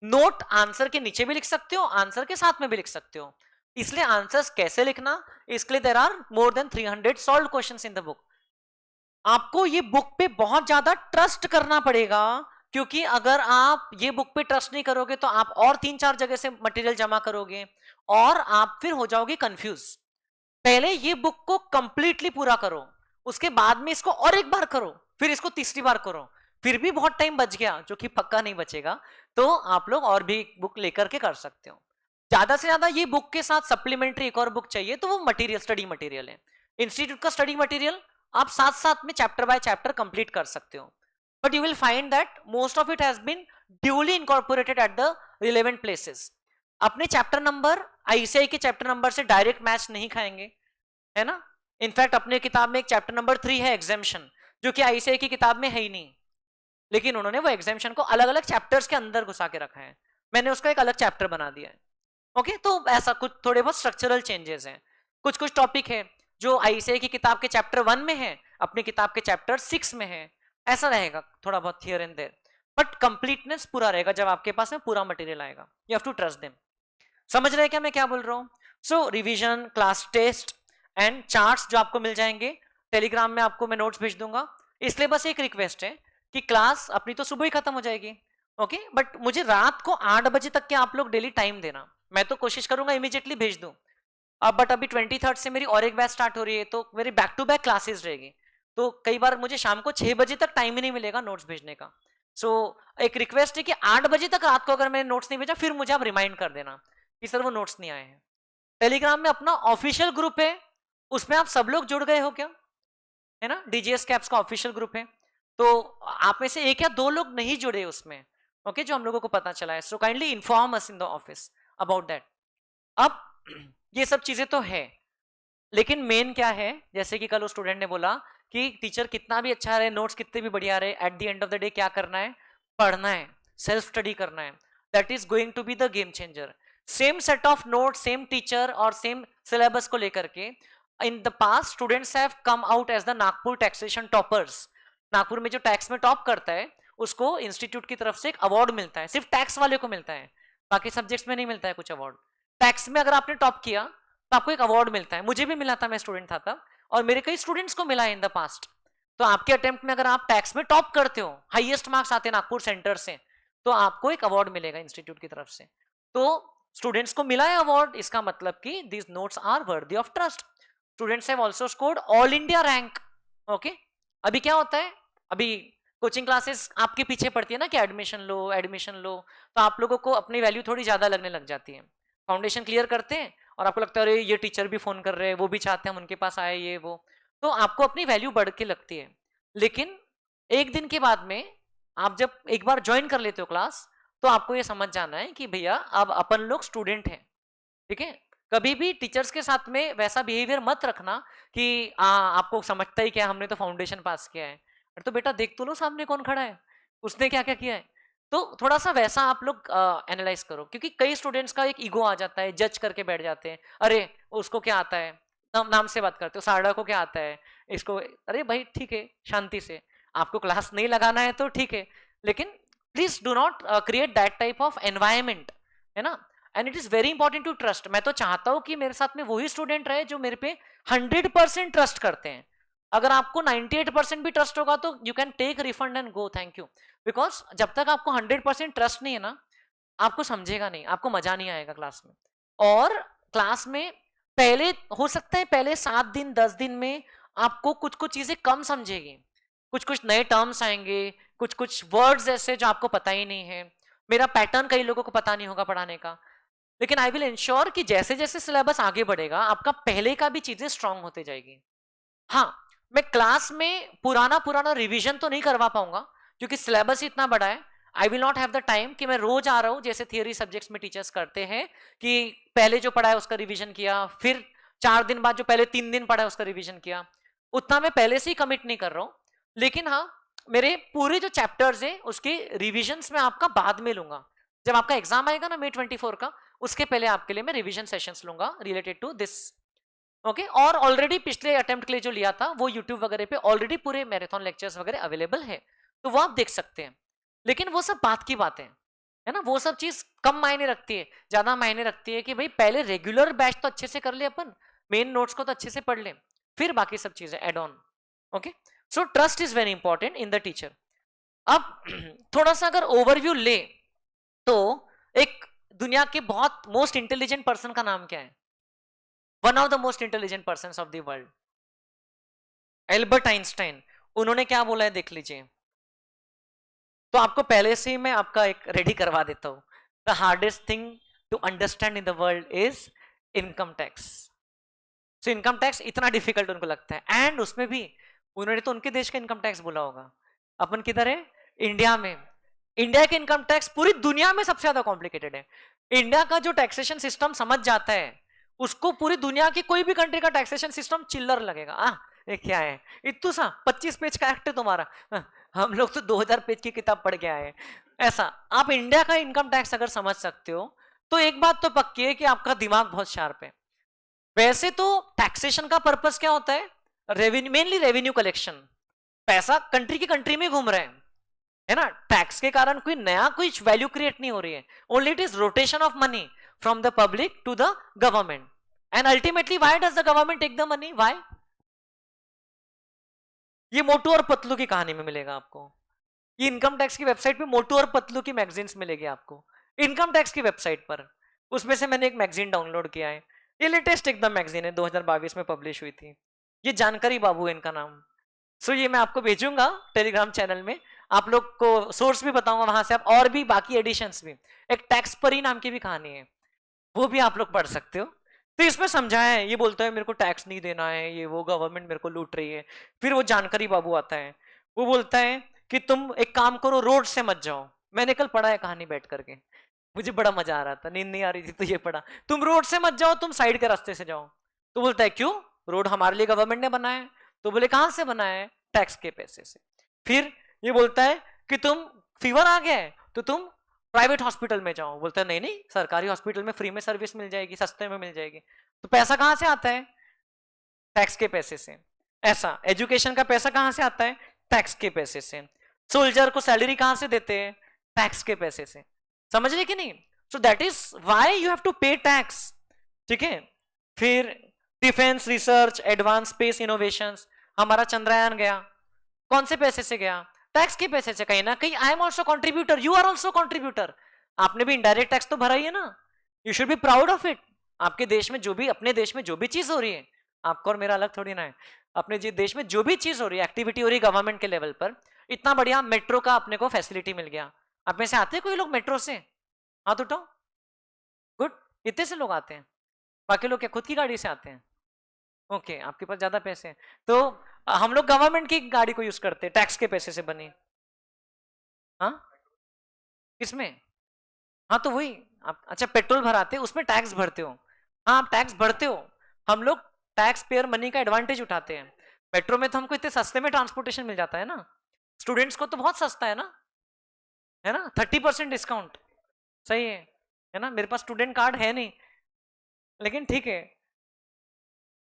नोट आंसर के नीचे भी लिख सकते हो, आंसर के साथ में भी लिख सकते हो। इसलिए आंसर्स कैसे लिखना, इसके लिए there are more than 300 solve questions in the book. आपको ये बुक पे बहुत ज्यादा ट्रस्ट करना पड़ेगा, क्योंकि अगर आप ये बुक पे ट्रस्ट नहीं करोगे तो आप और 3-4 जगह से मटेरियल जमा करोगे और आप फिर हो जाओगे कंफ्यूज। पहले ये बुक को कंप्लीटली पूरा करो, उसके बाद में इसको और एक बार करो, फिर इसको तीसरी बार करो, फिर भी बहुत टाइम बच गया, जो कि पक्का नहीं बचेगा, तो आप लोग और भी बुक लेकर के कर सकते हो। ज्यादा से ज्यादा ये बुक के साथ सप्लीमेंट्री एक और बुक चाहिए, तो वो मटेरियल, स्टडी मटेरियल है, इंस्टीट्यूट का स्टडी मटेरियल, आप साथ साथ में चैप्टर बाय चैप्टर कंप्लीट कर सकते हो, but you will find that most of it has been duly incorporated at the relevant places. अपने चैप्टर नंबर आईसीआई के चैप्टर नंबर से डायरेक्ट मैच नहीं खाएंगे, है ना। इनफैक्ट अपने किताब में एक चैप्टर नंबर 3 है एग्जाम्शन, जो कि आईसीआई की किताब में है ही नहीं, लेकिन उन्होंने वो एग्जाम्शन को अलग अलग चैप्टर्स के अंदर घुसा के रखा है, मैंने उसका एक अलग चैप्टर बना दिया है, ओके। तो ऐसा कुछ थोड़े बहुत स्ट्रक्चरल चेंजेस हैं, कुछ कुछ टॉपिक है जो आईसीआई की किताब के चैप्टर 1 में है, अपनी किताब के चैप्टर 6 में है, ऐसा रहेगा थोड़ा बहुत here and there, but completeness पूरा रहेगा जब आपके पास में पूरा मटेरियल आएगा। You have to trust them. समझ रहे हैं क्या मैं क्या बोल रहा हूँ। So revision, class test and charts जो आपको मिल जाएंगे टेलीग्राम में, आपको मैं नोट्स भेज दूंगा। इसलिए बस एक रिक्वेस्ट है कि क्लास अपनी तो सुबह ही खत्म हो जाएगी, ओके, बट मुझे रात को 8 बजे तक के आप लोग डेली टाइम देना, मैं तो कोशिश करूंगा इमीडिएटली भेज दूं। अब बट अभी 23 से मेरी और एक बैच स्टार्ट हो रही है, तो मेरी बैक टू बैक क्लासेस रहेगी, तो कई बार मुझे शाम को 6 बजे तक टाइम ही नहीं मिलेगा नोट्स भेजने का। सो एक रिक्वेस्ट है कि 8 बजे तक रात को अगर मैंने नोट्स नहीं भेजा, फिर मुझे आप रिमाइंड कर देना कि सर वो नोट्स नहीं आए हैं। टेलीग्राम में अपना ऑफिशियल ग्रुप है, उसमें आप सब लोग जुड़ गए हो क्या, है ना, डीजीएस कैप्स का ऑफिशियल ग्रुप है, तो आप में से 1 या 2 लोग नहीं जुड़े उसमें, ओके, जो हम लोगों को पता चला है। So kindly inform us in the office about that. अब ये सब चीजें तो है, लेकिन मेन क्या है, जैसे कि कल उस स्टूडेंट ने बोला कि टीचर कितना भी अच्छा रहे, नोट्स कितने भी बढ़िया रहे, at the end of the day क्या करना है, पढ़ना है, सेल्फ स्टडी करना है, that is going to be the game changer. Same set of note, same teacher और सेम सिलेबस को लेकर के in the past students have come out as the Nagpur taxation toppers. Nagpur में जो टैक्स में टॉप करता है उसको इंस्टीट्यूट की तरफ से एक अवार्ड मिलता है, सिर्फ टैक्स वाले को मिलता है, बाकी सब्जेक्ट्स में नहीं मिलता है कुछ अवार्ड। टैक्स में अगर आपने टॉप किया तो आपको एक अवार्ड मिलता है, मुझे भी मिला था, मैं स्टूडेंट था तब, और मेरे कई स्टूडेंट्स को मिला है इन द पास्ट। तो आपके अटेम्प्ट में अगर आप टैक्स में टॉप करते हो, हाईएस्ट मार्क्स आते हैं नागपुर सेंटर से, तो आपको एक अवार्ड मिलेगा इंस्टीट्यूट की तरफ से। तो स्टूडेंट्स को मिला है अवार्ड, इसका मतलब कि these notes are worthy of trust. Students have also scored all India rank, okay. अभी क्या होता है, अभी कोचिंग क्लासेस आपके पीछे पड़ती है ना कि एडमिशन लो एडमिशन लो, तो आप लोगों को अपनी वैल्यू थोड़ी ज्यादा लगने लग जाती है। फाउंडेशन क्लियर करते हैं और आपको लगता है अरे ये टीचर भी फोन कर रहे हैं, वो भी चाहते हैं हम उनके पास आए, ये वो, तो आपको अपनी वैल्यू बढ़ के लगती है। लेकिन एक दिन के बाद में आप जब एक बार ज्वाइन कर लेते हो क्लास, तो आपको ये समझ जाना है कि भैया अब अपन लोग स्टूडेंट हैं, ठीक है। कभी भी टीचर्स के साथ में वैसा बिहेवियर मत रखना कि आपको समझता ही क्या, हमने तो फाउंडेशन पास किया है। अरे तो बेटा देख तो लो सामने कौन खड़ा है, उसने क्या क्या किया है। तो थोड़ा सा वैसा आप लोग एनालाइज करो, क्योंकि कई स्टूडेंट्स का एक ईगो आ जाता है, जज करके बैठ जाते हैं। अरे उसको क्या आता है, नाम से बात करते हो, साड़ा को क्या आता है, इसको। अरे भाई ठीक है, शांति से, आपको क्लास नहीं लगाना है तो ठीक है, लेकिन please do not create that type of environment, है ना। And it is very important to trust. मैं तो चाहता हूं कि मेरे साथ में वही स्टूडेंट रहे जो मेरे पे 100% ट्रस्ट करते हैं। अगर आपको 98% भी ट्रस्ट होगा तो you can take refund and go, thank you. Because जब तक आपको 100% ट्रस्ट नहीं है ना, आपको समझेगा नहीं, आपको मजा नहीं आएगा क्लास में। और क्लास में पहले हो सकता है पहले 7 दिन 10 दिन में आपको कुछ कुछ चीजें कम समझेगी, कुछ कुछ नए टर्म्स आएंगे, कुछ कुछ वर्ड्स ऐसे जो आपको पता ही नहीं है। मेरा पैटर्न कई लोगों को पता नहीं होगा पढ़ाने का, लेकिन आई विल इंश्योर कि जैसे जैसे सिलेबस आगे बढ़ेगा आपका पहले का भी चीजें स्ट्रांग होते जाएगी। हाँ, मैं क्लास में पुराना पुराना रिवीजन तो नहीं करवा पाऊंगा क्योंकि सिलेबस ही इतना बड़ा है। I will not have the time कि मैं रोज आ रहा हूं जैसे थियरी सब्जेक्ट्स में टीचर्स करते हैं कि पहले जो पढ़ा है उसका रिवीजन किया, फिर 4 दिन बाद जो पहले 3 दिन पढ़ा है उसका रिवीजन किया। उतना मैं पहले से ही कमिट नहीं कर रहा हूं, लेकिन हाँ, मेरे पूरे जो चैप्टर्स है उसके रिविजन्स में आपका बाद में लूंगा। जब आपका एग्जाम आएगा ना May 24 का, उसके पहले आपके लिए मैं रिवीजन सेशंस लूंगा रिलेटेड टू दिस। ओके, और ऑलरेडी पिछले अटेम्प्ट के लिए जो लिया था वो यूट्यूब वगैरह पे ऑलरेडी पूरे मैराथन लेक्चर्स वगैरह अवेलेबल है, तो वो आप देख सकते हैं। लेकिन वो सब बात की बातें है ना, वो सब चीज कम मायने रखती है। ज्यादा मायने रखती है कि भाई पहले रेगुलर बैच तो अच्छे से कर ले, अपन मेन नोट्स को तो अच्छे से पढ़ ले, फिर बाकी सब चीजें add on. Okay, so trust is very important in the teacher. अब थोड़ा सा अगर ओवरव्यू ले तो एक दुनिया के बहुत मोस्ट इंटेलिजेंट पर्सन का नाम क्या है? One of the most intelligent person of the world, Albert Einstein. उन्होंने क्या बोला है देख लीजिए। तो आपको पहले से ही मैं आपका एक रेडी करवा देता हूं। The hardest thing to understand in the world is income tax. So income tax इतना डिफिकल्ट उनको लगता है, एंड उसमें भी उन्होंने तो उनके देश का इनकम टैक्स बोला होगा। अपन किधर है? इंडिया में। इंडिया के इनकम टैक्स पूरी दुनिया में सबसे ज्यादा कॉम्प्लिकेटेड है। इंडिया का जो टैक्सेशन सिस्टम समझ जाता है उसको पूरी दुनिया की कोई भी कंट्री का टैक्सेशन सिस्टम चिल्लर लगेगा। ये क्या है, इतना सा 25 पेज का एक्ट है तुम्हारा, हम लोग तो 2000 पेज की किताब पढ़ के आए। ऐसा आप इंडिया का इनकम टैक्स अगर समझ सकते हो तो एक बात तो पक्की है कि आपका दिमाग बहुत शार्प है। वैसे तो टैक्सेशन का पर्पस क्या होता है? Revenue, mainly revenue collection. पैसा कंट्री की कंट्री में घूम रहे हैं, है ना। टैक्स के कारण कोई नया कोई वैल्यू क्रिएट नहीं हो रही है, only it is rotation of money from the public to the government. And ultimately why does the government take the money? Why? ये मोटू और पतलू की कहानी में मिलेगा आपको। ये इनकम टैक्स की वेबसाइट पे मोटू और पतलू की मैगजीन्स मिलेगी आपको, इनकम टैक्स की वेबसाइट पर। उसमें से मैंने एक मैगजीन डाउनलोड किया है, ये लेटेस्ट एकदम मैगजीन है, 2022 में पब्लिश हुई थी। ये जानकारी बाबू है इनका नाम। सो ये मैं आपको भेजूंगा टेलीग्राम चैनल में, आप लोग को सोर्स भी बताऊंगा, वहां से आप और भी बाकी एडिशंस भी। एक टैक्स परी नाम की भी कहानी है, वो भी आप लोग पढ़ सकते हो। तो इसमें समझाया है, ये बोलता है मेरे को टैक्स नहीं देना है, ये वो गवर्नमेंट मेरे को लूट रही है। फिर वो जानकारी बाबू आता है, वो बोलता है कि तुम एक काम करो, रोड से मत जाओ। मैंने कल पढ़ा है कहानी बैठ करके, मुझे बड़ा मजा आ रहा था, नींद नहीं आ रही थी तो ये पढ़ा। तुम रोड से मत जाओ, तुम साइड के रास्ते से जाओ। तो बोलता है क्यों? रोड हमारे लिए गवर्नमेंट ने बनाया है। तो बोले कहां से बनाया है? टैक्स के पैसे से। फिर ये बोलता है कि तुम फीवर आ गया है तो तुम प्राइवेट हॉस्पिटल में जाओ। बोलता है नहीं नहीं, सरकारी हॉस्पिटल में फ्री में सर्विस मिल जाएगी, सस्ते में मिल जाएगी। तो पैसा कहां से आता है? टैक्स के पैसे से। ऐसा एजुकेशन का पैसा कहां से आता है? टैक्स के पैसे से। सोल्जर को सैलरी कहां से देते हैं? टैक्स के पैसे से। समझ रहे कि नहीं? So that is why you have to pay tax, ठीक है। फिर defence research, advanced space innovations, हमारा चंद्रयान गया, कौन से पैसे से गया? टैक्स के पैसे से। कहीं ना कहीं I am also contributor, you are also contributor. आपने भी इनडायरेक्ट टैक्स तो भरा ही है ना, you should be proud of it. आपके देश में जो भी, अपने देश में जो भी चीज हो रही है, आपको और मेरा अलग थोड़ी ना है, अपने देश में जो भी चीज हो रही है, एक्टिविटी हो रही है गवर्नमेंट के लेवल पर, इतना बढ़िया मेट्रो का अपने को फैसिलिटी मिल गया। आप में से आते हैं कोई लोग मेट्रो से? हाथ उठाओ। गुड, इतने से लोग आते हैं। बाकी लोग क्या खुद की गाड़ी से आते हैं? ओके, आपके पास ज्यादा पैसे हैं। तो हम लोग गवर्नमेंट की गाड़ी को यूज करते हैं, टैक्स के पैसे से बनी। हाँ किसमें? हाँ तो वही आप, अच्छा पेट्रोल भराते हो उसमें टैक्स भरते हो, हाँ आप टैक्स भरते हो, हम लोग टैक्स पेयर मनी का एडवांटेज उठाते हैं। मेट्रो में तो हमको इतने सस्ते में ट्रांसपोर्टेशन मिल जाता है ना, स्टूडेंट्स को तो बहुत सस्ता है ना 30% डिस्काउंट, सही है ना, मेरे पास स्टूडेंट कार्ड है नहीं लेकिन ठीक है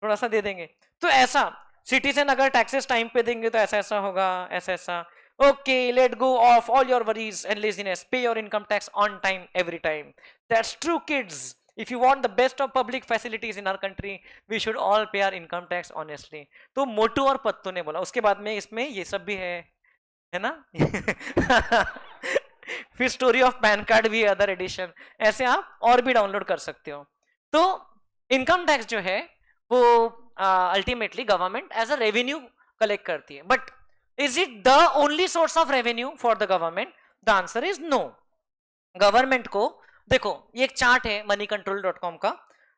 थोड़ा सा दे देंगे। तो ऐसा सिटीजन अगर टैक्सेस टाइम पे देंगे तो ऐसा ऐसा होगा, ऐसा ऐसा। Okay let go of all your worries and laziness, pay your income tax on time every time, that's true kids. If you want the best of public facilities in our country we should all pay our income tax honestly. तो मोटू और पत्तू ने बोला, उसके बाद में इसमें ये सब भी है ना फिर स्टोरी ऑफ पैन कार्ड भी अदर एडिशन, ऐसे आप और भी डाउनलोड कर सकते हो। तो इनकम टैक्स जो है वो ultimately government as a revenue collect करती है, but is it the only source of revenue for the government? The answer is no. Government को देखो, ये एक चार्ट है moneycontrol.com का,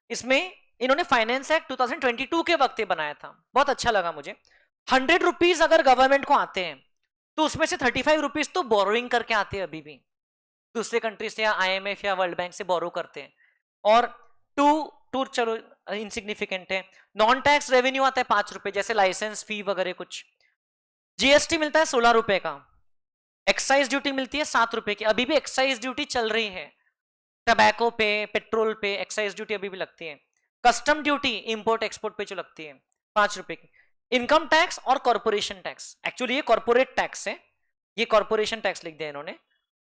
इसमें इन्होंने फाइनेंस एक्ट 2022 के वक्त बनाया था, बहुत अच्छा लगा मुझे। 100 रुपीज अगर गवर्नमेंट को आते हैं तो उसमें से 35 रुपीज तो बोरोइंग करके आते हैं, अभी भी दूसरे कंट्री से या IMF या वर्ल्ड बैंक से बोरो करते हैं। और टू चलो इनसिग्निफिकेंट है। नॉन टैक्स रेवेन्यू आता है 5 रुपए, जैसे लाइसेंस फी वगैरह कुछ। जीएसटी मिलता है 16 रुपए का, एक्साइज ड्यूटी मिलती है 7 रुपए की, अभी भी एक्साइज ड्यूटी चल रही है, टबैको पे पेट्रोल पे एक्साइज ड्यूटी अभी भी लगती है। कस्टम ड्यूटी इंपोर्ट एक्सपोर्ट पे जो लगती है 5 रुपए की। इनकम टैक्स और कॉर्पोरेशन टैक्स, एक्चुअली ये कॉर्पोरेट टैक्स है, ये कॉर्पोरेशन टैक्स लिख दिया इन्होंने।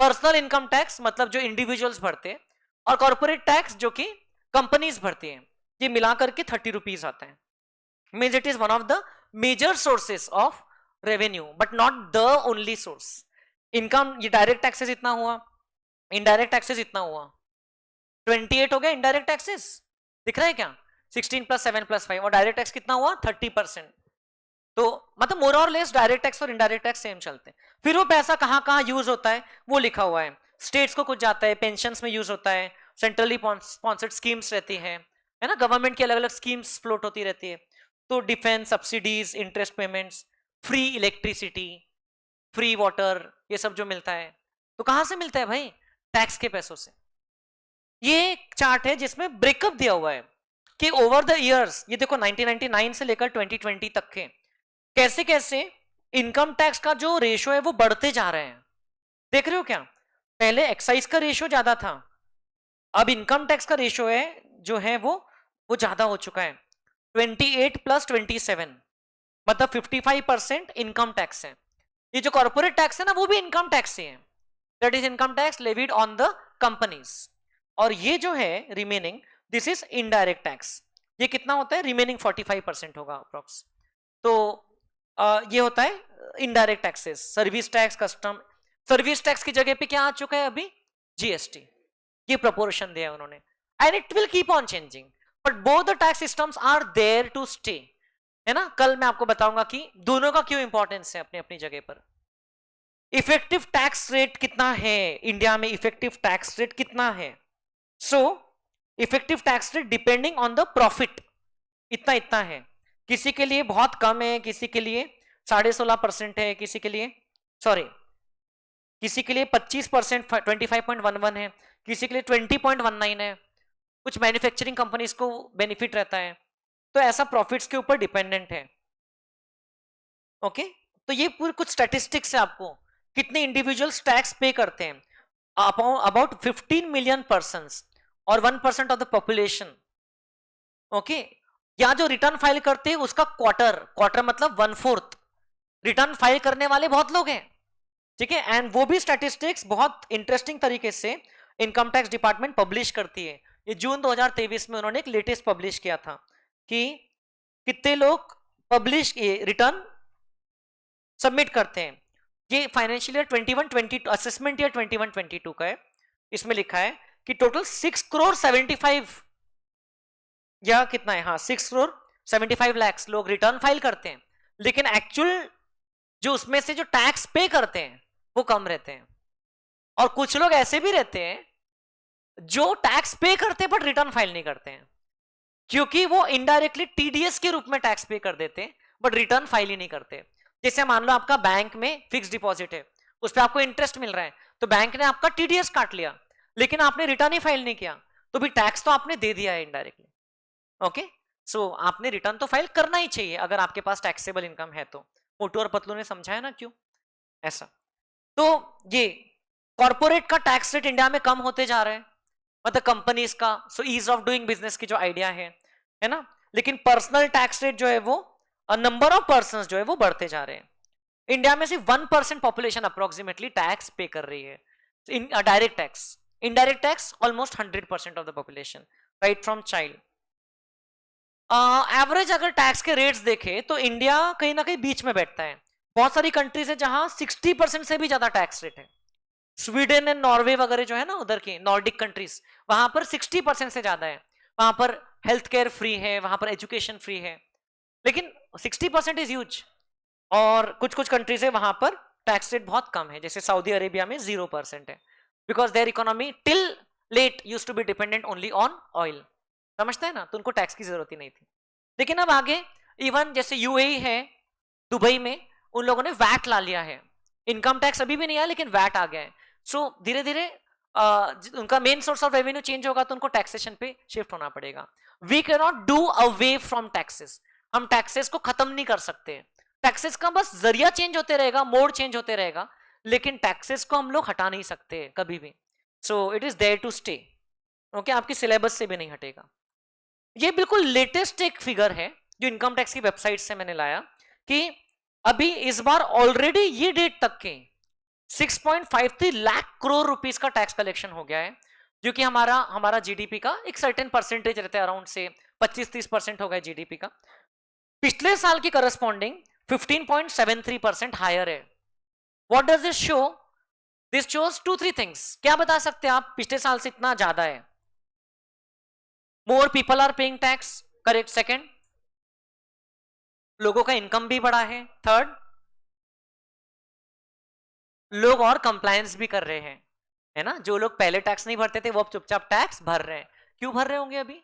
पर्सनल इनकम टैक्स मतलब जो इंडिविजुअल्स भरते हैं, और कॉर्पोरेट टैक्स जो कि कंपनीज भरती हैं, ये मिलाकर के 30 रुपीज आता है। Means it is one of the major sources of revenue but not the only source. Income, ये डायरेक्ट टैक्सेस इतना हुआ, इनडायरेक्ट टैक्सेस इतना हुआ, 28 हो गया इंडायरेक्ट टैक्सेस, दिख रहा है क्या? 16 + 7 + 5, और डायरेक्ट टैक्स कितना हुआ 30%। तो मतलब मोर और लेस डायरेक्ट टैक्स और इनडायरेक्ट टैक्स सेम चलते हैं। फिर वो पैसा कहां कहां यूज होता है वो लिखा हुआ है, स्टेट्स को कुछ जाता है, पेंशंस में यूज होता है, सेंट्रली स्पॉन्सर्ड स्कीम्स रहती है ना, गवर्नमेंट की अलग अलग स्कीम्स फ्लोट होती रहती है। तो defence subsidies, interest payments, free electricity, free water, ये सब जो मिलता है तो कहां से मिलता है भाई? टैक्स के पैसों से। ये एक चार्ट है जिसमें ब्रेकअप दिया हुआ है कि ओवर द इयर्स, ये देखो 1999 से लेकर 2020 तक के कैसे कैसे इनकम टैक्स का जो रेशो है वो बढ़ते जा रहे हैं। देख रहे हो क्या? पहले एक्साइज का रेशो ज्यादा था, अब इनकम टैक्स का रेशो है जो है वो ज्यादा हो चुका है। 28 + 27 मतलब 55% इनकम टैक्स है। ये जो कॉर्पोरेट टैक्स है ना वो भी इनकम टैक्स से है, that is income tax levied on the companies. और ये जो है remaining, this is indirect tax. ये कितना होता है? रिमेनिंग 45% होगा अप्रोक्स। तो ये होता है indirect taxes, service tax, custom. Service tax की जगह पे क्या आ चुका है अभी? जीएसटी। ये प्रोपोर्शन दिया उन्होंने, and it will keep on changing, but both the tax systems are there to stay, है ना। कल मैं आपको बताऊंगा कि दोनों का क्यों इंपॉर्टेंस है अपनी अपनी जगह पर। इफेक्टिव टैक्स रेट कितना है इंडिया में? इफेक्टिव टैक्स रेट कितना है? So effective tax rate depending on the profit, इतना इतना है। किसी के लिए बहुत कम है, किसी के लिए 16.5% है, किसी के लिए सॉरी किसी के लिए 25% 25.11 है, किसी के लिए 20.19 है। कुछ मैन्युफैक्चरिंग कंपनीज को बेनिफिट रहता है, तो ऐसा प्रॉफिट्स के ऊपर डिपेंडेंट है। ओके तो ये पूरे कुछ स्टैटिस्टिक्स है आपको, कितने इंडिविजुअल्स टैक्स पे करते हैं। अबाउट 15 मिलियन पर्संस और 1% ऑफ द पॉपुलेशन। ओके, या जो रिटर्न फाइल करते हैं उसका क्वार्टर मतलब 1/4 रिटर्न फाइल करने वाले बहुत लोग हैं, ठीक है। एंड वो भी स्टैटिस्टिक्स बहुत इंटरेस्टिंग तरीके से इनकम टैक्स डिपार्टमेंट पब्लिश करती है। ये जून 2023 में उन्होंने एक लेटेस्ट पब्लिश किया था कि कितने लोग पब्लिश रिटर्न सबमिट करते हैं। ये फाइनेंशियल ईयर 21-22 असेसमेंट ईयर 21-22 का है। इसमें लिखा है कि टोटल 6 करोड़ 75 या कितना है, हाँ 6 करोड़ 75 लाख लोग रिटर्न फाइल करते हैं, लेकिन एक्चुअल जो उसमें से जो टैक्स पे करते हैं वो कम रहते हैं। और कुछ लोग ऐसे भी रहते हैं जो टैक्स पे करते हैं बट रिटर्न फाइल नहीं करते हैं, क्योंकि वो इनडायरेक्टली टीडीएस के रूप में टैक्स पे कर देते हैं बट रिटर्न फाइल ही नहीं करते। जैसे मान लो आपका बैंक में फिक्स डिपॉजिट है, उस पर आपको इंटरेस्ट मिल रहा है, तो बैंक ने आपका टीडीएस काट लिया, लेकिन आपने रिटर्न ही फाइल नहीं किया, तो भी टैक्स तो आपने दे दिया है इनडायरेक्टली। ओके, सो आपने रिटर्न तो फाइल करना ही चाहिए अगर आपके पास टैक्सेबल इनकम है तो। मोटू और पतलू ने समझाया ना क्यों ऐसा। तो ये कॉर्पोरेट का टैक्स रेट इंडिया में कम होते जा रहा है, मतलब कंपनीज का, so ease of doing business की जो आइडिया है ना। लेकिन पर्सनल टैक्स रेट जो है वो, नंबर ऑफ पर्सन जो है वो बढ़ते जा रहे हैं। इंडिया में सिर्फ 1% पॉपुलेशन अप्रोक्सीमेटली टैक्स पे कर रही है, in direct tax. Indirect tax almost 100% of the population, right from child. Average अगर टैक्स के रेट्स देखे तो इंडिया कहीं ना कहीं बीच में बैठता है। बहुत सारी कंट्रीज है जहां 60% से भी ज्यादा टैक्स रेट है। स्वीडन एंड नॉर्वे वगैरह जो है ना, उधर की नॉर्डिक कंट्रीज, वहां पर 60% से ज्यादा है। वहां पर हेल्थ केयर फ्री है, वहां पर एजुकेशन फ्री है, लेकिन 60% इज ह्यूज। और कुछ कुछ कंट्रीज है वहां पर टैक्स रेट बहुत कम है, जैसे सऊदी अरेबिया में 0% है, because their economy till late used to be dependent only on oil. समझते हैं ना, तो उनको टैक्स की जरूरत ही नहीं थी। लेकिन अब आगे इवन जैसे यूएई है, दुबई में, उन लोगों ने वैट ला लिया है। इनकम टैक्स अभी भी नहीं आया, लेकिन वैट आ गया है। सो धीरे धीरे उनका main source of revenue change होगा, तो उनको टैक्सेशन पे शिफ्ट होना पड़ेगा। We can not do away from taxes, हम टैक्सेस को खत्म नहीं कर सकते। टैक्सेस का बस जरिया चेंज होते रहेगा, मोड चेंज होते रहेगा, लेकिन टैक्सेस को हम लोग हटा नहीं सकते कभी भी। So it is there to stay. Okay, आपकी सिलेबस से भी नहीं हटेगा। ये बिल्कुल लेटेस्ट एक फिगर है जो इनकम टैक्स की वेबसाइट से मैंने लाया, कि अभी इस बार ऑलरेडी ये डेट तक के 6.53 लाख करोड़ रुपीस का टैक्स कलेक्शन हो गया है, जो कि हमारा जीडीपी का एक सर्टेन परसेंटेज रहता है, अराउंड से 25-30% हो गया जीडीपी का। पिछले साल की करस्पॉन्डिंग 15.73% हायर है। What does this show? This shows 2-3 things. क्या बता सकते हैं आप पिछले साल से इतना ज्यादा है? More people are paying tax, correct. Second, लोगों का इनकम भी बढ़ा है। थर्ड, लोग और कंप्लायंस भी कर रहे हैं, है ना। जो लोग पहले टैक्स नहीं भरते थे वो अब चुपचाप टैक्स भर रहे हैं। क्यों भर रहे होंगे? अभी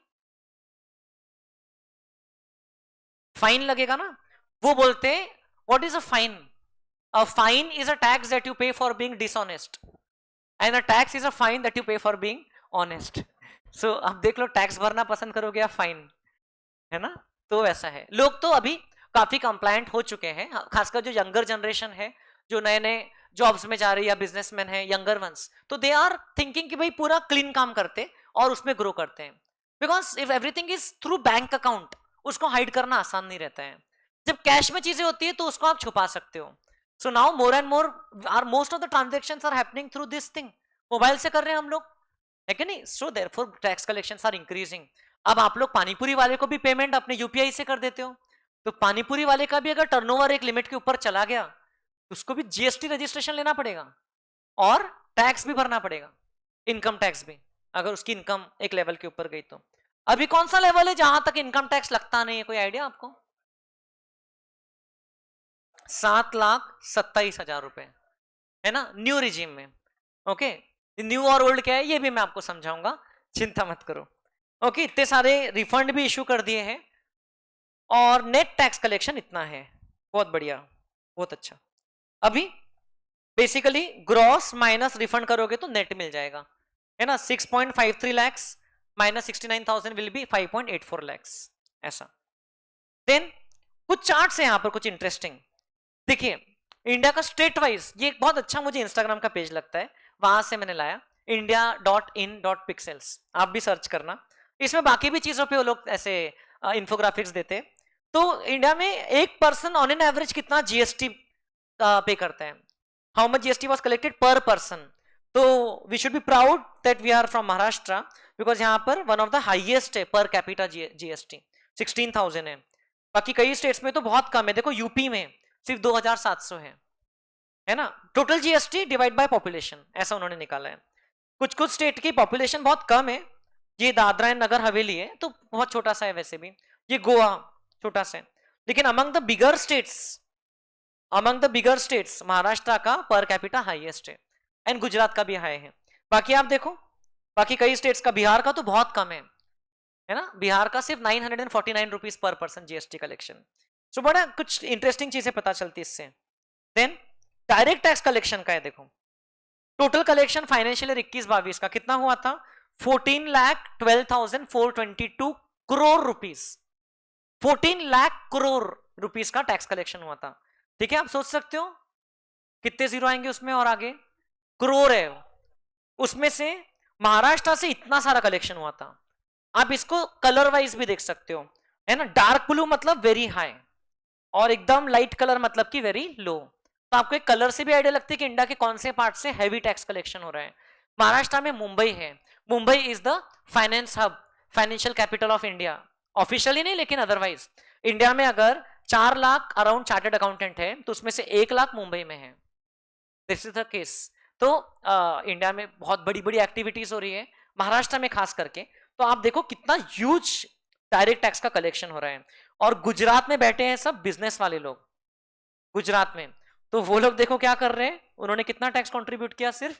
फाइन लगेगा ना। वो बोलते हैं what is a fine? A fine is a tax that you pay for being dishonest, and a tax is a fine that you pay for being honest. So अब देख लो, टैक्स भरना पसंद करोगे या फाइन, है ना। तो वैसा है। लोग तो अभी काफी कंप्लायंट हो चुके हैं, खासकर जो यंगर जनरेशन है, जो नए नए जॉब्स में जा रही है या बिजनेसमैन है, यंगर वंस, तो दे आर थिंकिंग कि भाई पूरा क्लीन काम करते और उसमें ग्रो करते हैं। Because if everything is through bank account, उसको हाइड करना आसान नहीं रहता है। जब कैश में चीजें होती है तो उसको आप छुपा सकते हो। So now more and more are most of the transaction are happening through this thing. Mobile से कर रहे हैं हम लोग, है कि नहीं। So therefore tax collection are increasing. अब आप लोग पानीपुरी वाले को भी पेमेंट अपने यूपीआई से कर देते हो, तो पानीपुरी वाले का भी अगर टर्नओवर एक लिमिट के ऊपर चला गया तो उसको भी जीएसटी रजिस्ट्रेशन लेना पड़ेगा और टैक्स भी भरना पड़ेगा, इनकम टैक्स भी, अगर उसकी इनकम एक लेवल के ऊपर गई तो। अभी कौन सा लेवल है जहां तक इनकम टैक्स लगता नहीं है? कोई आइडिया आपको? 7,27,000 रुपए, है ना, न्यू रिजीम में। ओके, न्यू और ओल्ड क्या है ये भी मैं आपको समझाऊंगा, चिंता मत करो। ओके, इतने सारे रिफंड भी इशू कर दिए हैं और नेट टैक्स कलेक्शन इतना है। बहुत बढ़िया, बहुत अच्छा। अभी बेसिकली ग्रॉस माइनस रिफंड करोगे तो नेट मिल जाएगा, है ना। 6.53 lakhs minus 69,000 will be 5.84 lakhs, ऐसा। देन कुछ चार्ट्स हैं यहां पर, कुछ इंटरेस्टिंग। देखिए, इंडिया का स्टेट वाइज, ये बहुत अच्छा मुझे इंस्टाग्राम का पेज लगता है, वहां से मैंने लाया, india.in.pixels। आप भी सर्च करना, इसमें बाकी भी चीजों पे वो लोग ऐसे इंफोग्राफिक्स देते हैं। तो इंडिया में एक पर्सन ऑन एन एवरेज कितना जीएसटी पे करते हैं, how much GST was collected per person. तो we should be proud that we are from Maharashtra, because यहाँ पर वन ऑफ द हाईएस्ट है पर कैपिटा जीएसटी, 16,000 है। बाकी कई स्टेट्स में तो बहुत कम है। देखो यूपी में सिर्फ 2,700 है ना, total GST divide by population, ऐसा उन्होंने निकाला है। कुछ कुछ स्टेट की पॉपुलेशन बहुत कम है, ये दादरा एंड नगर हवेली है तो बहुत छोटा सा है, वैसे भी ये गोवा छोटा सा है। लेकिन among the bigger states Maharashtra का पर कैपिटा हाईएस्ट है, एंड गुजरात का भी हाई है। बाकी आप देखो, बाकी कई स्टेट्स का, बिहार का तो बहुत कम है ना, बिहार का सिर्फ 949 rupees per person GST collection. सो बड़ा कुछ इंटरेस्टिंग चीजें पता चलती इससे। देन डायरेक्ट टैक्स कलेक्शन का है, देखो टोटल कलेक्शन फाइनेंशियल ईयर 21-22 का कितना हुआ था, 14,12,422 करोड़ रुपीस, 14 लाख करोड़ रुपीस का टैक्स कलेक्शन हुआ था। ठीक है, आप सोच सकते हो कितने जीरो आएंगे उसमें, और आगे करोड़ है, उसमें से महाराष्ट्र से इतना सारा कलेक्शन हुआ था। आप इसको कलर वाइज भी देख सकते हो, है ना, डार्क ब्लू मतलब वेरी हाई और एकदम लाइट कलर मतलब कि वेरी लो। तो आपको एक कलर से भी आइडिया लगती है कि इंडिया के कौन से पार्ट से हैवी टैक्स कलेक्शन हो रहा है। महाराष्ट्र में मुंबई है, Mumbai is the finance hub, financial capital of India, officially नहीं लेकिन अदरवाइज। इंडिया में अगर 4 लाख अराउंड चार्टर्ड अकाउंटेंट है तो उसमें से 1 लाख मुंबई में है, दिस इज द केस। तो इंडिया में बहुत बड़ी बड़ी एक्टिविटीज हो रही है, महाराष्ट्र में खास करके। तो आप देखो कितना ह्यूज डायरेक्ट टैक्स का कलेक्शन हो रहा है। और गुजरात में बैठे हैं सब बिजनेस वाले लोग, गुजरात में, तो वो लोग देखो क्या कर रहे हैं, उन्होंने कितना टैक्स कंट्रीब्यूट किया सिर्फ,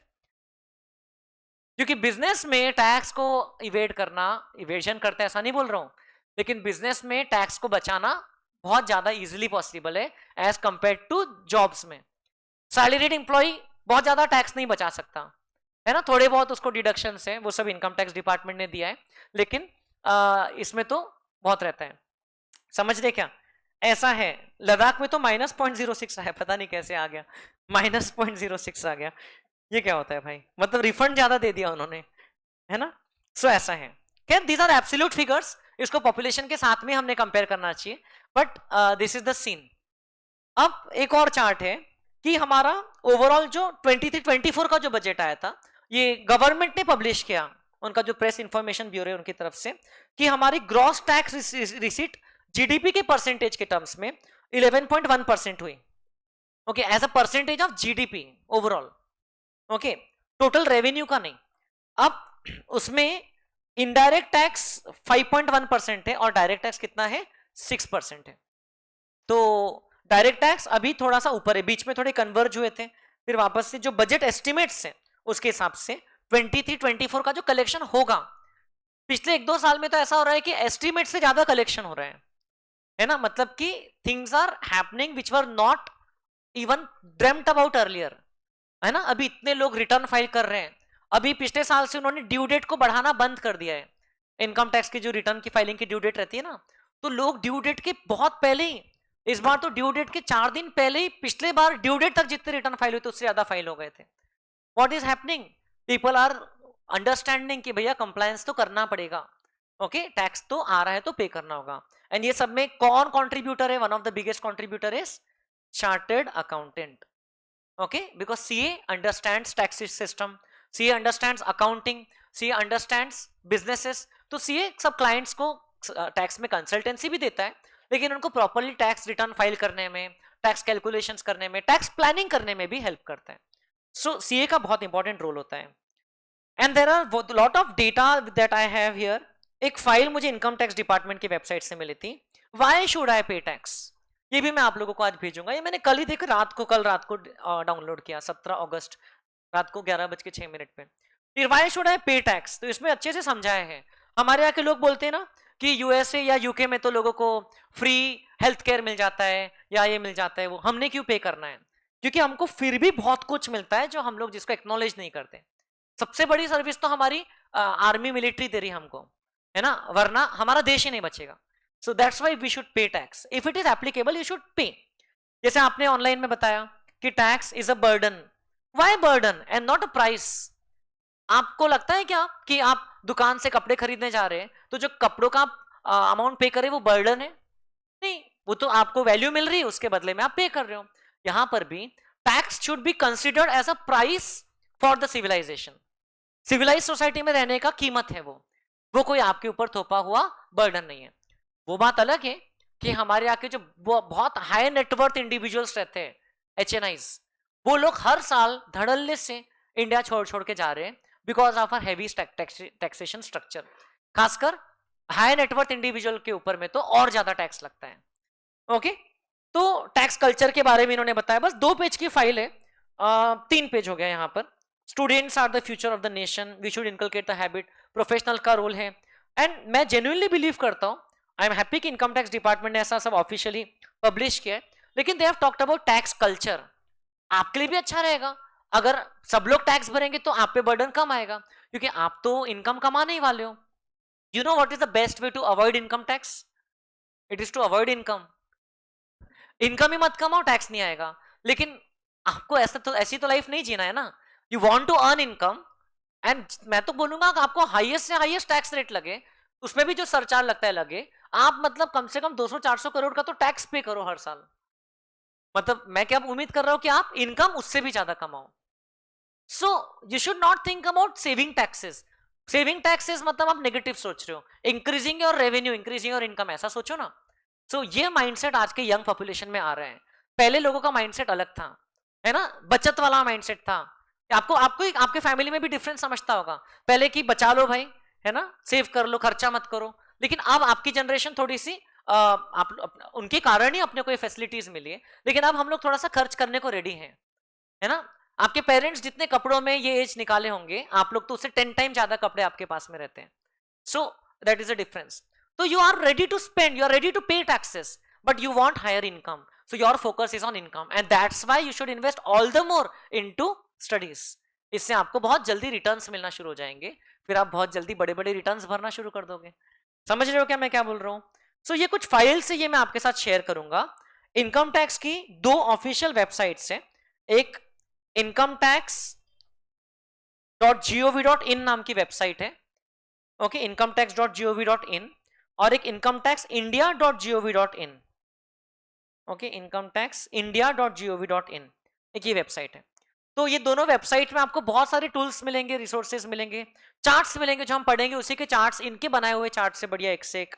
क्योंकि बिजनेस में टैक्स को इवेड करना, इवेजन करते हैं ऐसा नहीं बोल रहा हूं, लेकिन बिजनेस में टैक्स को बचाना बहुत ज्यादा इजीली पॉसिबल है एज कंपेयर टू जॉब्स में। सैलरीड एम्प्लॉय बहुत ज्यादा टैक्स नहीं बचा सकता, है ना, थोड़े बहुत उसको डिडक्शन है, वो सब इनकम टैक्स डिपार्टमेंट ने दिया है, लेकिन इसमें तो बहुत रहता है। समझ रहे क्या, ऐसा है। लद्दाख में तो -0.06 आया, पता नहीं कैसे आ गया, -0.06 आ गया, ये क्या होता है भाई, मतलब रिफंड ज्यादा दे दिया उन्होंने, है ना। सो ऐसा है। खैर दीज आर एब्सोल्यूट फिगर्स, इसको पॉपुलेशन के साथ में हमने कंपेयर करना चाहिए, but this is the scene. अब एक और चार्ट है कि हमारा ओवरऑल जो 23-24 का जो बजट आया था, ये गवर्नमेंट ने पब्लिश किया, उनका जो प्रेस इंफॉर्मेशन ब्यूरो है उनकी तरफ से, कि हमारी ग्रॉस टैक्स रिसीट जीडीपी के परसेंटेज के टर्म्स में 11.1% हुई, okay, as a percentage of GDP overall, okay, total revenue का नहीं। अब उसमें इनडायरेक्ट टैक्स 5.1% है और डायरेक्ट टैक्स कितना है, 6% है। तो डायरेक्ट टैक्स अभी थोड़ा सा ऊपर है, बीच में थोड़े कन्वर्ज हुए थे, फिर वापस से जो बजट एस्टिमेट्स है उसके हिसाब से 23-24 का जो कलेक्शन होगा, पिछले 1-2 साल में तो ऐसा हो रहा है कि एस्टिमेट से ज्यादा कलेक्शन हो रहा है ना, मतलब कि things are happening which were not even dreamed about earlier, है ना। अभी इतने लोग रिटर्न फाइल कर रहे हैं, अभी पिछले साल से उन्होंने ड्यू डेट को बढ़ाना बंद कर दिया है, इनकम टैक्स की जो रिटर्न की फाइलिंग की ड्यू डेट रहती है ना, तो लोग ड्यू डेट के बहुत पहले ही, इस बार तो ड्यू डेट के 4 दिन पहले ही, पिछले बार ड्यू डेट तक जितने रिटर्न फाइल हुए थे उससे ज्यादा फाइल हो गए थे। What is happening, people are understanding कि भैया कंप्लायंस तो करना पड़ेगा, ओके, टैक्स तो आ रहा है तो पे करना होगा। एंड ये सब में कौन कॉन्ट्रीब्यूटर है, one of the biggest contributor is chartered accountant, okay, because CA understands tax system, CA understands accounting, CA understands businesses, तो CA सब clients को टैक्स में कंसल्टेंसी भी देता है, लेकिन उनको प्रॉपरली टैक्स रिटर्न फाइल करने में, टैक्स कैलकुलेशंस करने में, टैक्स प्लानिंग करने में भी हेल्प करता है। सो CA का बहुत इंपॉर्टेंट रोल होता है। And there are lot of data that I have here. एक फाइल मुझे इनकम टैक्स डिपार्टमेंट की वेबसाइट से मिली थी, व्हाई शुड आई पे टैक्स, ये भी मैं आप लोगों को आज भेजूंगा। ये मैंने कल ही देखा, कल रात को डाउनलोड किया, 17 अगस्त रात को 11:06 पे। फिर व्हाई शुड आई पे टैक्स, तो इसमें अच्छे से समझाया है। हमारे यहाँ के लोग बोलते हैं ना कि यूएसए या यूके में तो लोगों को फ्री हेल्थ केयर मिल जाता है या ये मिल जाता है, वो हमने क्यों पे करना है, क्योंकि हमको फिर भी बहुत कुछ मिलता है जो हम लोग जिसको एक्नॉलेज नहीं करते। सबसे बड़ी सर्विस तो हमारी आर्मी मिलिट्री दे रही हमको, है ना, वरना हमारा देश ही नहीं बचेगा। So that's why we should pay tax. If it is applicable, you should pay. जैसे आपने ऑनलाइन में बताया कि tax is a burden, why burden and not a price. आपको लगता है क्या कि आप दुकान से कपड़े खरीदने जा रहे हैं तो जो कपड़ों का अमाउंट पे करे वो बर्डन है? नहीं, वो तो आपको वैल्यू मिल रही है, उसके बदले में आप पे कर रहे हो। यहां पर भी tax should be considered as a price for the civilisation. Civilise society में रहने का कीमत है वो कोई आपके ऊपर थोपा हुआ बर्डन नहीं है। वो बात अलग है कि हमारे यहाँ के जो बहुत हाई नेटवर्थ इंडिविजुअल्स रहते हैं, HNIs, वो लोग हर साल धड़ल्ले से इंडिया छोड़ छोड़ के जा रहे हैं because of our heavy taxation structure. खासकर हाई नेटवर्थ इंडिविजुअल के ऊपर में तो और ज्यादा टैक्स लगता है। ओके, तो टैक्स कल्चर के बारे में इन्होंने बताया। बस 2 पेज की फाइल है, 3 पेज हो गया यहाँ पर। Students are the future of the nation, we should inculcate the habit, professional का रोल है। एंड मैं जेन्युइनली बिलीव करता हूँ, आई एम हैप्पी कि इनकम टैक्स डिपार्टमेंट ने ऐसा सब ऑफिशियली पब्लिश किया है, लेकिन they have talked about tax culture. आपके लिए भी अच्छा रहेगा। अगर सब लोग टैक्स भरेंगे तो आप पे बर्डन कम आएगा, क्योंकि आप तो इनकम कमाने ही वाले हो। You know what is the best way to avoid income tax? It is to avoid income. Income ही मत कमाओ, टैक्स नहीं आएगा। लेकिन आपको ऐसी तो लाइफ नहीं जीना है ना। You want to earn income, and मैं तो बोलूंगा कि आपको हाईएस्ट से हाईएस्ट टैक्स रेट लगे, उसमें भी जो सरचार्ज लगता है लगे। आप मतलब कम से कम 200-400 करोड़ का तो टैक्स पे करो हर साल। मतलब मैं क्या उम्मीद कर रहा हूं कि आप इनकम उससे भी ज्यादा कमाओ। So you should not think about saving taxes. Saving taxes मतलब आप नेगेटिव सोच रहे हो। Increasing your revenue, increasing your income, ऐसा सोचो ना। सो ये माइंडसेट आज के यंग पॉपुलेशन में आ रहे हैं। पहले लोगों का माइंडसेट अलग था, है ना, बचत वाला माइंडसेट था। आपको आपको आपके फैमिली में भी डिफरेंस समझता होगा। पहले की बचा लो भाई, है ना, सेव कर लो, खर्चा मत करो। लेकिन अब आपकी जनरेशन थोड़ी सी उनके कारण ही अपने को ये फैसिलिटीज मिली है। लेकिन अब हम लोग थोड़ा सा खर्च करने को रेडी हैं, है ना। आपके पेरेंट्स जितने कपड़ों में ये एज निकाले होंगे, आप लोग तो उससे 10 टाइम ज्यादा कपड़े आपके पास में रहते हैं। So that is a difference. तो you are ready to spend, you are ready to pay taxes, but you want higher income. So your focus is on income, and that's why you should invest all the more into studies. इससे आपको बहुत जल्दी returns मिलना शुरू हो जाएंगे। फिर आप बहुत जल्दी बड़े बड़े रिटर्न्स भरना शुरू कर दोगे। समझ रहे हो क्या मैं क्या बोल रहा हूं? सो ये कुछ फाइल से ये मैं आपके साथ शेयर करूंगा। इनकम टैक्स की 2 ऑफिशियल वेबसाइट्स है। एक इनकम टैक्स .gov.in नाम की वेबसाइट है, ओके, इनकम टैक्स .gov.in, और एक इनकम टैक्स इंडिया.gov.in, ओके, इनकम टैक्स इंडिया.gov.in, एक ये वेबसाइट है। तो ये दोनों वेबसाइट में आपको बहुत सारे टूल्स मिलेंगे, रिसोर्सेज मिलेंगे, चार्ट्स मिलेंगे, जो हम पढ़ेंगे उसी के चार्ट्स, इनके बनाए हुए चार्ट से बढ़िया एक से एक।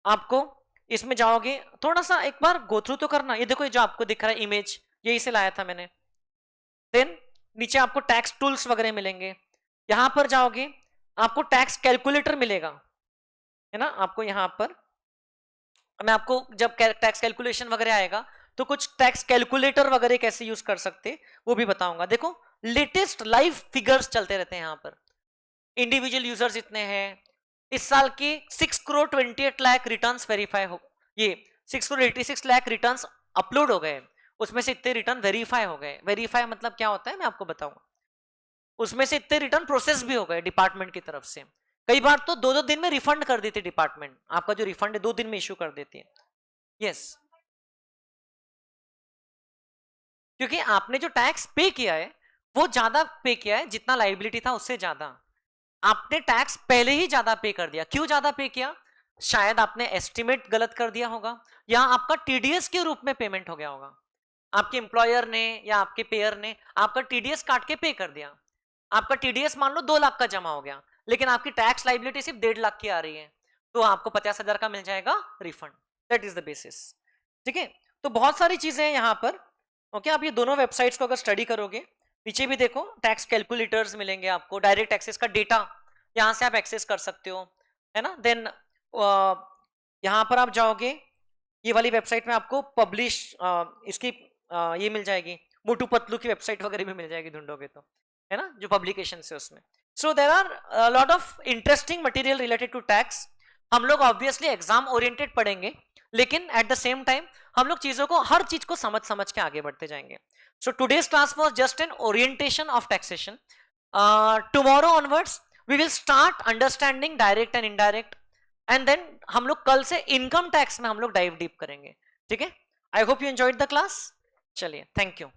आपको इसमें जाओगे, थोड़ा सा एक बार गो थ्रू तो करना। ये देखो, ये जो आपको दिख रहा है इमेज, यही से लाया था मैंने। देन नीचे आपको टैक्स टूल्स वगैरह मिलेंगे। यहां पर जाओगे, आपको टैक्स कैलकुलेटर मिलेगा, है ना। आपको यहां पर मैं आपको जब टैक्स कैलकुलेशन वगैरह आएगा तो कुछ टैक्स कैलकुलेटर वगैरह कैसे यूज कर सकते वो भी बताऊंगा। देखो, लेटेस्ट लाइव फिगर्स चलते रहते हैं यहां पर। इंडिविजुअल यूजर्स इतने हैं, इस साल के 6,28,00,000 रिटर्न्स वेरीफाई हो, ये 6,86,00,000 रिटर्न्स अपलोड हो गए। उसमें से इतने रिटर्न वेरीफाई हो गए। वेरीफाई मतलब क्या होता है मैं आपको बताऊंगा। उसमें से इतने रिटर्न प्रोसेस भी हो गए डिपार्टमेंट की तरफ से। कई बार तो 2-2 दिन में रिफंड कर देती डिपार्टमेंट। आपका जो रिफंड है 2 दिन में इश्यू कर देती है। यस, क्योंकि आपने जो टैक्स पे किया है वो ज्यादा पे किया है, जितना लाइबिलिटी था उससे ज्यादा। आपने टैक्स पहले ही ज्यादा पे कर दिया। क्यों ज्यादा पे किया? शायद आपने एस्टिमेट गलत कर दिया होगा, या आपका टीडीएस के रूप में पेमेंट हो गया होगा। आपके एम्प्लॉयर ने या आपके पेयर ने आपका टीडीएस काट के पे कर दिया। आपका टीडीएस मान लो 2 लाख का जमा हो गया, लेकिन आपकी टैक्स लाइबिलिटी सिर्फ 1.5 लाख की आ रही है, तो आपको 50,000 का मिल जाएगा refund. That is the basis. ठीक है, तो बहुत सारी चीजें हैं यहाँ पर। ओके, आप ये दोनों वेबसाइट्स को अगर स्टडी करोगे, पीछे भी देखो टैक्स कैलकुलेटर्स मिलेंगे आपको, डायरेक्ट एक्सेस का डेटा यहाँ से आप एक्सेस कर सकते हो, है ना। देन यहाँ पर आप जाओगे, ये वाली वेबसाइट में आपको पब्लिश इसकी ये मिल जाएगी, मोटू पतलू की वेबसाइट वगैरह भी मिल जाएगी ढूंढोगे तो, है ना, जो पब्लिकेशन है उसमें। So there are lot of interesting material related to tax. हम लोग ऑब्वियसली एग्जाम ओरिएंटेड पढ़ेंगे, लेकिन एट द सेम टाइम हम लोग चीजों को, हर चीज को समझ समझ के आगे बढ़ते जाएंगे। So today's class was just an orientation of taxation. Tomorrow onwards we will start understanding direct and indirect, and then हम लोग कल से इनकम टैक्स में हम लोग डाइव डीप करेंगे। ठीक है, I hope you enjoyed the class. चलिए, थैंक यू।